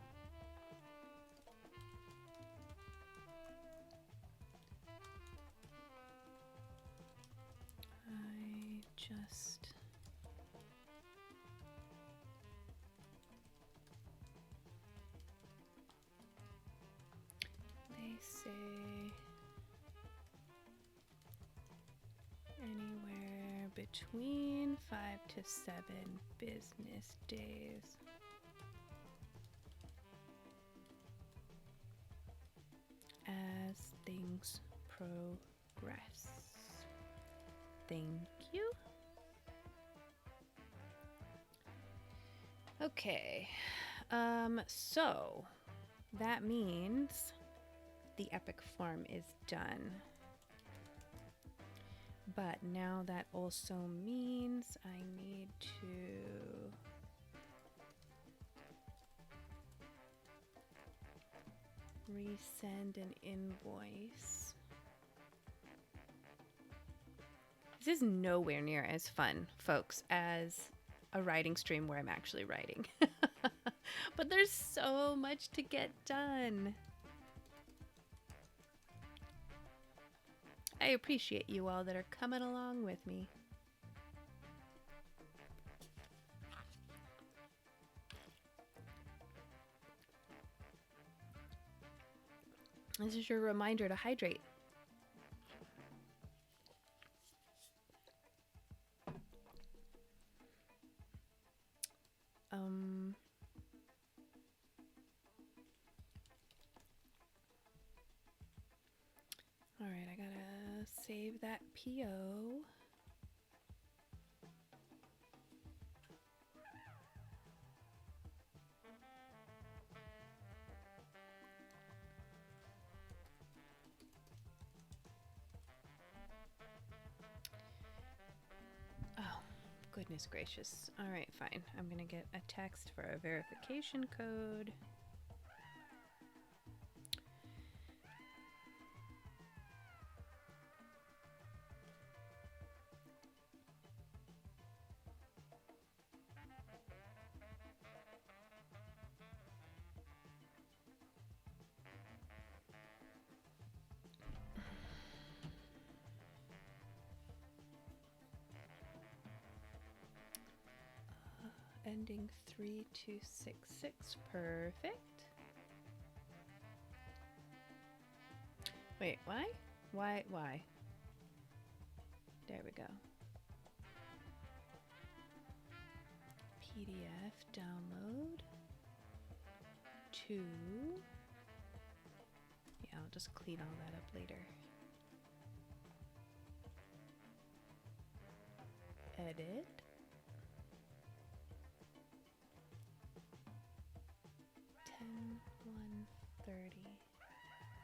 They say anywhere between 5 to 7 business days. As things progress. Thank you. Okay, so that means the epic form is done. But now that also means I need to resend an invoice. This is nowhere near as fun, folks, as a writing stream where I'm actually writing. But there's so much to get done. I appreciate you all that are coming along with me. This is your reminder to hydrate. All right, I gotta save that PO. Oh, goodness gracious. All right, fine. I'm gonna get a text for a verification code. Ending 3266. Perfect. Wait, why? Why? There we go. PDF download to. Yeah, I'll just clean all that up later. Edit.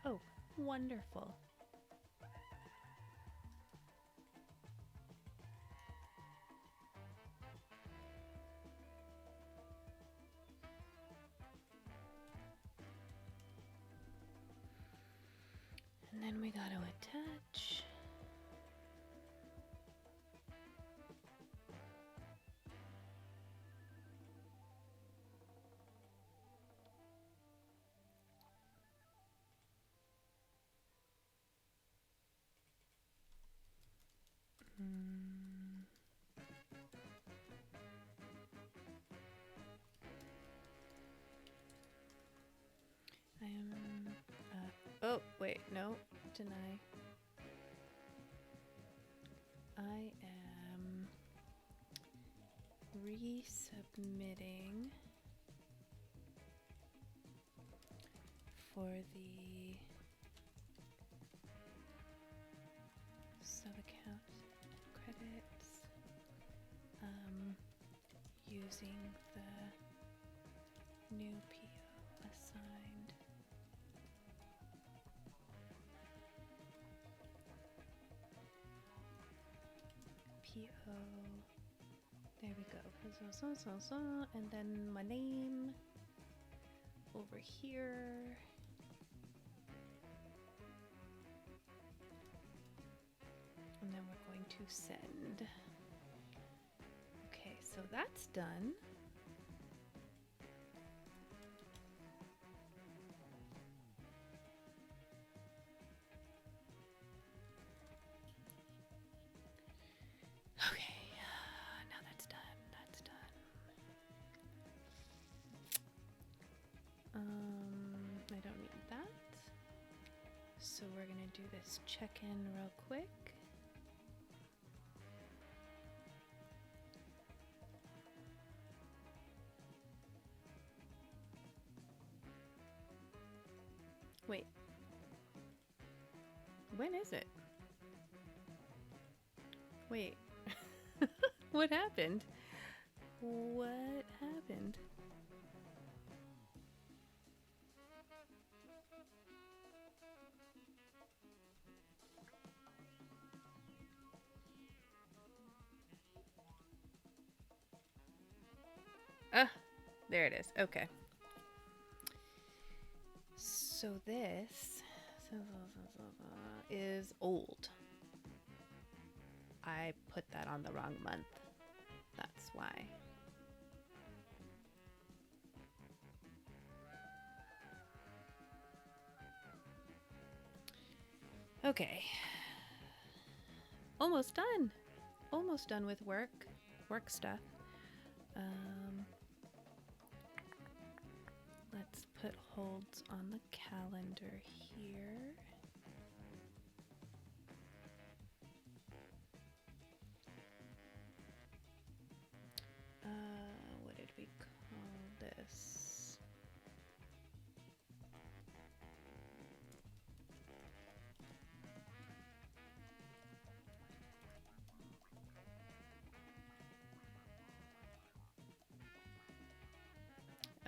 Oh, wonderful. And then we gotta attach. I am, oh, wait, no, deny. I am resubmitting for the sub-account credits using the new PO assigned. PO. There we go. And then my name over here. And then we're going to send. Okay, so that's done. Okay, now that's done. That's done. I don't need that. So we're gonna do this check-in real quick. Wait. When is it? Wait. What happened? What happened? Ah, there it is. Okay. So this is old. I put that on the wrong month. That's why. Okay. Almost done. Almost done with work stuff. Let's put holds on the calendar here. What did we call this?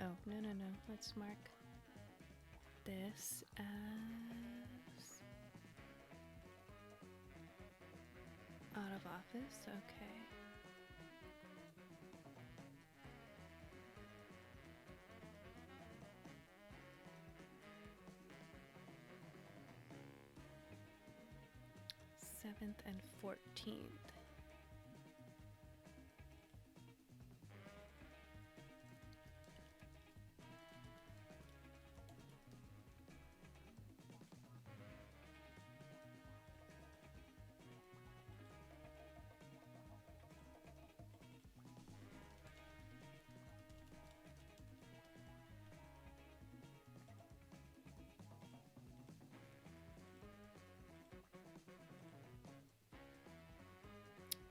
Oh, no. Let's mark this as out of office. Okay. Seventh and 14th.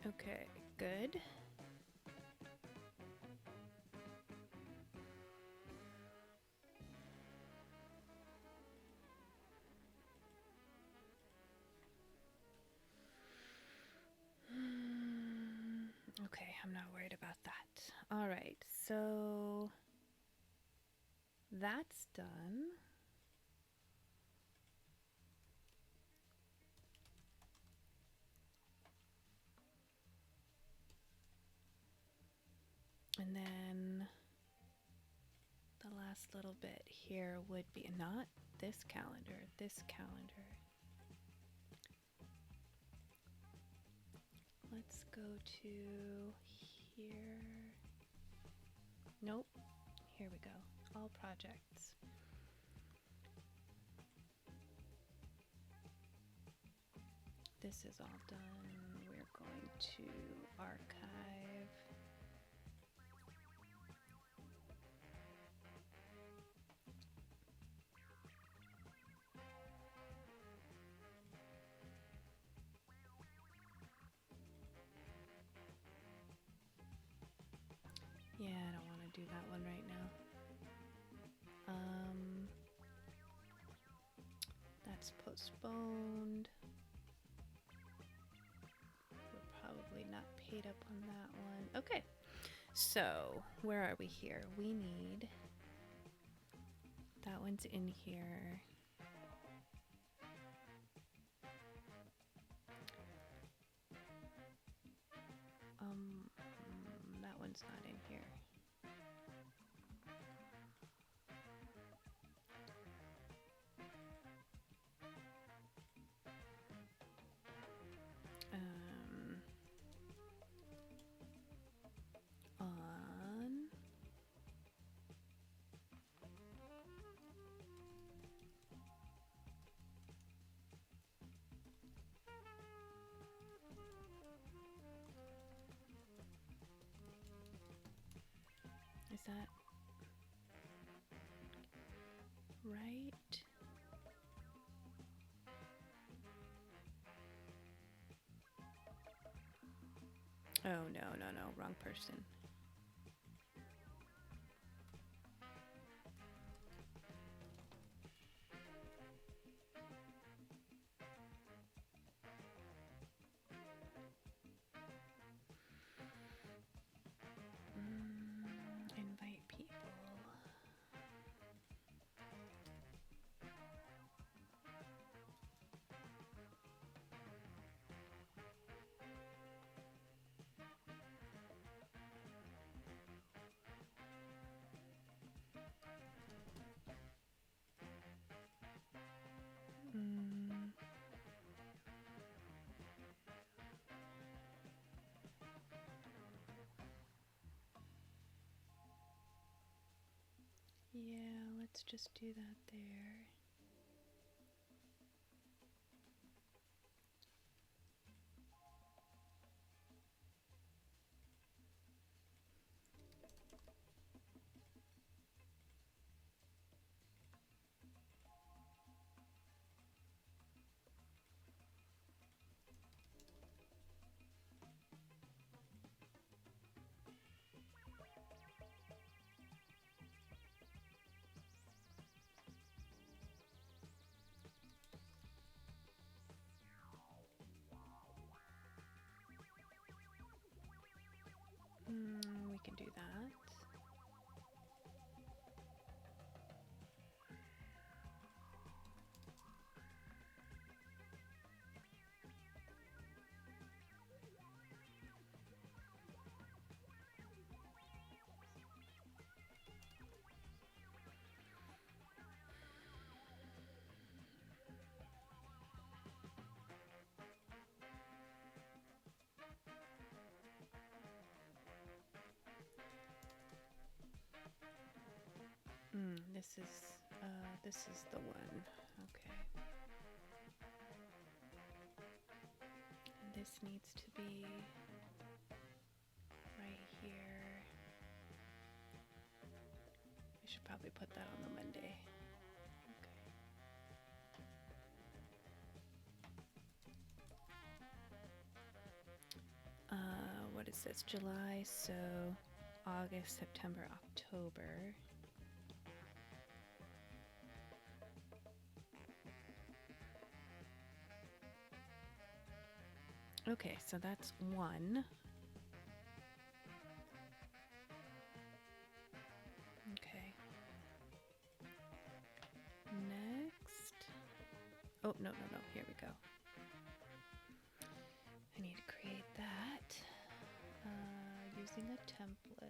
Okay, good. Okay, I'm not worried about that. All right, so that's done. And then the last little bit here would be not this calendar, this calendar. Let's go to here. Nope. Here we go. All projects. This is all done. We're going to archive. Yeah, I don't want to do that one right now. That's postponed. We're probably not paid up on that one. Okay, so where are we here? We need, that one's in here. That one's not in here. On is that right? Oh, no, wrong person. Invite people. Yeah, let's just do that there. that. This is the one. Okay. And this needs to be right here. I should probably put that on the Monday. Okay. What is this? July, so August, September, October. Okay, so that's one. Okay. Next. Oh, no. Here we go. I need to create that using a template.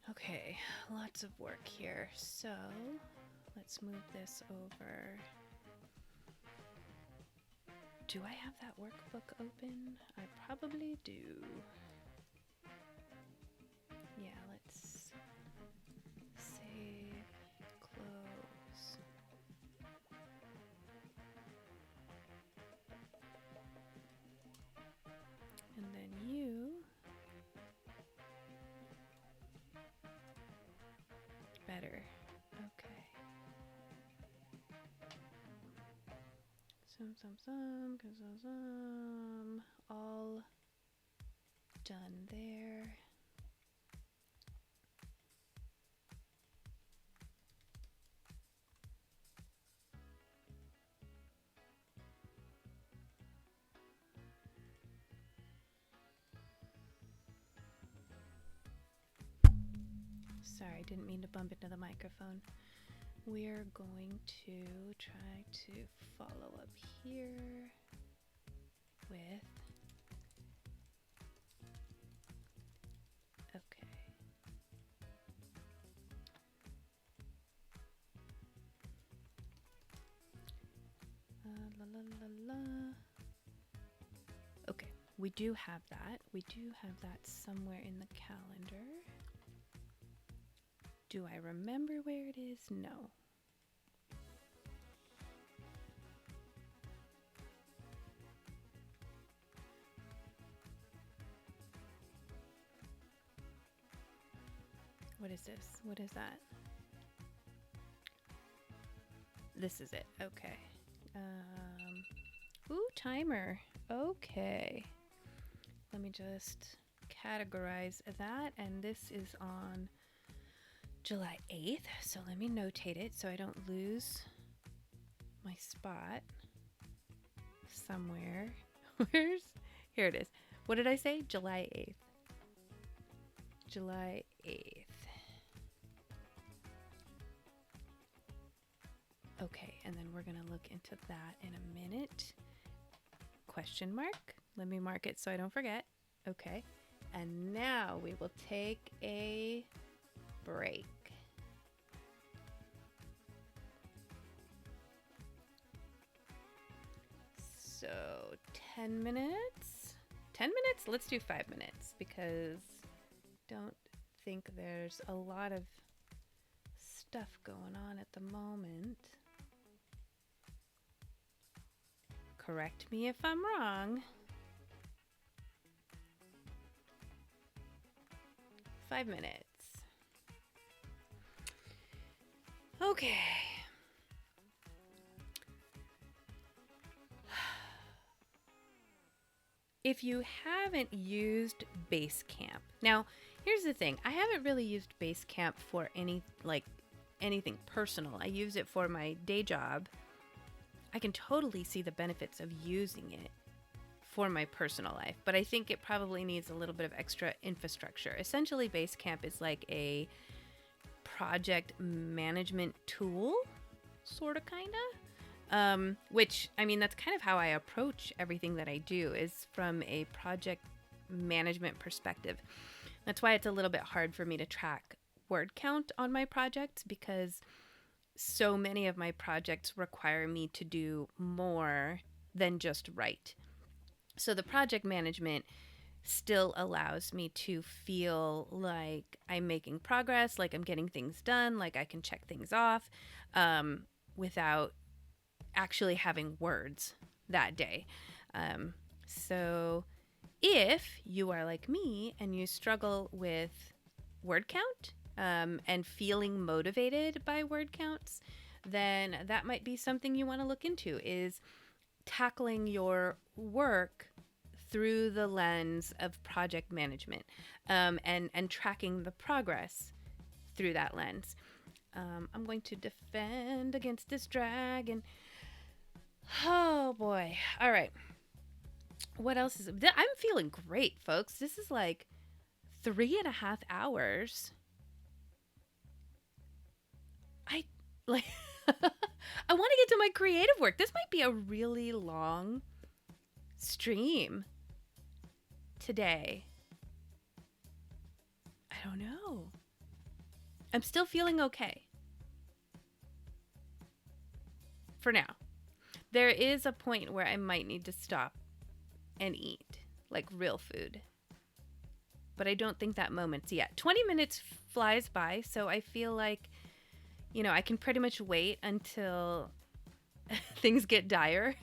Okay, lots of work here. So let's move this over. Do I have that workbook open? I probably do. Yeah, let's save, close. And then you. Better. Okay. All done there. Sorry, didn't mean to bump into the microphone. We're going to try to follow up here with, okay. Okay, we do have that. We do have that somewhere in the calendar. Do I remember where it is? No. What is this? What is that? This is it. Okay. Ooh, timer. Okay. Let me just categorize that. And this is on July 8th. So let me notate it so I don't lose my spot somewhere. Here it is. What did I say? July 8th. July 8th. Okay, and then we're going to look into that in a minute. Question mark. Let me mark it so I don't forget. Okay, and now we will take a break. So 10 minutes? 10 minutes? Let's do 5 minutes because don't think there's a lot of stuff going on at the moment. Correct me if I'm wrong. 5 minutes. Okay. if you haven't used Basecamp, now here's the thing: I haven't really used Basecamp for anything personal. I use it for my day job. I can totally see the benefits of using it for my personal life, but I think it probably needs a little bit of extra infrastructure. Essentially, Basecamp is like a project management tool, sort of, kind of. Which, I mean, that's kind of how I approach everything that I do, is from a project management perspective. That's why it's a little bit hard for me to track word count on my projects, because so many of my projects require me to do more than just write. So the project management still allows me to feel like I'm making progress, like I'm getting things done, like I can check things off, without actually having words that day. So if you are like me and you struggle with word count, and feeling motivated by word counts, then that might be something you want to look into, is tackling your work through the lens of project management, and tracking the progress through that lens. I'm going to defend against this dragon. Oh boy. All right. What else is it? I'm feeling great, folks. This is like 3.5 hours. I like I want to get to my creative work. This might be a really long stream today. I don't know. I'm still feeling okay for now. There is a point where I might need to stop and eat, like real food. But I don't think that moment's yet. 20 minutes flies by, so I feel like, I can pretty much wait until things get dire.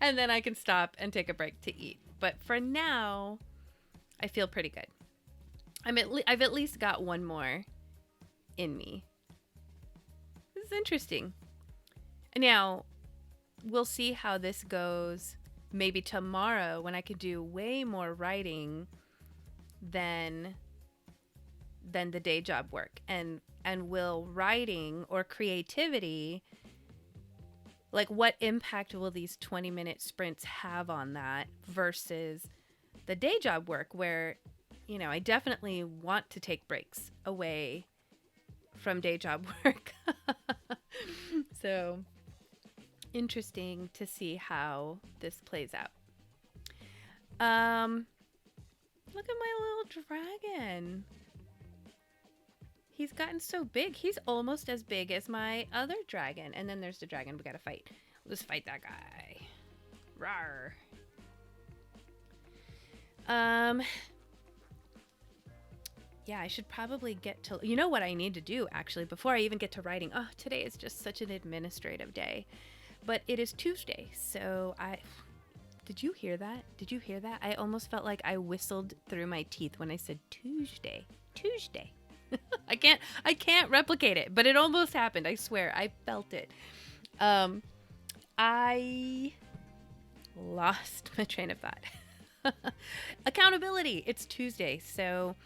And then I can stop and take a break to eat. But for now, I feel pretty good. I've at least got one more in me. This is interesting. Now, we'll see how this goes maybe tomorrow, when I could do way more writing than the day job work. And will writing or creativity, like, what impact will these 20-minute sprints have on that versus the day job work, where, I definitely want to take breaks away from day job work. So interesting to see how this plays out. Look at my little dragon. He's gotten so big. He's almost as big as my other dragon. And then there's the dragon we gotta fight. Let's fight that guy. Rawr. Yeah, I should probably get to... You know what I need to do, actually, before I even get to writing? Oh, today is just such an administrative day. But it is Tuesday, so Did you hear that? Did you hear that? I almost felt like I whistled through my teeth when I said Tuesday. Tuesday. I can't replicate it, but it almost happened. I swear, I felt it. I lost my train of thought. Accountability. It's Tuesday, so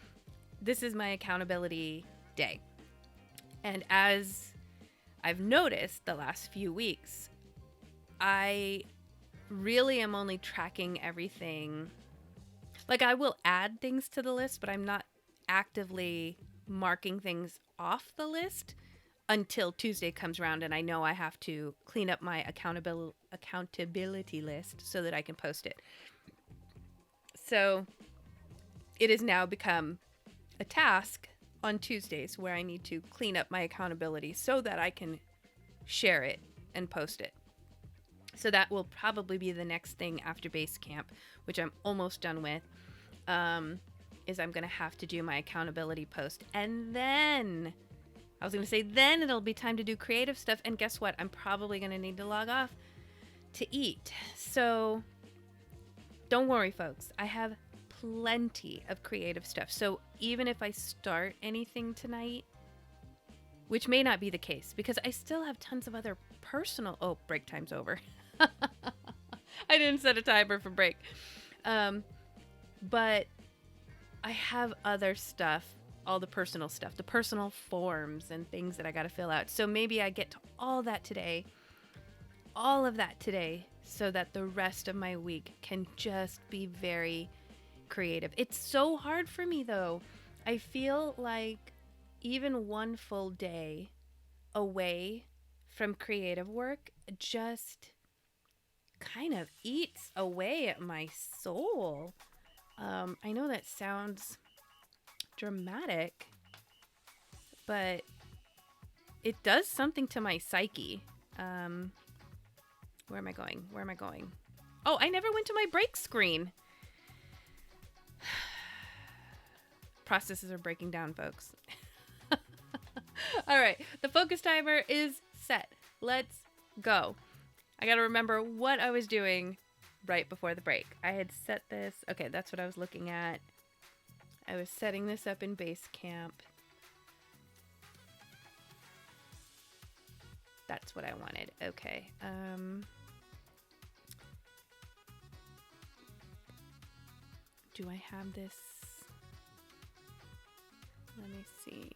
this is my accountability day. And as I've noticed the last few weeks, I really am only tracking everything. Like, I will add things to the list, but I'm not actively marking things off the list until Tuesday comes around and I know I have to clean up my accountability list so that I can post it. So it has now become a task on Tuesdays where I need to clean up my accountability so that I can share it and post it. So that will probably be the next thing after Basecamp, which I'm almost done with, is I'm going to have to do my accountability post. And then, I was going to say, then it'll be time to do creative stuff. And guess what? I'm probably going to need to log off to eat. So don't worry, folks. I have plenty of creative stuff. So even if I start anything tonight, which may not be the case because I still have tons of other personal... Oh, break time's over. I didn't set a timer for break. But I have other stuff, all the personal stuff, the personal forms and things that I got to fill out. So maybe I get to all of that today, so that the rest of my week can just be very creative. It's so hard for me though. I feel like even one full day away from creative work just kind of eats away at my soul. I know that sounds dramatic, but it does something to my psyche. Where am I going? Where am I going? Oh, I never went to my break screen. Processes are breaking down, folks. All right, the focus timer is set. Let's go. I got to remember what I was doing right before the break. I had set this. Okay, that's what I was looking at. I was setting this up in Basecamp. That's what I wanted. Okay. Do I have this? Let me see.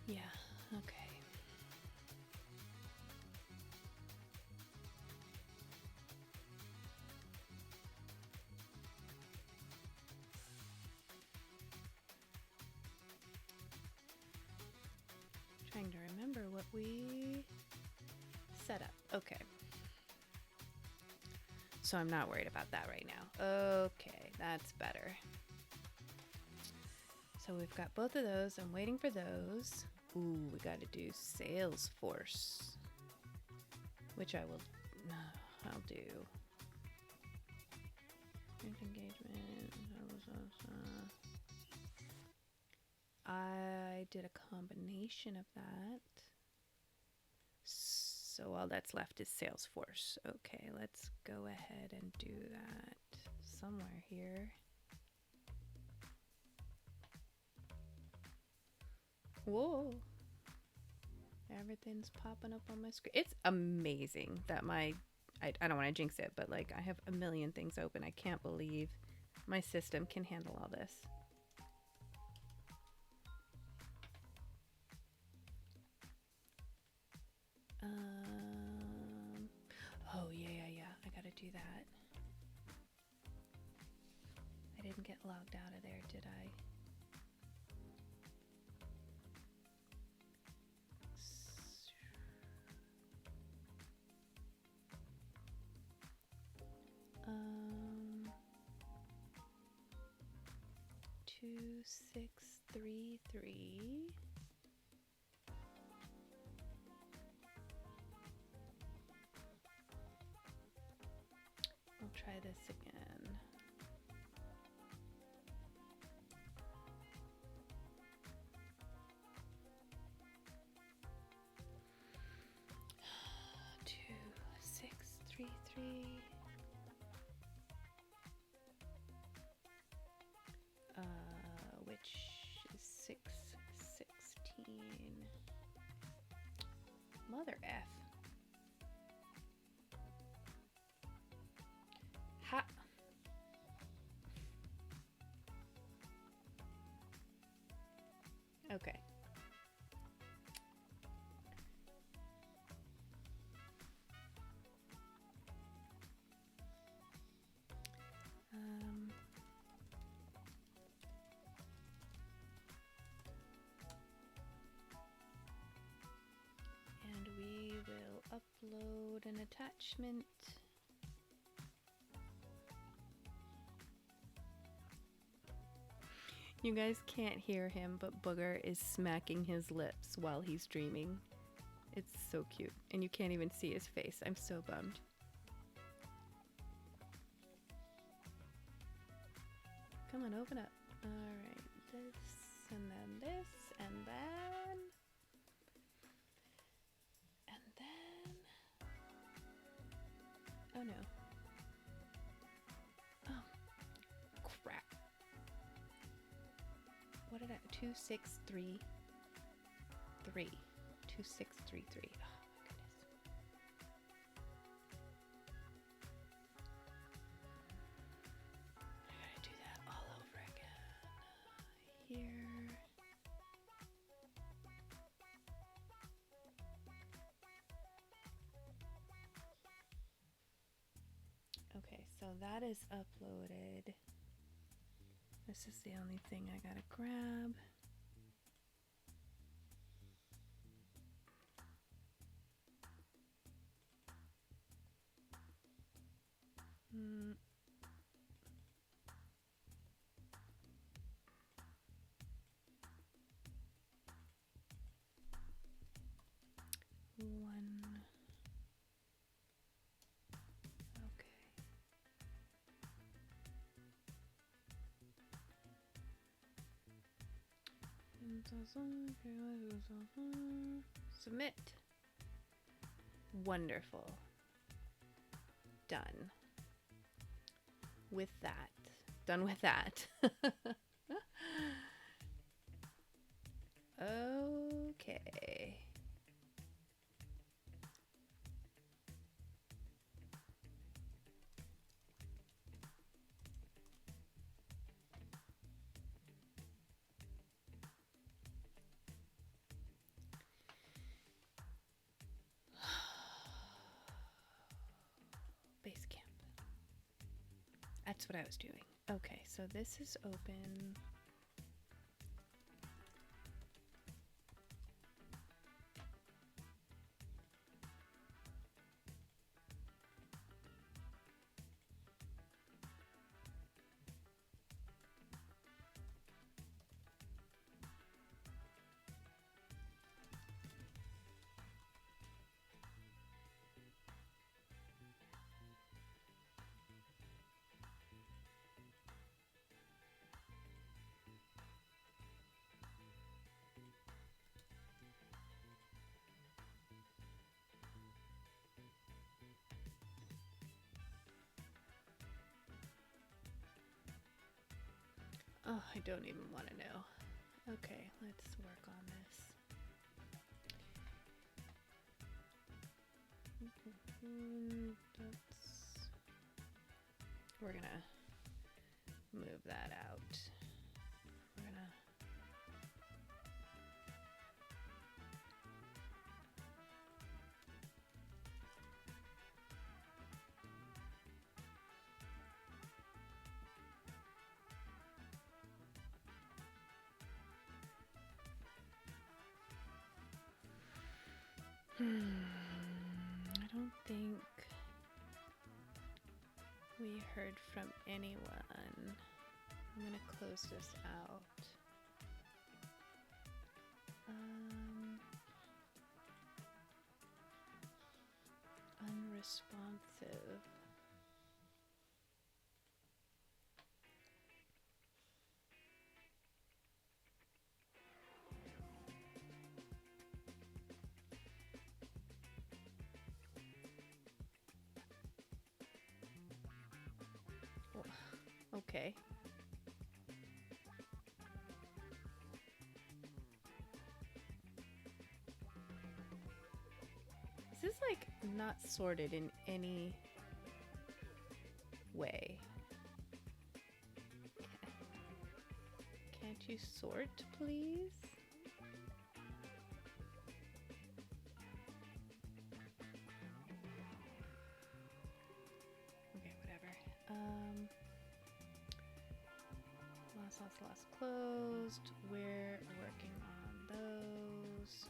Yeah, okay. Trying to remember what we set up. Okay. So I'm not worried about that right now. Okay, that's better. So we've got both of those. I'm waiting for those. Ooh, we got to do Salesforce, which I'll do. Engagement. I did a combination of that. So all that's left is Salesforce. Okay, let's go ahead and do that somewhere here. Whoa. Everything's popping up on my screen. It's amazing that I don't want to jinx it, but like I have a million things open. I can't believe my system can handle all this. Oh yeah. I gotta do that. I didn't get logged out of there, did I? Um, 2633. I'll try this again. Two, 6, 3, 3. Which is 6, 16. Mother F. Ha. Okay. And we will upload an attachment. You guys can't hear him, but Booger is smacking his lips while he's dreaming. It's so cute. And you can't even see his face. I'm so bummed. Come on, open up. All right, this and then this and then oh no. Oh, crap. What did I 2633 2633. Oh my goodness. I gotta do that all over again. Here. Okay, so that is uploaded. This is the only thing I gotta grab. One. Okay. Submit. Wonderful. Done. With that. Done with that. Okay. Base camp. That's what I was doing. Okay, so this is open. Oh, I don't even want to know. Okay, let's work on this. We're gonna move that out. We're gonna I don't think we heard from anyone. I'm gonna close this out. Unresponsive. Okay. This is like not sorted in any way. Can't you sort, please? Okay, whatever. Last closed. We're working on those.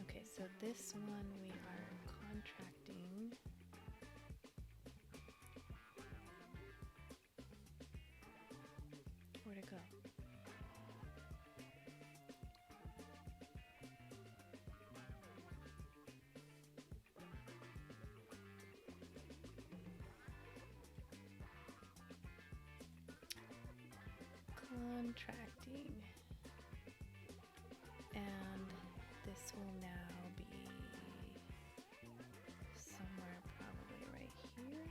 Okay, so this one we are contracting. Where'd it go? contracting. And this will now be somewhere probably right here.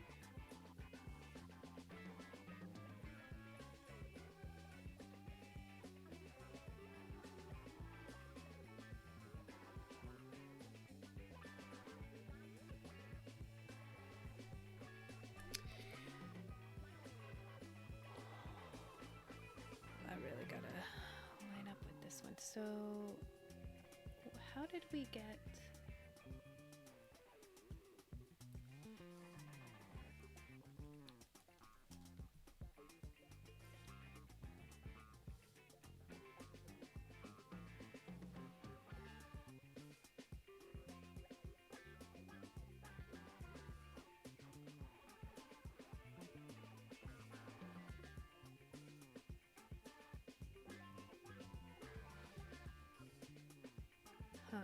I really gotta line up with this one. So how did we get... Huh.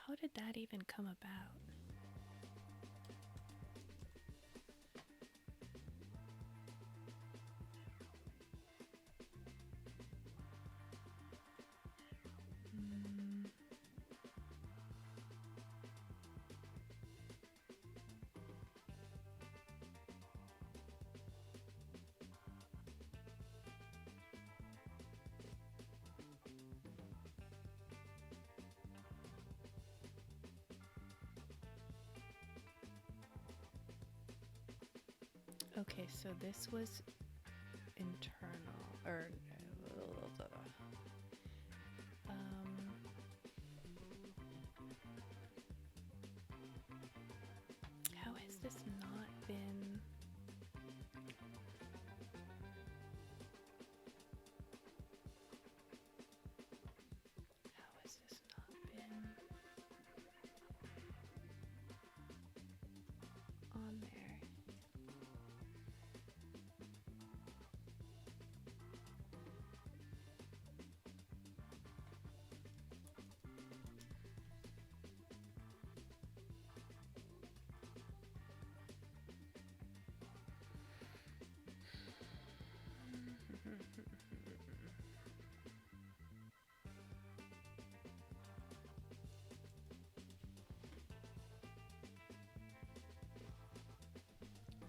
How did that even come about? Okay, so this was internal, or how has this not been? How has this not been on there?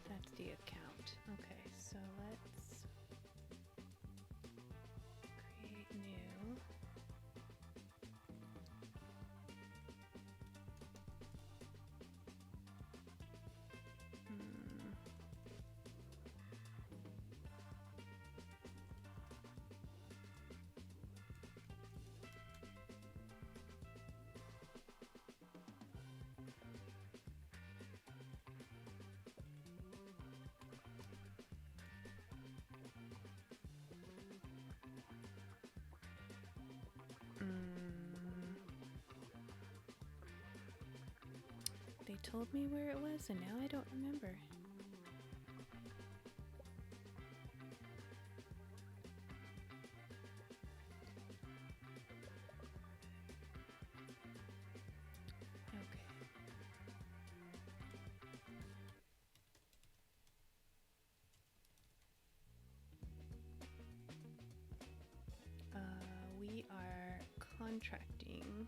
That's the account. Okay, so let's create new. They told me where it was and now I don't remember. Okay. We are contracting.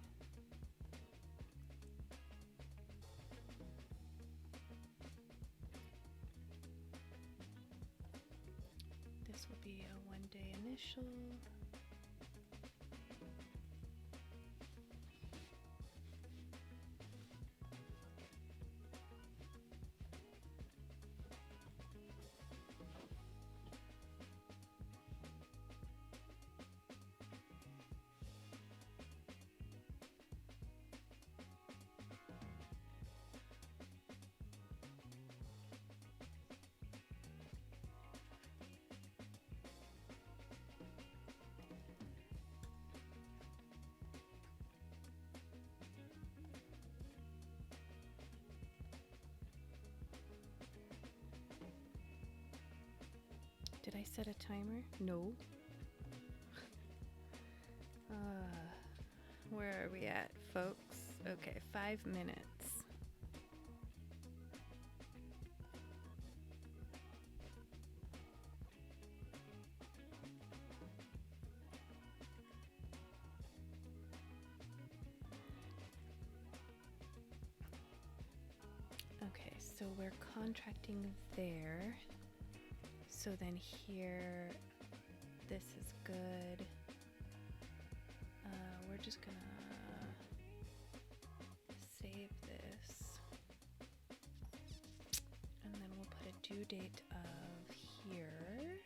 This will be a one-day initial. Did I set a timer? No. Where are we at, folks? Okay, 5 minutes. So we're contracting there. So then here, this is good. We're just gonna save this. And then we'll put a due date of here.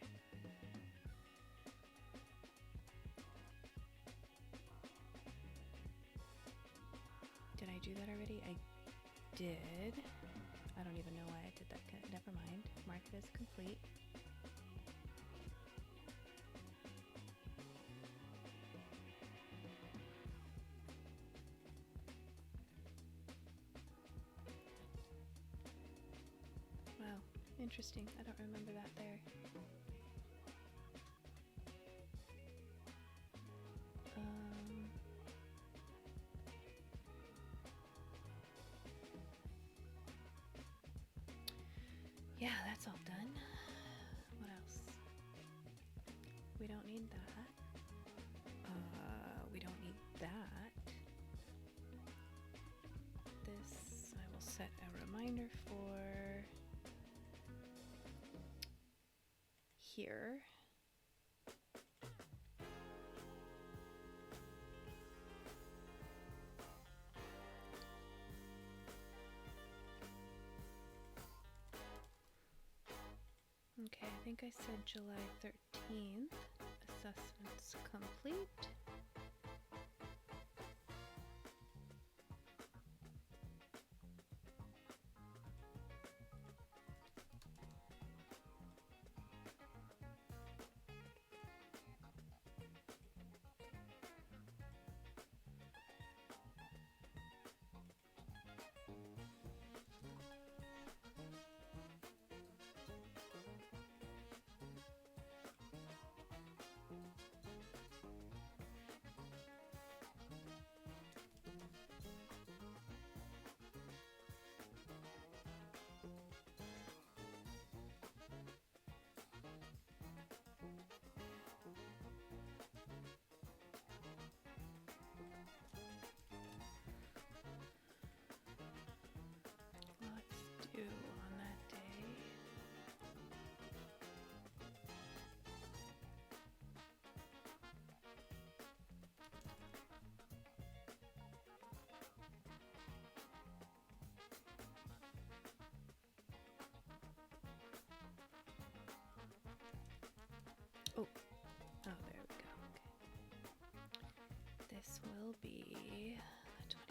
Did I do that already? I did. I don't even know why I did that. Never mind. Mark it as complete. Wow, interesting. I don't remember that there. Yeah, that's all done. What else? We don't need that. We don't need that. This I will set a reminder for here. Okay, I think I said July 13th. Assessments complete. Let's do on that day. Oh, there we go. Okay. This will be the 24th.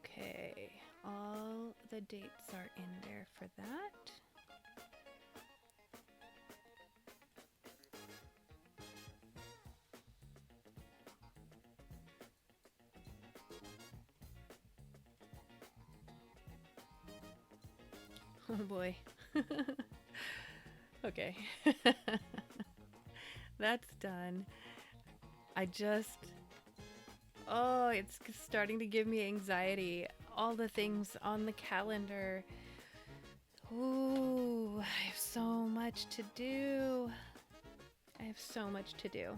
Okay, all the dates are in there for that. Oh boy. Okay. That's done. Oh, it's starting to give me anxiety. All the things on the calendar. Ooh, I have so much to do. I have so much to do.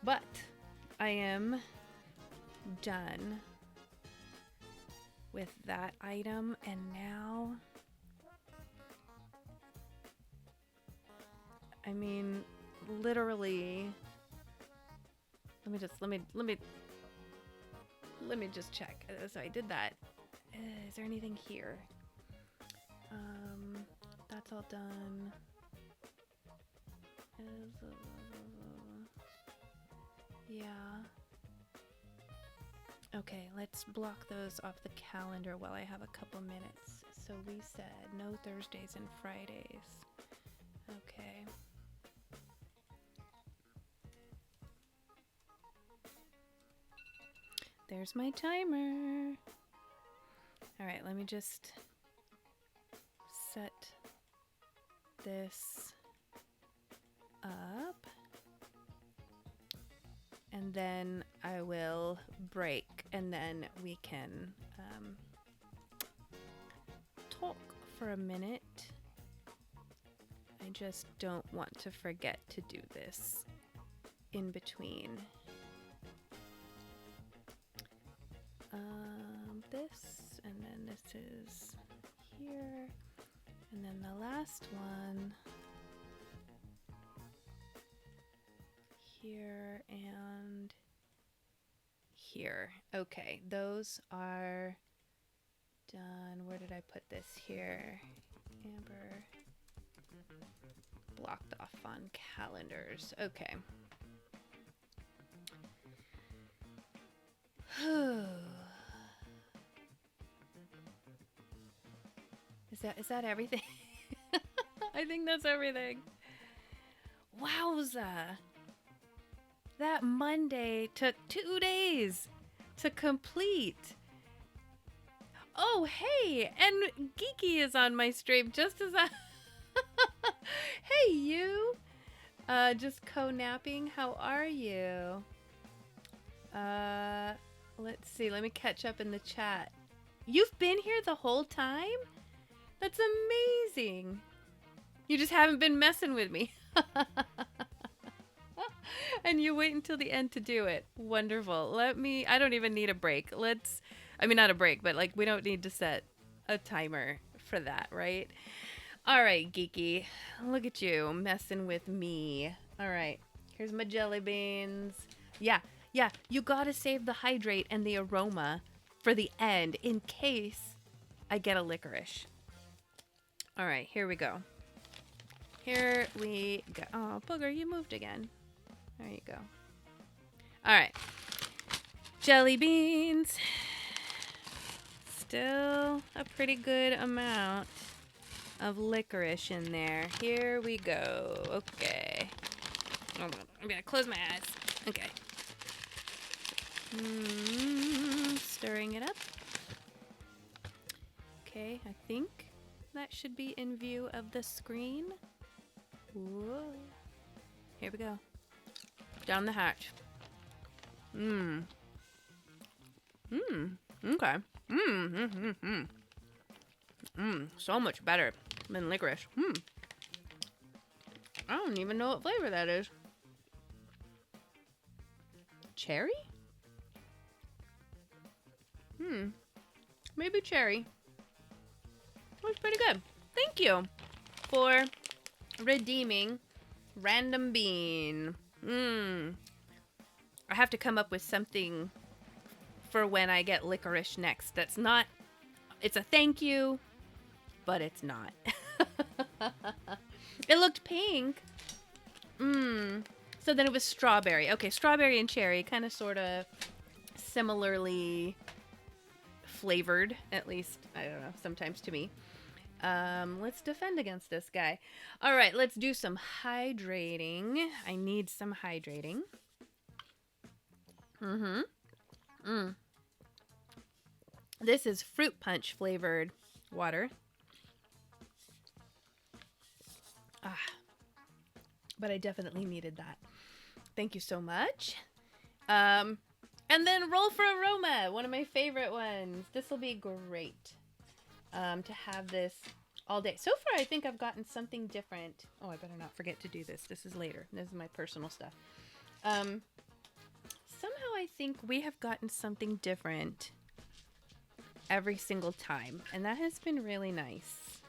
But I am done with that item, and now, I mean, literally, let me just check. So I did that. Is there anything here? That's all done. Yeah. Okay, let's block those off the calendar while I have a couple minutes. So we said no Thursdays and Fridays. Okay. There's my timer. All right, let me just set this up. and then I will break, and then we can talk for a minute. I just don't want to forget to do this in between. This, and then this is here, and then the last one here and here. Okay, those are done. Where did I put this here? Amber. Blocked off on calendars. Okay. Is that everything? I think that's everything. Wowza. That Monday took 2 days to complete. Oh, hey, and Geeky is on my stream just as I... Hey, you. Just co-napping. How are you? Let's see. Let me catch up in the chat. You've been here the whole time? That's amazing. You just haven't been messing with me. And you wait until the end to do it. Wonderful. I don't even need a break. Not a break, but like we don't need to set a timer for that, right? All right, Geeky. Look at you messing with me. All right. Here's my jelly beans. Yeah. You gotta save the hydrate and the aroma for the end in case I get a licorice. All right, here we go. Here we go. Oh, Booger, you moved again. There you go. All right. Jelly beans. Still a pretty good amount of licorice in there. Here we go. Okay. Hold on. I'm gonna close my eyes. Okay. Stirring it up. Okay, I think that should be in view of the screen. Whoa. Here we go. Down the hatch. Okay. So much better than licorice. I don't even know what flavor that is. Cherry? Maybe cherry. That's pretty good. Thank you for redeeming Random Bean. I have to come up with something for when I get licorice next. That's not... It's a thank you, but it's not. It looked pink. So then it was strawberry. Okay, strawberry and cherry, kind of sort of similarly flavored, at least, I don't know, sometimes to me. Let's defend against this guy. All right, let's do some hydrating. I need some hydrating. This is fruit punch flavored water. But I definitely needed that. Thank you so much. And then roll for aroma, one of my favorite ones. This will be great to have this all day. So far, I think I've gotten something different. Oh, I better not forget to do this. This is later. This is my personal stuff. Somehow I think we have gotten something different every single time. And that has been really nice.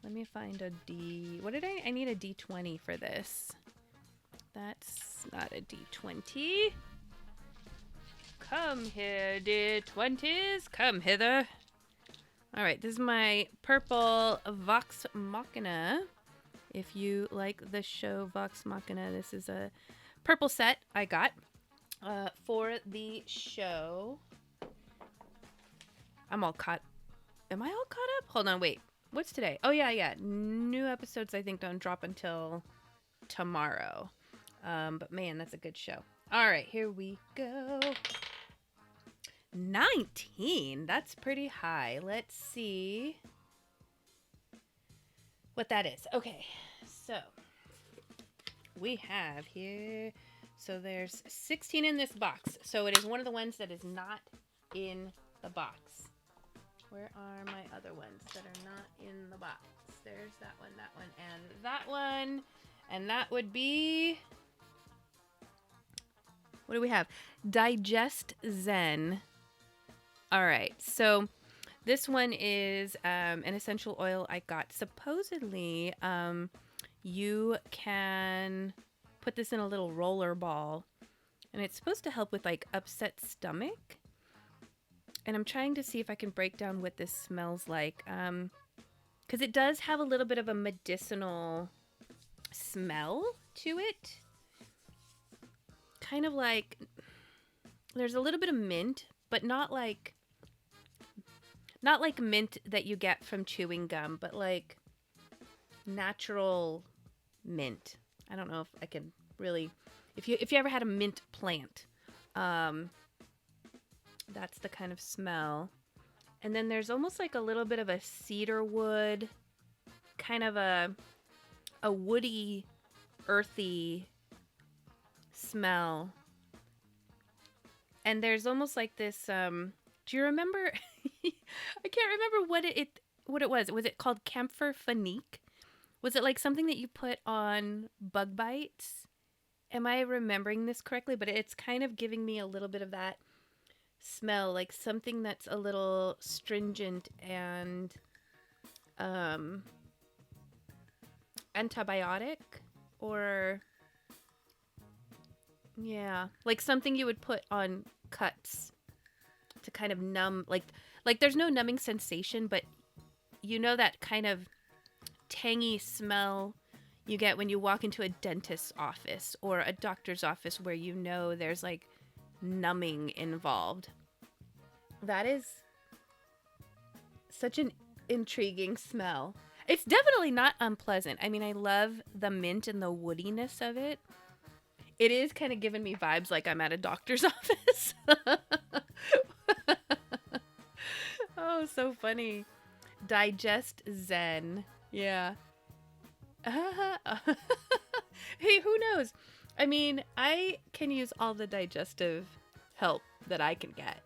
Let me find a D. What did I need a D20 for this. That's not a D20. Come here, D20s. Come hither. All right, this is my purple Vox Machina. If you like the show Vox Machina, this is a purple set I got for the show. Am I all caught up? Hold on, wait. What's today? Oh, yeah. New episodes, I think, don't drop until tomorrow. But, man, that's a good show. All right, here we go. 19. That's pretty high. Let's see what that is. Okay, so we have here So there's 16 in this box. So it is one of the ones that is not in the box. Where are my other ones that are not in the box? There's that one, and that one. And that would be... What do we have? Digest Zen. All right. So this one is an essential oil I got. Supposedly, you can put this in a little roller ball. And it's supposed to help with like upset stomach. And I'm trying to see if I can break down what this smells like. Because it does have a little bit of a medicinal smell to it. Kind of like, there's a little bit of mint, but not like mint that you get from chewing gum, but like natural mint. I don't know if I can really, if you ever had a mint plant, that's the kind of smell. And then there's almost like a little bit of a cedar wood, kind of a woody, earthy smell. And there's almost like this, do you remember? I can't remember what it was. Was it called camphor fanique? Was it like something that you put on bug bites? Am I remembering this correctly? But it's kind of giving me a little bit of that smell, like something that's a little stringent and antibiotic, or yeah, like something you would put on cuts to kind of numb, like there's no numbing sensation, but you know that kind of tangy smell you get when you walk into a dentist's office or a doctor's office where you know there's like numbing involved. That is such an intriguing smell. It's definitely not unpleasant. I mean, I love the mint and the woodiness of it. It is kind of giving me vibes like I'm at a doctor's office. Oh, so funny. Digest Zen. Yeah. Hey, who knows? I mean, I can use all the digestive help that I can get.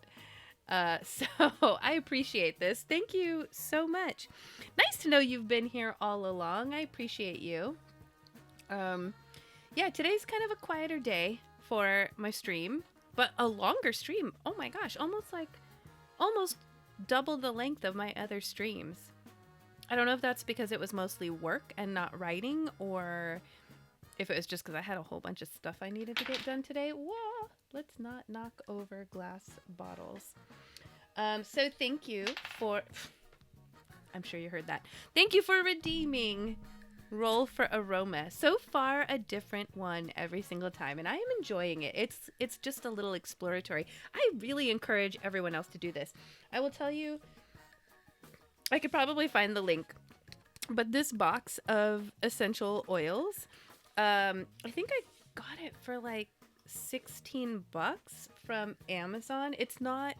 So I appreciate this. Thank you so much. Nice to know you've been here all along. I appreciate you. Yeah, today's kind of a quieter day for my stream, but a longer stream. Oh my gosh, almost double the length of my other streams. I don't know if that's because it was mostly work and not writing, or if it was just because I had a whole bunch of stuff I needed to get done today. Whoa, let's not knock over glass bottles. So thank you for, I'm sure you heard that. Thank you for redeeming Roll for Aroma. So far, a different one every single time, and I am enjoying it. It's just a little exploratory. I really encourage everyone else to do this. I will tell you, I could probably find the link, but this box of essential oils, I think I got it for like $16 from Amazon. It's not,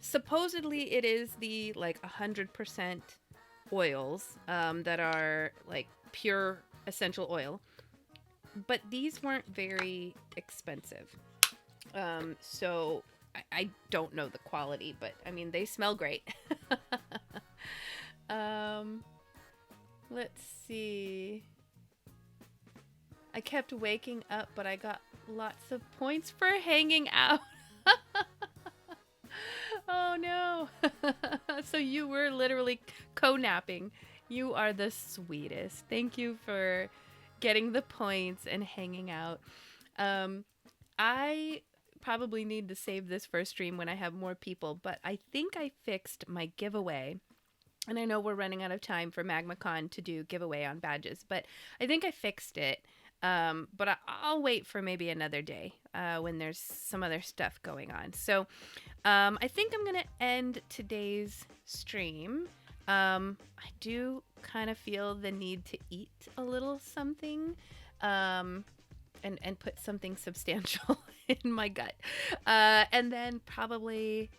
supposedly it is the like 100% oils that are like pure essential oil, but these weren't very expensive. So I don't know the quality, but I mean, they smell great. Let's see. I kept waking up, but I got lots of points for hanging out. Oh no. So you were literally co-napping. You are the sweetest. Thank you for getting the points and hanging out. I probably need to save this for a stream when I have more people, but I think I fixed my giveaway. And I know we're running out of time for MagmaCon to do giveaway on badges, but I think I fixed it. But I'll wait for maybe another day when there's some other stuff going on. So I think I'm going to end today's stream. I do kind of feel the need to eat a little something and put something substantial in my gut. And then probably,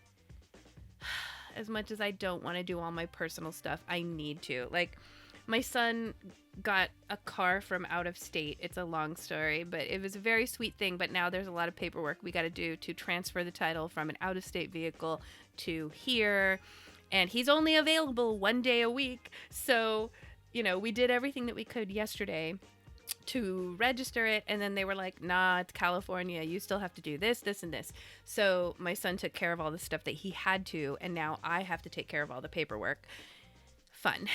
as much as I don't want to do all my personal stuff, I need to. Like, My son got a car from out of state. It's a long story, but it was a very sweet thing. But now there's a lot of paperwork we got to do to transfer the title from an out of state vehicle to here. And he's only available 1 day a week. So, we did everything that we could yesterday to register it, and then they were like, nah, it's California, you still have to do this, this, and this. So my son took care of all the stuff that he had to, and now I have to take care of all the paperwork. Fun.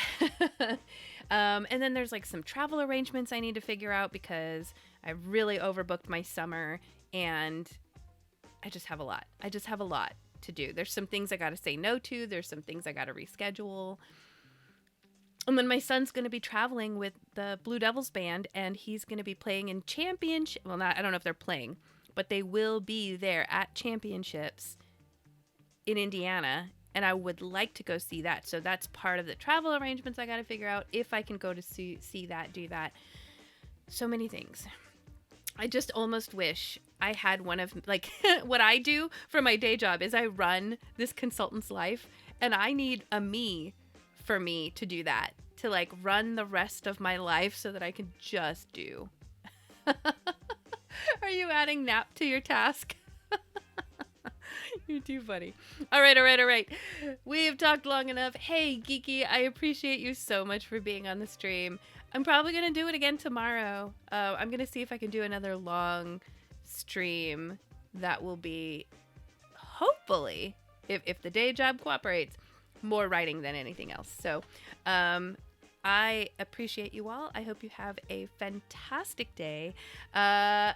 And then there's like some travel arrangements I need to figure out because I really overbooked my summer, and I just have a lot to do. There's some things I got to say no to, there's some things I got to reschedule. And then my son's going to be traveling with the Blue Devils band, and he's going to be playing in championship. Well, I don't know if they're playing, but they will be there at championships in Indiana, and I would like to go see that. So that's part of the travel arrangements I got to figure out if I can go to see that, do that. So many things. I just almost wish I had one of, like, what I do for my day job is I run this consultant's life, and I need a me for me to do that, to like run the rest of my life so that I can just do. Are you adding nap to your task? You're too funny. All right. We've talked long enough. Hey, Geeky, I appreciate you so much for being on the stream. I'm probably going to do it again tomorrow. I'm going to see if I can do another long stream that will be, hopefully, if the day job cooperates, more writing than anything else. So I appreciate you all. I hope you have a fantastic day. Yeah,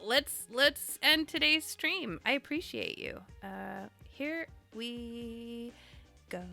let's end today's stream. I appreciate you. Here we go.